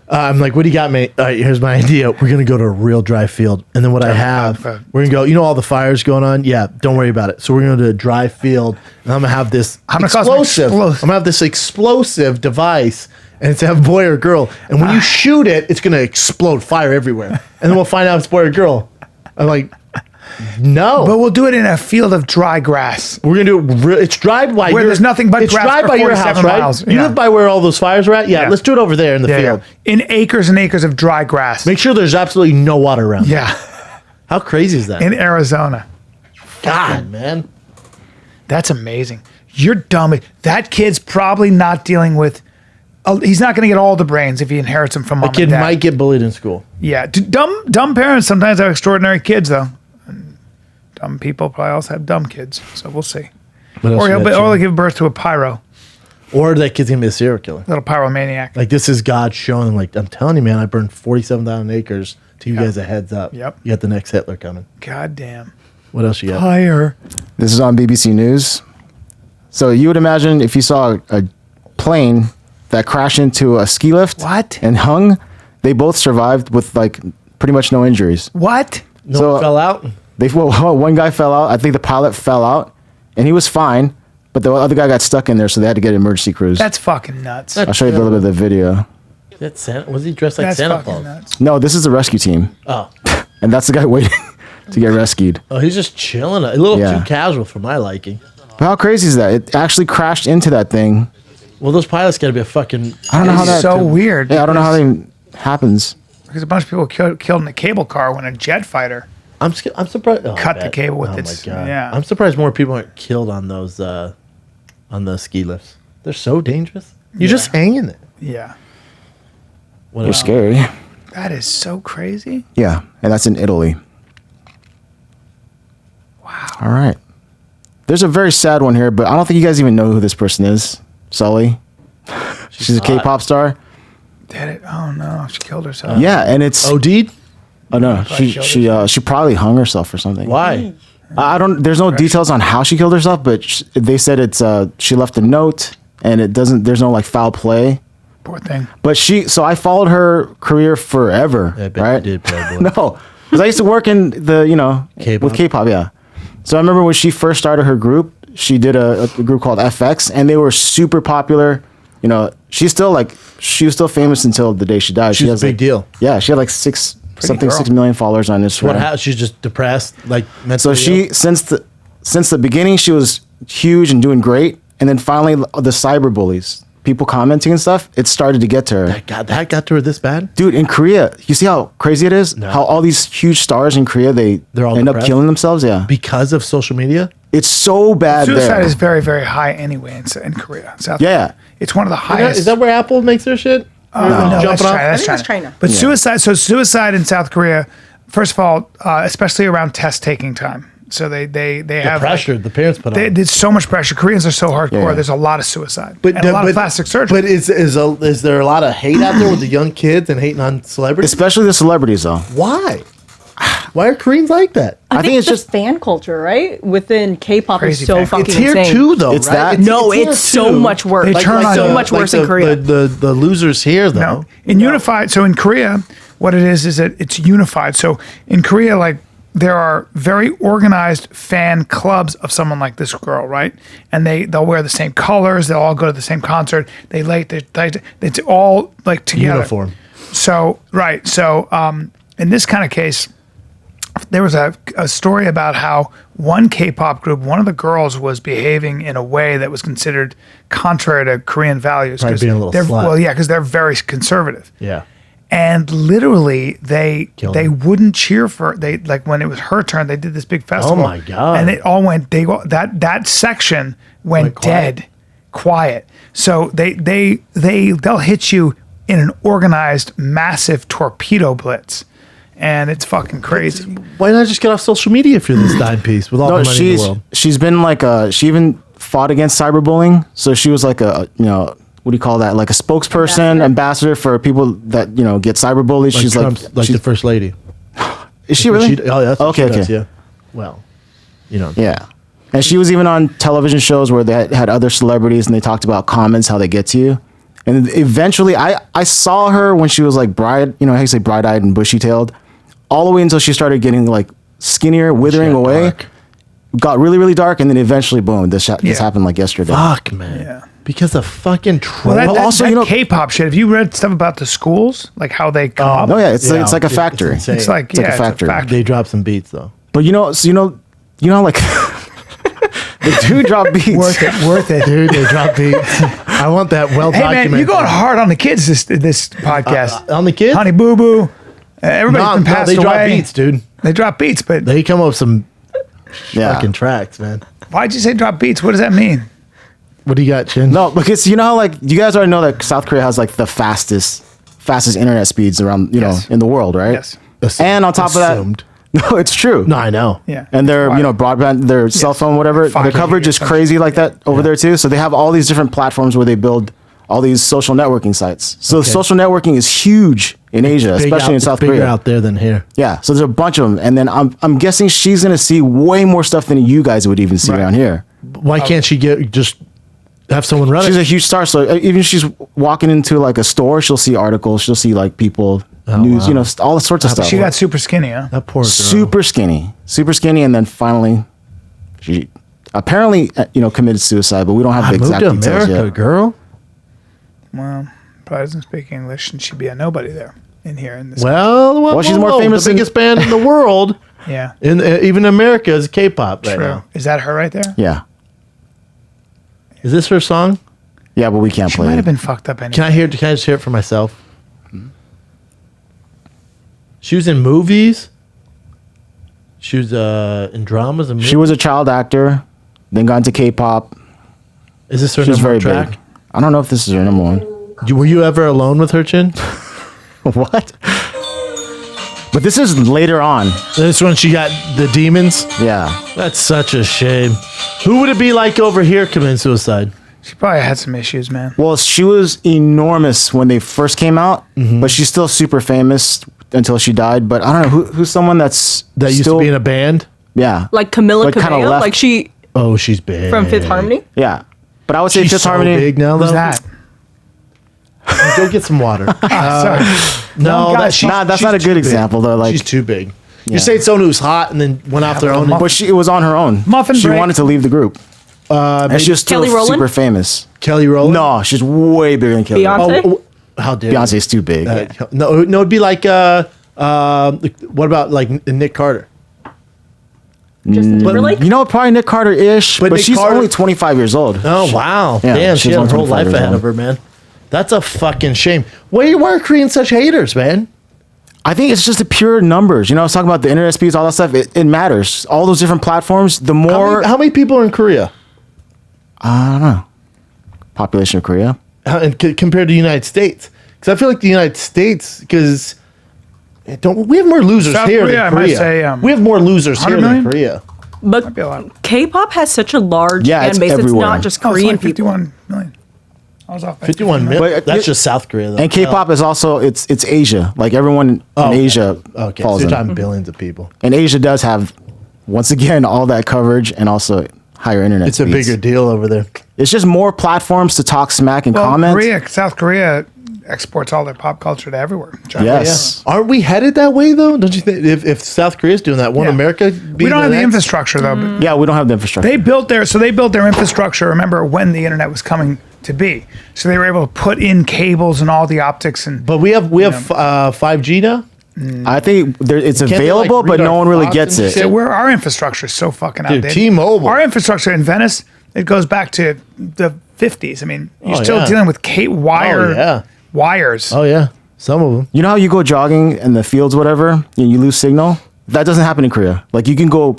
B: I'm like, what do you got, mate? All right, here's my idea. We're gonna go to a real dry field, and then what I have, we're gonna go. You know all the fires going on? Yeah, don't worry about it. So we're gonna go to a dry field, and I'm gonna have this explosive. I'm gonna have this explosive device, and it's a boy or girl. And when you shoot it, it's gonna explode fire everywhere, and then we'll find out if it's boy or girl. I'm like, no.
A: but we'll do it in a field of dry grass.
B: We're gonna do it. It's dry by
A: Where there's nothing but
B: it's
A: grass
B: dry
A: for
B: by your
A: 47
B: house, right?
A: miles.
B: You
A: Yeah.
B: live by where all those fires are at. Yeah,
A: Yeah.
B: let's do it over there in the field.
A: In acres and acres of dry grass.
B: Make sure there's absolutely no water around.
A: Yeah,
B: How crazy is that?
A: in Arizona.
B: God, man.
A: That's amazing. You're dumb. That kid's probably not dealing with. He's not going to get all the brains if he inherits them from mom
B: A kid
A: and dad.
B: might get bullied in school.
A: Yeah, dumb parents sometimes have extraordinary kids though. And dumb people probably also have dumb kids. So we'll see.
B: What else
A: Or
B: you got,
A: he'll
B: Jim?
A: give birth to a pyro,
B: Or that kid's gonna be a serial killer.
A: little pyromaniac.
B: Like this is God showing him. Like I'm telling you, man, I burned 47,000 acres. To you guys a heads up.
A: Yep.
B: You got the next Hitler coming.
A: God damn.
B: What else you got?
A: Fire.
C: This is on BBC News. So you would imagine if you saw a plane that crashed into a ski lift
A: What?
C: and hung, they both survived with like pretty much no injuries.
A: What?
B: No
C: So-
B: one fell out.
C: One guy fell out. I think the pilot fell out, and he was fine, but the other guy got stuck in there, so they had to get an emergency crews.
A: That's fucking nuts.
C: I'll show you a little bit of the video.
B: That's Santa. Was he dressed like
A: That's
B: Santa
A: fucking
B: Claus?
A: nuts.
C: No, this is the rescue team,
B: Oh.
C: and that's the guy waiting to get rescued.
B: Oh, he's just chilling. A little
C: Yeah.
B: too casual for my liking.
C: But how crazy is that? It actually crashed into that thing.
B: Well, those pilots got to be a fucking.
C: I don't know how
A: It's
C: that.
A: so weird.
C: Yeah, I don't know how that happens.
A: Because a bunch of people killed in a cable car when a jet fighter.
B: I'm surprised. Oh, I
A: Cut the
B: bet.
A: cable with
B: oh
A: its-
B: my God.
A: yeah.
B: I'm surprised more people aren't killed on those on the ski lifts. They're so dangerous. You're just hanging there.
A: Yeah.
B: What
C: They're
B: else?
C: scary.
A: That is so crazy.
C: Yeah, and that's in Italy.
A: Wow.
C: All right. There's a very sad one here, but I don't think you guys even know who this person is. Sully. She's a
B: hot.
C: K-pop star.
A: Did it? Oh no, she killed herself.
C: Yeah, and it's
B: OD'd?
C: oh no,
A: Probably
C: she probably hung herself or something.
B: Why?
C: I don't. There's no details on how she killed herself, but they said it's she left a note, and it doesn't. There's no like foul play.
A: Poor thing.
C: But so I followed her career forever.
B: I bet
C: right?
B: you did, Playboy.
C: No, because I used to work in the
B: K-pop?
C: with K-pop. Yeah. So I remember when she first started her group, she did a group called FX, and they were super popular. You know, she was still famous until the day she died.
B: She's a big deal.
C: Yeah, she had like 6
A: girl.
C: million followers on Instagram.
B: What happened? She's just depressed, like mentally.
C: So she since the beginning she was huge and doing great, and then finally the cyberbullies, people commenting and stuff, it started to get to her.
B: that got to her this bad.
C: Dude, in Korea, you see how crazy it is?
B: No.
C: How all these huge stars in Korea
B: They're all
C: end up
B: depressed?
C: killing themselves. Yeah,
B: Because of social media.
C: it's so bad
A: Suicide
C: there.
A: is very, very high anyway in Korea. South
C: Yeah.
A: Korea. It's one of the highest.
B: Is that where Apple makes their shit?
A: No, that's
B: Jumping off?
A: China.
D: I think that's China.
A: But suicide in South Korea, first of all, especially around test taking time. So they have
B: Pressure the parents put on.
A: there's so much pressure. Koreans are so hardcore.
C: Yeah.
A: There's a lot of suicide and a lot of plastic surgery.
B: But is there a lot of hate out there with the young kids and hating on celebrities?
C: Especially the celebrities, though.
B: Why? Why are Koreans like that?
D: I think it's
C: it's
D: just fan culture, right? Within K-pop is
A: Crazy
D: so
A: fan
D: fucking
B: It's here
D: insane.
B: too, though.
C: It's
B: right?
C: that?
D: No,
B: here
D: it's so
B: too.
D: much worse.
A: They turn on
D: so
A: the-
D: much worse in Korea.
B: The losers here, though.
A: No, in unified. So in Korea, what it is that it's unified. So in Korea, like there are very organized fan clubs of someone like this girl, right? And they'll wear the same colors. They'll all go to the same concert. It's all like together.
B: Uniform.
A: So right. So in this kind of case, there was a story about how one K-pop group, one of the girls was behaving in a way that was considered contrary to Korean values.
B: Probably
A: 'cause
B: being a little
A: they're,
B: slut.
A: well, yeah, because they're very conservative.
B: Yeah.
A: And literally, they
B: Killed
A: they
B: him.
A: wouldn't cheer for they like when it was her turn. They did this big festival.
B: my God.
A: And it all went. That section went
B: quiet.
A: dead, quiet. So they'll hit you in an organized, massive torpedo blitz, and it's fucking crazy.
B: Why not just get off social media if you're this dime piece with all
C: No,
B: the money in the world?
C: she's been like she even fought against cyberbullying. So she was like what do you call that? Like a spokesperson, ambassador for people that get cyberbullied.
B: Like
C: She's
B: Trump's,
C: like
B: the first lady.
C: is she really?
B: That's what
C: Okay,
B: she does,
C: okay.
B: yeah. Well,
C: Yeah. And she was even on television shows where they had other celebrities and they talked about comments, how they get to you. And eventually I saw her when she was like how you say bright-eyed and bushy-tailed, all the way until she started getting like skinnier, withering away.
B: dark.
C: Got really, really dark, and then eventually, boom, this happened like yesterday.
B: Fuck, man.
A: Yeah.
B: Because of fucking troll.
A: Well,
C: also,
A: that K-pop shit. Have you read stuff about the schools, like how they come up?
C: Oh yeah, it's like a factory.
B: insane.
A: It's like
C: It's like a factory.
B: They drop some beats though.
C: But like the dude drop beats.
A: Worth it.
B: Dude, they drop beats. I want that well
A: Hey
B: documented.
A: man, you're going hard on the kids this podcast.
B: on the kids?
A: Honey Boo Boo. Everybody's been passed
B: they
A: away.
B: drop beats, dude.
A: They drop beats, but
B: They come up with some
C: Yeah.
B: fucking tracks, man.
A: why'd you say drop beats? What does that mean?
B: What do you got, Chin?
C: No, because you know how like you guys already know that South Korea has like the fastest internet speeds around
A: Yes.
C: in the world, right?
A: Yes.
C: And on top
B: Assumed.
C: of that, no, it's true.
B: No, I know.
A: Yeah.
C: And their
A: Why?
C: broadband, their cell phone, whatever,
A: 5G
C: the coverage is
A: or
C: crazy like that over there too. So they have all these different platforms where they build all these social networking sites. So social networking is huge in Asia, especially in South
B: bigger
C: Korea.
B: out there than here.
C: Yeah, so there's a bunch of them, and then I'm guessing she's gonna see way more stuff than you guys would even see
A: Right.
C: around here.
B: Why can't she just have someone run
C: She's
B: it?
C: a huge star, so even if she's walking into like a store, she'll see articles, she'll see like people, news,
B: wow.
C: all sorts of stuff.
A: She got super skinny, huh?
B: That poor girl.
C: super skinny, and then finally, she apparently committed suicide, but we don't have
B: I
C: the
B: moved
C: exact
B: to
C: details
B: America,
C: yet.
B: girl.
A: Well, probably doesn't speak English, and she'd be a nobody there in here in this.
B: Well,
C: she's more famous
B: The
C: in-
B: biggest band in the world,
A: Yeah.
B: in even America, is K-pop right
A: True.
B: now.
A: Is that her right there?
C: Yeah,
B: Is this her song?
C: yeah, but we can't
A: She
C: play
A: might
C: it.
A: have been fucked up anyway.
B: Can I just hear it for myself? She was in movies. She was in dramas and movies.
C: She was a child actor, then got into K-pop.
B: Is this her
C: She's
B: number
C: very
B: one track?
C: big. I don't know if this is her number one.
B: Were you ever alone with her, Chin?
C: What? But this is later on.
B: This one she got the demons.
C: Yeah.
B: That's such a shame. Who would it be like over here committing suicide?
A: She probably had some issues, man.
C: Well, she was enormous when they first came out, but she's still super famous until she died. But I don't know who's someone that
B: That used to be in a band.
C: yeah,
D: Like Camila
C: Like, kinda
D: Cabello,
C: left.
D: like she
B: Oh, she's big.
D: from Fifth Harmony.
C: yeah. But I would say
B: She's
C: Fifth
B: so
C: Harmony.
B: big now, though.
A: Who's that?
B: Go get some water.
A: Sorry.
B: No,
A: God,
B: that's
A: she's-
C: Nah, that's not a
B: too
C: good
B: big.
C: example though. Like,
B: She's too big.
C: Yeah.
B: You're saying someone who's hot and then went off their own.
C: but it was on her own.
A: Muffin
C: She
A: break.
C: wanted to leave the group, and she was still
D: Kelly Rowland?
C: super famous.
B: Kelly Rowland.
C: No, she's way bigger than Kelly.
D: Beyonce?
C: Rowland.
B: How dare
C: Beyonce's too big.
B: No, it'd be like what about like Nick Carter?
D: Justin Timberlake.
C: You know, probably Nick Carter-ish,
B: But
C: but
B: Nick
C: she's
B: Carter-
C: only 25 years old.
B: Oh wow,
C: Yeah,
B: damn, she
C: she's
B: had
C: only
B: her whole
C: 25
B: life
C: years
B: ahead
C: old.
B: of her, man. That's a fucking shame. Why are Koreans such haters, man?
C: I think it's just the pure numbers. I was talking about the internet speeds, all that stuff. It matters. All those different platforms, the more,
B: How many people are in Korea?
C: I don't know, population of Korea.
B: And compared to the United States? Because I feel like the United States, because we have more losers
A: South
B: here
A: Korea, I
B: than
A: might
B: Korea.
A: say,
B: we have more losers here
A: 100
B: than
A: million?
B: Korea.
D: But
A: Be a lot.
D: K-pop has such a large
C: Yeah,
D: fan
C: it's
D: base. It's
C: everywhere.
D: not just
A: Oh, it's
D: Korean
A: like
D: people.
A: 51 million. I was off by
B: 51 million.
C: But,
B: That's just South Korea, though.
C: And K-pop is also it's Asia. Like everyone in Asia
B: Okay, so
C: falls
B: you're
C: in.
B: talking billions of people.
C: And Asia does have, once again, all that coverage and also higher internet
B: It's a
C: speeds.
B: bigger deal over there.
C: It's just more platforms to talk smack and
A: Well,
C: comment.
A: South Korea exports all their pop culture to everywhere. China.
C: Yes.
B: Aren't we headed that way, though? Don't you think? If South Korea's doing that, won't
A: Yeah.
B: America be
A: We don't have the
B: next?
A: infrastructure though. But
C: Yeah, we don't have the infrastructure.
A: they built their infrastructure. Remember when the internet was coming to be, so they were able to put in cables and all the optics and.
B: But we have 5G now.
C: I think it's
B: Can't they,
C: available,
B: like,
C: but
B: read
C: no
B: our
C: one really
B: thoughts
C: gets
B: and
C: it.
B: shit?
A: So our infrastructure is so fucking outdated.
B: T-Mobile.
A: Our infrastructure in Venice, it goes back to the 50s. I mean, you're
B: Oh,
A: still
B: yeah.
A: dealing with wire
B: Oh, yeah.
A: wires.
B: Oh yeah, some of them.
C: You know how you go jogging in the fields, whatever, and you lose signal? That doesn't happen in Korea. Like you can go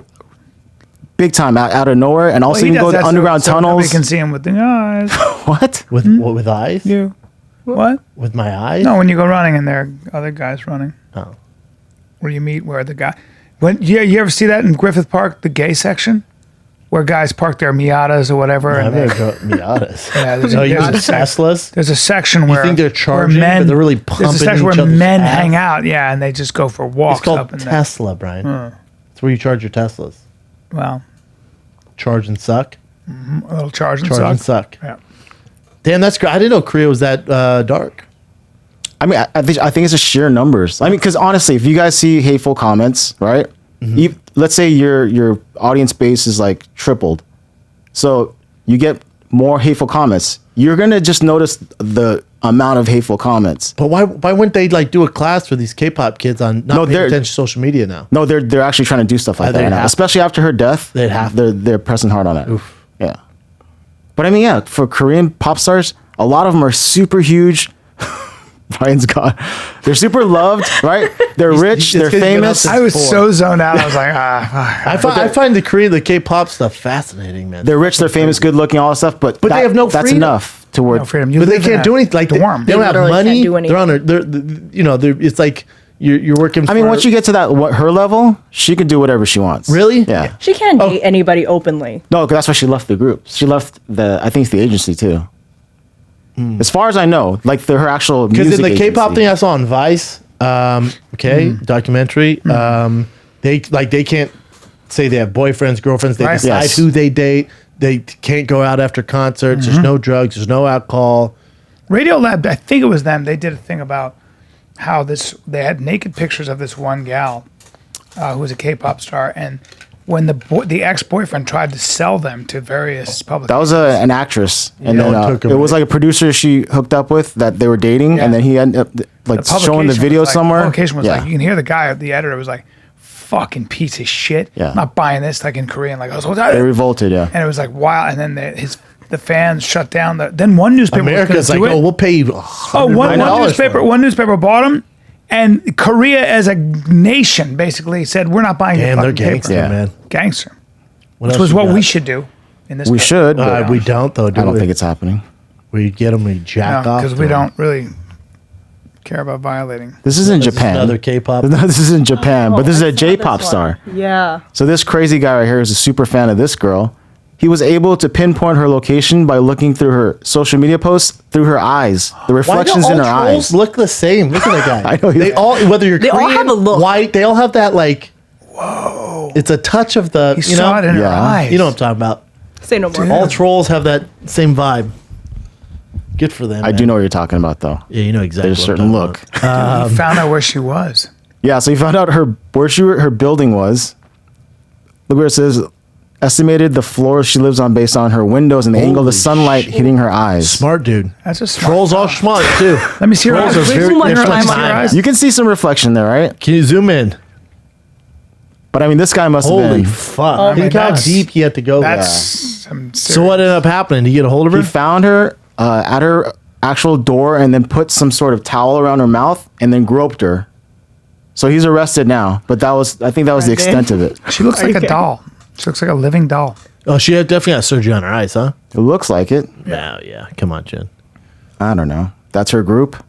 C: big time out of nowhere, and also
A: Well, he
C: you can
A: does
C: go to
A: that
C: underground
A: so nobody
C: tunnels.
A: can see him with the eyes.
C: What?
B: With what, with eyes?
A: You. What?
B: With my eyes?
A: No, when you go running and there are other guys running.
B: Oh.
A: Where you meet where the guy. You ever see that in Griffith Park, the gay section? where guys park their Miatas or whatever.
B: I've
A: and
B: never got Miatas.
A: Yeah,
B: No, you use Teslas?
A: There's a section where
B: think they're charging,
A: where
B: but they're really
A: There's a
B: pumping
A: section
B: each
A: where
B: other's
A: men
B: ass?
A: hang out, yeah, and they just go for walks
B: It's called
A: up in there.
B: Tesla, Brian. It's where you charge your Teslas.
A: Well,
B: Charge and suck.
A: a little charge and
B: Charge
A: suck.
B: and suck.
A: Yeah.
B: Damn, that's great. I didn't know Korea was that dark.
C: I mean, I think it's just sheer numbers. I mean, because honestly, if you guys see hateful comments, right? Let's say your audience base is like tripled, so you get more hateful comments. You're gonna just notice the amount of hateful comments.
B: But why wouldn't they like do a class for these K-pop kids on not paying attention to social media now?
C: No, they're actually trying to do stuff like
B: they'd
C: that now.
B: have
C: Especially after her death.
B: They'd have
C: They're pressing hard on that.
B: Oof.
C: Yeah. But I mean, yeah, for Korean pop stars, a lot of them are super huge. Brian's gone. They're super loved, right? They're rich.
B: this
C: They're
B: kid's been
C: famous.
B: up
A: I was so zoned out. I was like,
B: I find the K-pop stuff fascinating, man.
C: They're rich. They're famous, good looking, all that stuff. But
B: they have no
C: That's
B: freedom.
C: enough to where.
A: no freedom. You
B: But they
A: live in
B: can't
A: a
B: do anything. Like they
A: dorm.
B: don't have
D: literally
B: money.
D: can't do
B: They're on they're it's like you're working.
C: I mean,
B: for,
C: once you get to her level, she can do whatever she wants.
B: Really?
C: Yeah.
D: She can't date anybody openly.
C: No, 'cause that's why she left the group. She left I think it's the agency too. As far as I know, like her actual
B: Because
C: music
B: in the K-pop
C: agency.
B: thing I saw on Vice, documentary, they can't say they have boyfriends, girlfriends. They
A: Right.
B: decide
C: Yes.
B: who they date. They can't go out after concerts. There's no drugs. There's no alcohol.
A: Radiolab, I think it was them. They did a thing about how they had naked pictures of this one gal who was a K-pop star, and when the ex-boyfriend tried to sell them to various public,
C: That was an actress, and
B: Yeah.
C: then
B: Took him
C: it was
B: away.
C: like a producer she hooked up with that they were dating,
A: Yeah.
C: and then he ended up like showing the video somewhere.
A: The publication was
C: yeah.
A: like, you can hear the guy, the editor was like, "Fucking piece of shit!
C: Yeah.
A: I'm not buying this." Like in Korean, like I was,
C: They revolted, yeah.
A: and it was like wow. And then the fans shut down. Then one newspaper
B: America's
A: was
B: like,
A: going to do it.
B: we'll pay you.
A: One newspaper bought them, and Korea as a nation basically said, "We're not buying your
B: Damn, they're
A: fucking
B: gangster,
A: paper."
C: Yeah.
B: man.
A: Gangster,
B: What
A: which
B: else
A: was
B: you
A: what
B: got?
A: we should do in this.
C: We
A: country.
C: should, but
B: We don't though. Do
C: I don't
B: we?
C: think it's happening.
B: We get them. We jack off
A: because
B: to
A: we
B: 'em.
A: don't really care about violating.
C: This is in
B: This is
C: Japan.
B: another K-pop.
C: This is in Japan, but this is
D: I
C: a
D: saw
C: J-pop
D: this
C: star.
D: one. Yeah.
C: So this crazy guy right here is a super fan of this girl. He was able to pinpoint her location by looking through her social media posts through her eyes, the
B: Why do
C: reflections
B: all
C: in her
B: trolls
C: eyes.
B: look the same? Look at that guy.
C: I know,
B: They all, whether you're
D: They all
B: Korean,
D: have a look.
B: white, they all have that like. Whoa! It's a touch of the.
A: He
B: you know,
A: saw it in her
C: Yeah.
A: eyes.
B: you know what I'm talking about.
D: Say no more.
B: All trolls have that same vibe. Good for them.
C: I do know what you're talking about, though.
B: Yeah, you know exactly.
C: There's a
B: what I'm
C: certain
B: talking
C: look.
A: He found out where she was.
C: Yeah, so he found out her building was. Look where it says, estimated the floors she lives on based on her windows and the angle of the
B: Holy
C: sunlight
B: shit.
C: hitting her eyes.
B: Smart dude.
A: That's a smart.
B: Trolls all smart too.
A: Let me see your eyes.
B: Trolls are
A: please.
B: very
D: One
A: Let me
D: time
A: see
D: on
A: your
D: it.
A: eyes.
C: You can see some reflection there, right?
B: Can you zoom in?
C: But I mean, this guy must have
B: Holy
C: been.
B: fuck!
A: Oh my
B: Think how
A: God.
B: deep he had to go.
A: That's
B: there.
A: some
B: So what ended up happening? Did you get a hold of her?
C: He found her at her actual door and then put some sort of towel around her mouth and then groped her. So he's arrested now. But I think that was the extent of it.
A: She looks like a doll. She looks like a living doll.
B: Oh, she had definitely got surgery on her eyes, huh?
C: It looks like it.
B: Yeah, yeah. Come on, Jen.
C: I don't know. That's her group.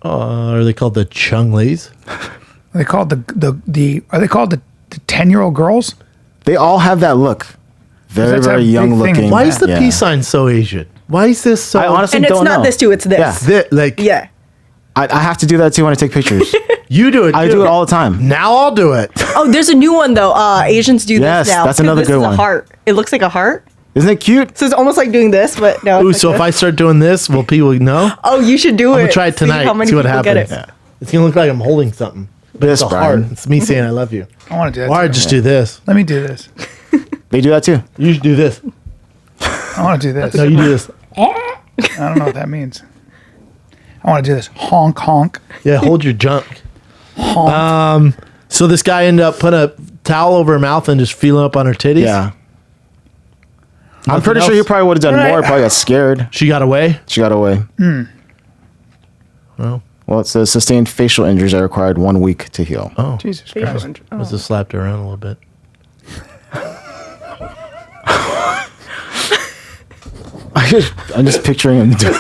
B: Are they called the Chungleys?
A: Are they called Are they called the 10-year-old girls?
C: They all have that look. Very,
A: That's a
C: very
A: big
C: young
A: thing.
C: looking.
B: Why is the
C: Yeah.
B: peace sign so Asian? Why is this so?
C: I honestly
D: And it's
C: don't
D: not
C: know.
D: this too, it's this.
C: Yeah.
B: Like
D: Yeah.
C: I have to do that too when I take pictures.
B: you do it.
C: I
B: too.
C: do it all the time.
B: Now I'll do it.
D: Oh, there's a new one though. Asians do
C: Yes,
D: this now.
C: that's
D: 'cause
C: another
D: this
C: good
D: is
C: one.
D: A heart. It looks like a heart.
C: Isn't it cute?
D: So it's almost like doing this, but no.
B: Ooh,
D: it's
B: so
D: like
B: if I
D: this.
B: start doing this, will people know?
D: Oh, you should do
B: I'm
D: it.
B: gonna try it tonight.
D: See how many
B: See what
D: people get
B: happens.
D: it.
B: It's gonna look like I'm holding something. But
C: This,
B: it's a
C: Brian.
B: heart. It's me saying I love you.
A: I want to do that.
B: Or I
A: too.
B: just do this.
A: Let me do this.
C: They do that too.
B: You should do this.
A: I want to do this.
B: No, you do this.
A: I don't know what that means. I want to do this. Honk, honk.
B: Yeah, hold your junk.
A: Honk.
B: So this guy ended up putting a towel over her mouth and just feeling up on her titties.
C: Yeah. I'm
B: Nothing
C: pretty sure
B: else?
C: he probably would have done
A: Right.
C: more. Probably got scared.
B: She got away.
C: She got away. Well, it says sustained facial injuries are required 1 week to heal.
B: Oh,
A: Jesus Christ.
B: must have slapped her around a little bit.
C: I'm just picturing him.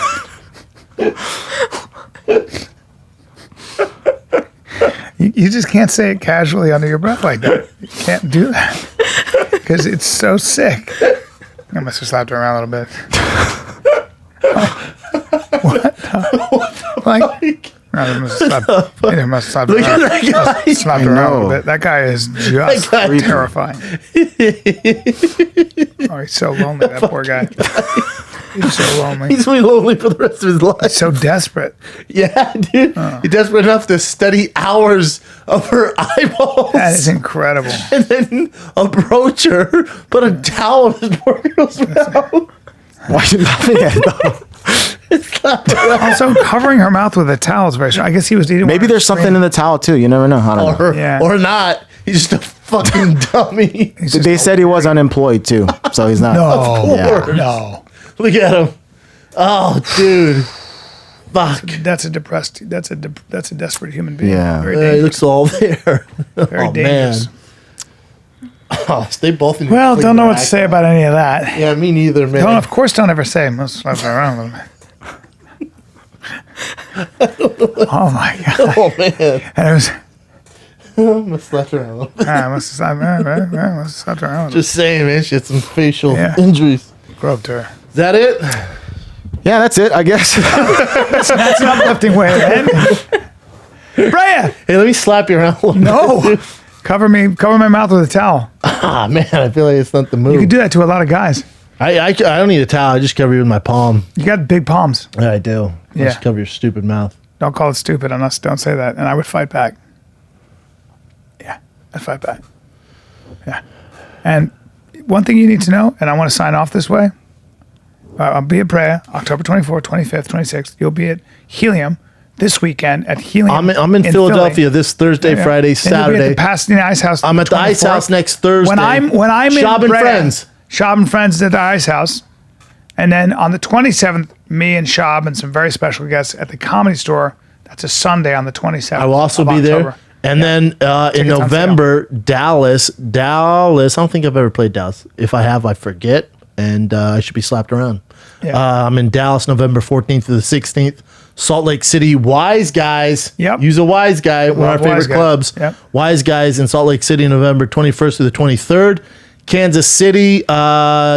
A: You just can't say it casually under your breath like that. You can't do that. because it's so sick. I must have slapped her around a little bit. What the like? I must have slapped her
B: Look at
A: around.
B: that guy.
A: Slapped her around a little
C: know.
A: bit. That guy is just
B: That guy-
A: terrifying. Oh, he's so lonely, that poor guy. He's so lonely.
B: He's gonna be lonely for the rest of his life.
A: So desperate.
B: Yeah, dude. He's desperate enough to study hours of her eyeballs.
A: That is incredible.
B: And then approach her, put a towel in his poor girl's mouth.
C: Why are you laughing at it though?
A: Also, covering her mouth with a towel is very strange. I guess he was eating.
C: Maybe there's something in the towel too. You never know. I don't know.
A: Yeah.
B: Or not. He's just a fucking dummy.
C: They said he was unemployed too, so he's not.
A: No.
C: Yeah.
A: No.
B: Look at him. Oh, dude. Fuck.
A: That's a depressed. That's a desperate human being.
C: Yeah.
A: Very
B: He
A: dangerous.
B: looks all there.
A: Very
B: Oh,
A: dangerous.
B: man. Oh, they both need to
A: Well,
B: clean
A: don't know
B: their
A: what to
B: act
A: say
B: up.
A: about any of that.
B: Yeah, me neither, man.
A: Don't, of course, don't ever say. Let's slap her around a little bit. Oh my god!
B: Oh, man.
A: And it was.
B: I'm gonna slap her around.
A: I must have slapped her. Must have slapped her around.
B: Just saying, man. She had some facial
A: Yeah.
B: injuries.
A: Groped her.
B: Is that it?
C: Yeah, that's it. I guess.
A: That's an uplifting way of ending. Bryan,
B: Hey, let me slap you around a little
A: no.
B: bit.
A: Cover my mouth with a towel.
B: Ah, man. I feel like it's not the move.
A: You can do that to a lot of guys.
B: I don't need a towel. I just cover you with my palm.
A: You got big palms.
B: Yeah, I do. I
A: Yeah.
B: just cover your stupid mouth.
A: Don't call it stupid unless don't say that. And I would fight back. Yeah, I'd fight back. Yeah. And one thing you need to know, and I want to sign off this way. I'll be at Brea, October 24th, 25th, 26th. You'll be at Helium this weekend at Helium.
B: I'm in Philadelphia
A: Philly.
B: this Thursday,
A: Yeah.
B: Friday,
A: Then you'll be
B: Saturday.
A: at the Pasadena Ice House.
B: I'm at the Ice
A: 24th.
B: House next Thursday.
A: When I'm
B: Shab
A: in
B: and
A: Brea,
B: Friends.
A: Shab and Friends at the Ice House. And then on the 27th, me and Shab and some very special guests at the Comedy Store. That's a Sunday on the 27th.
B: I will also
A: of
B: be there.
A: October.
B: And then in
A: on sale.
B: November, Dallas. I don't think I've ever played Dallas. If I have, I forget. And I should be slapped around.
A: Yeah.
B: I'm in Dallas November 14th to the 16th. Salt Lake City, Wise Guys.
A: Yep.
B: Use a Wise Guy, one of our
A: Love
B: favorite
A: Wise Guys.
B: clubs.
A: Yep.
B: Wise Guys in Salt Lake City, November 21st through the 23rd. Kansas City,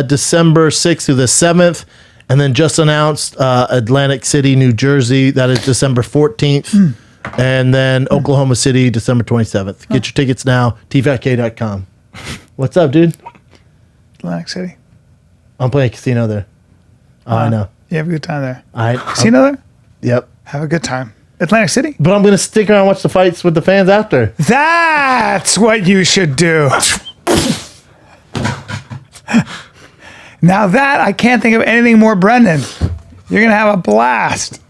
B: December 6th through the 7th. And then just announced Atlantic City, New Jersey. That is December 14th. And then Oklahoma City, December 27th. Get your tickets now, tfatk.com. What's up, dude?
A: Atlantic City.
B: I'm playing casino there. Oh, I know.
A: You have a good time there.
B: I
A: Casino there?
B: Yep.
A: Have a good time. Atlantic City?
B: But I'm going to stick around and watch the fights with the fans after.
A: That's what you should do. Now that I can't think of anything more, Brendan. You're gonna have a blast.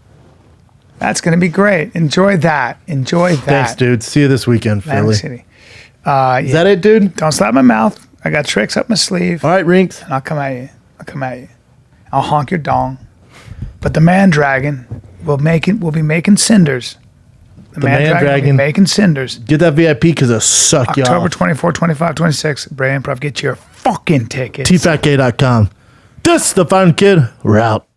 A: That's gonna be great. Enjoy that. Enjoy that.
B: Thanks, dude. See you this weekend,
A: Atlantic
B: Philly.
A: City.
B: Is that it, dude?
A: Don't slap my mouth. I got tricks up my sleeve.
B: All right, Rinks.
A: And I'll come at you. I'll honk your dong. But the man dragon will be making cinders. The man dragon will be
B: dragon.
A: making cinders.
B: Get that VIP because it'll suck you
A: October
B: off.
A: 24, 25, 26. Brea Improv. Get your fucking tickets.
B: tfatk.com. This is the Fun Kid. We're out.